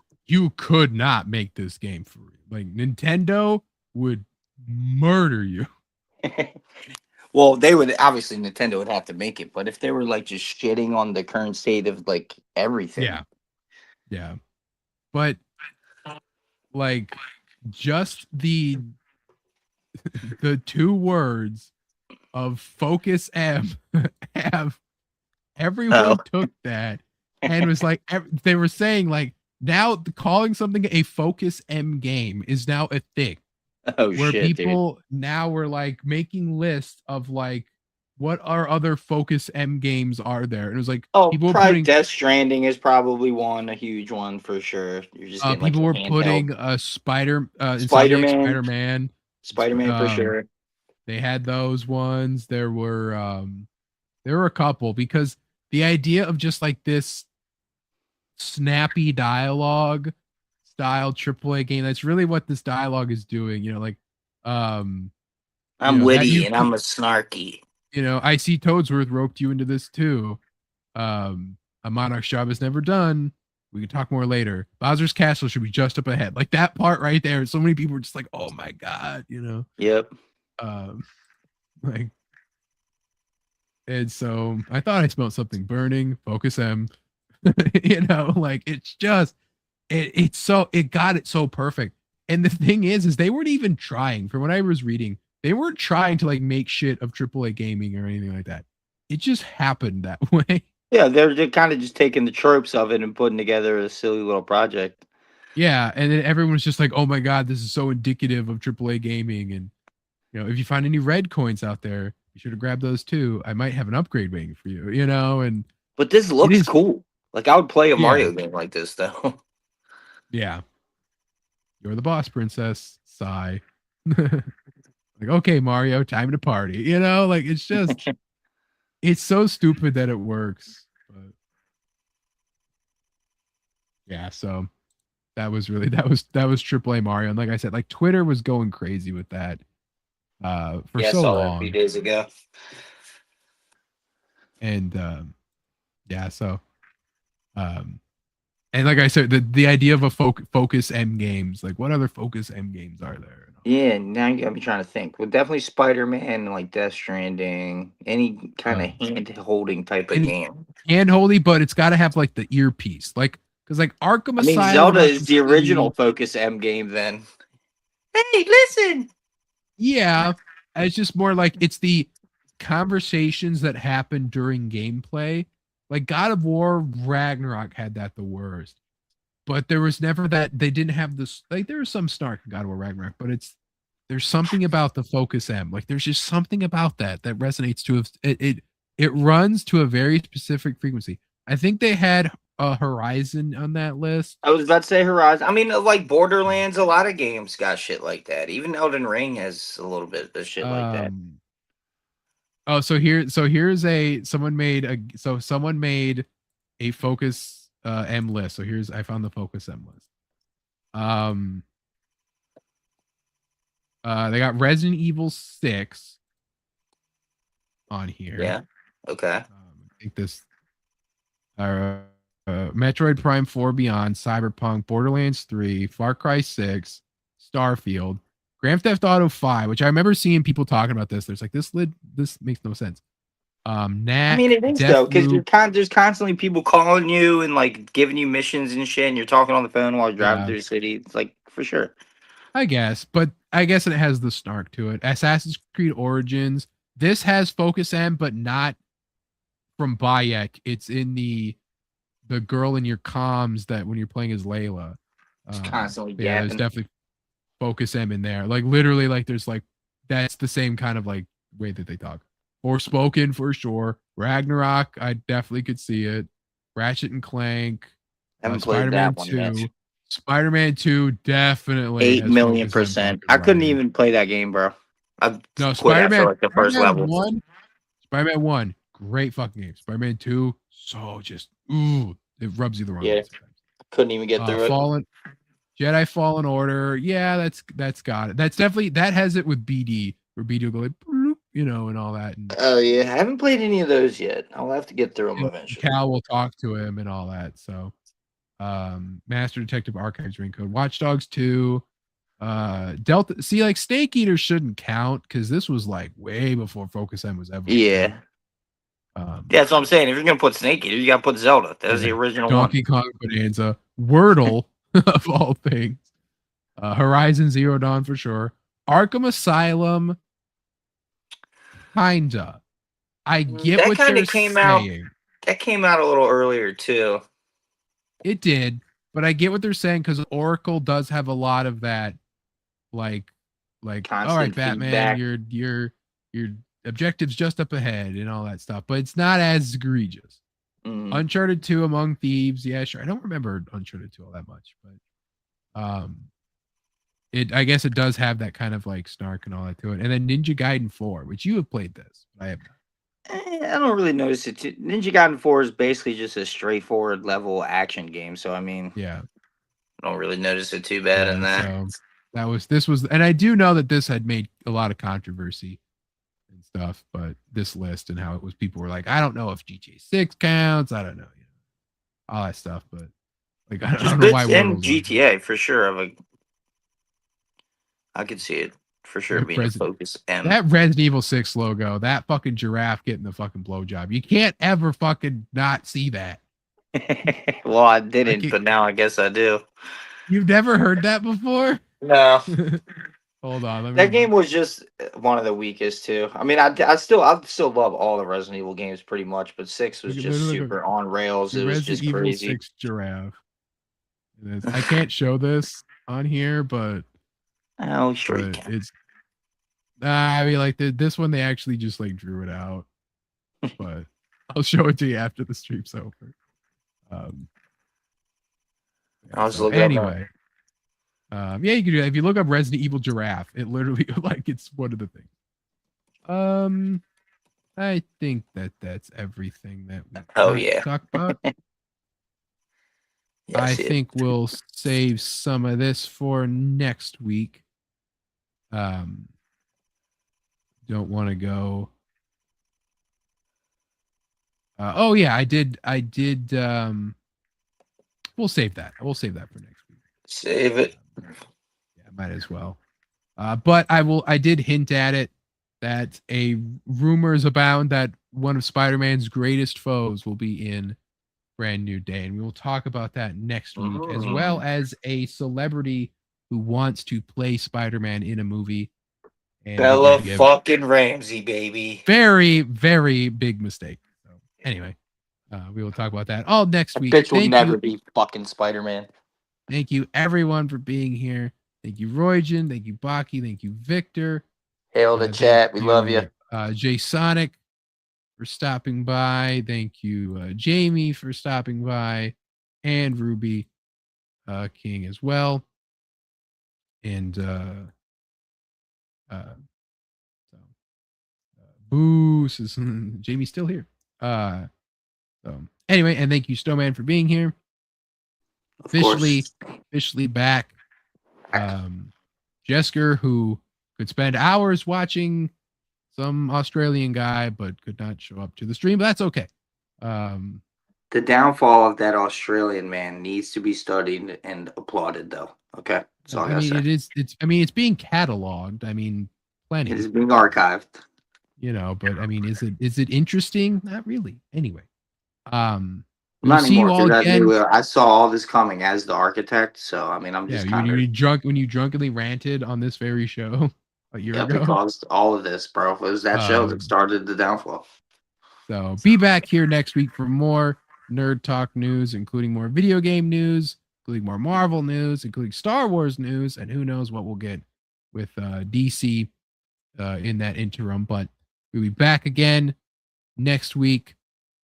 could not make this game for real. Like, Nintendo would murder you. Well, they would obviously Nintendo would have to make it, but if they were like just shitting on the current state of like everything, Yeah. But like, just the 2 words of focus M have everyone took that and was like, they were saying like, now calling something a focus M game is now a thing. oh Where shit, people now were like making lists of like, what are other focus M games are there? And it was like, dude. people were Probably putting Death Stranding is probably a huge one for sure. You're just getting, people like, were a putting handheld. Spider-Man. Spider-Man for sure. They had those ones. There were a couple, because the idea of just like this snappy dialogue style AAA game, that's really what this dialogue is doing. You know, like I'm that witty you and I'm a snarky. You know, I see Toadsworth roped you into this too. A monarch's job is never done. We can talk more later. Bowser's castle should be just up ahead. Like, that part right there. So many people were just like, oh my God, you know? Yep. Like, and so I thought I smelled something burning. Focus M. You know, like, it's just, it got it so perfect. And the thing is they weren't even trying. From what I was reading, they weren't trying to like make shit of AAA gaming or anything like that. It just happened that way. Yeah, they're kind of just taking the tropes of it and putting together a silly little project. Yeah, and then everyone was just like, "Oh my God, this is so indicative of AAA gaming." And you know, if you find any red coins out there, you should have grabbed those too. I might have an upgrade waiting for you. You know, and But this looks is cool. Like, I would play a Yeah. Mario game like this though. yeah, you're the boss, princess. Sigh. Like, okay, Mario, time to party. You know, like, it's just, it's so stupid that it works. But yeah, so that was AAA Mario, and like I said, like, Twitter was going crazy with that for Yeah, I so saw that a long. few days ago. And yeah, so and like I said, the idea of a focus M games, like, what other focus M games are there? Yeah, now you got me trying to think. Well, definitely Spider-Man, like Death Stranding, any kind of hand-holding type of game. Handholdy, but it's got to have like the earpiece, like, because like Arkham I mean, Asylum, Zelda is Arkham the original City- Focus M game then. Hey, listen! Yeah, it's just more like it's the conversations that happen during gameplay. Like God of War Ragnarok had that the worst, but there was never that they didn't have this. Like there was some snark in God of War Ragnarok, but there's something about the Focus M. Like there's just something about that resonates to it runs to a very specific frequency. I think they had a Horizon on that list. I was about to say Horizon. I mean, like Borderlands, a lot of games got shit like that. Even Elden Ring has a little bit of shit like that. Oh, so here's someone made a Focus M list. So I found the Focus M list. They got Resident Evil 6 on here. Yeah. Okay. I think this Metroid Prime 4 Beyond, Cyberpunk, Borderlands 3, Far Cry 6, Starfield, Grand Theft Auto 5, which I remember seeing people talking about this. There's like this makes no sense. Knack, I mean, it is though, because there's constantly people calling you and like giving you missions and shit, and you're talking on the phone while you're driving through the city. It's like for sure. I guess, but I guess it has the snark to it. Assassin's Creed Origins. This has Focus M, but not from Bayek. It's in the girl in your comms that when you're playing as Layla. It's constantly yeah, there's definitely Focus M in there. Like literally, like there's like that's the same kind of like way that they talk. Forspoken for sure. Ragnarok, I definitely could see it. Ratchet and Clank. Haven't played that one yet. Spider-Man 2 definitely 8 million %. I couldn't even play that game, bro. Spider-Man like the first level. Spider-Man 1, great fucking game. Spider-Man 2, so just it rubs you the wrong way. Couldn't even get through it. Jedi Fallen Order, yeah, that's got it. That's definitely that has it with BD, where BD will go like bloop, and all that. Oh yeah, I haven't played any of those yet. I'll have to get through them eventually. Cal will talk to him and all that. So, Master Detective Archives Ring Code, Watch Dogs 2, Delta. See, like Snake Eater shouldn't count because this was like way before Focus M was ever. Yeah. That's what I'm saying. If you're gonna put Snake Eater, you gotta put Zelda. That was the original Donkey Kong Bonanza, Wordle of all things, Horizon Zero Dawn for sure, Arkham Asylum, kinda. I get that what they're saying. That came out a little earlier too. It did, but I get what they're saying because Oracle does have a lot of that, like constant all right, Batman, your objectives just up ahead and all that stuff, but it's not as egregious. Uncharted 2, Among Thieves, yeah, sure. I don't remember Uncharted 2 all that much, but I guess it does have that kind of like snark and all that to it. And then Ninja Gaiden 4, which you have played this, I have not. I don't really notice it. Ninja Gaiden 4 is basically just a straightforward level action game, so I mean, yeah, I don't really notice it too bad in that. So this was, and I do know that this had made a lot of controversy and stuff, but this list and how it was, people were like, I don't know if GTA 6 counts, I don't know, all that stuff, but like I don't know why. And GTA for sure. I could see it for sure being a Focus M. That Resident Evil 6 logo, that fucking giraffe getting the fucking blowjob. You can't ever fucking not see that. Well, I didn't, but now I guess I do. You've never heard that before? No. Hold on. That game was just one of the weakest too. I mean, I still love all the Resident Evil games pretty much, but 6 was just super on rails. It was just crazy. Evil 6 giraffe. I can't show this on here, but oh, sure you can. It's I mean, like this one, they actually just like drew it out, but I'll show it to you after the stream's over. Anyway, yeah, you can do that. If you look up Resident Evil Giraffe, it literally like it's one of the things. I think that's everything that we talk about. Yeah, I think we'll save some of this for next week. Don't want to go. Oh yeah, I did. We'll save that. We'll save that for next week. Save it. Yeah, might as well. But I did hint at it that rumors abound that one of Spider-Man's greatest foes will be in Brand New Day, and we will talk about that next week, as well as a celebrity who wants to play Spider-Man in a movie. And Bella again, fucking Ramsey, baby. very, very big mistake. So anyway, we will talk about that all next That week. bitch will Thank never you. be fucking Spider-Man. Thank you everyone for being here. Thank you, Roygen. Thank you, Baki. Thank you, Victor. Hail the chat. We love you. Jay Sonic for stopping by. Thank you, Jamie, for stopping by, and Ruby King as well. And Boo says Jamie's still here. So anyway, and thank you, Snowman, for being here. Officially back. Jesker, who could spend hours watching some Australian guy, but could not show up to the stream, but that's okay. The downfall of that Australian man needs to be studied and applauded, though. Okay, that's all I mean, gotta say. it's being cataloged. I mean, plenty. It is being archived. But I mean, is it interesting? Not really. Anyway, we'll Not see you anymore, all dude. again. I saw all this coming as the architect, so I mean, I'm just kind of when you drunkenly ranted on this very show a year ago. It caused all of this, bro. It was that show that started the downfall. So be back here next week for more Nerd Talk news, including more video game news, including more Marvel news, including Star Wars news, and who knows what we'll get with DC in that interim. But we'll be back again next week.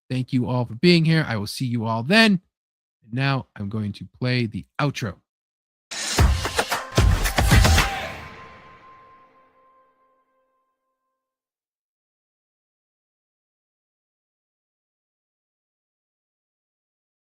Thank you all for being here. I will see you all then. And now I'm going to play the outro.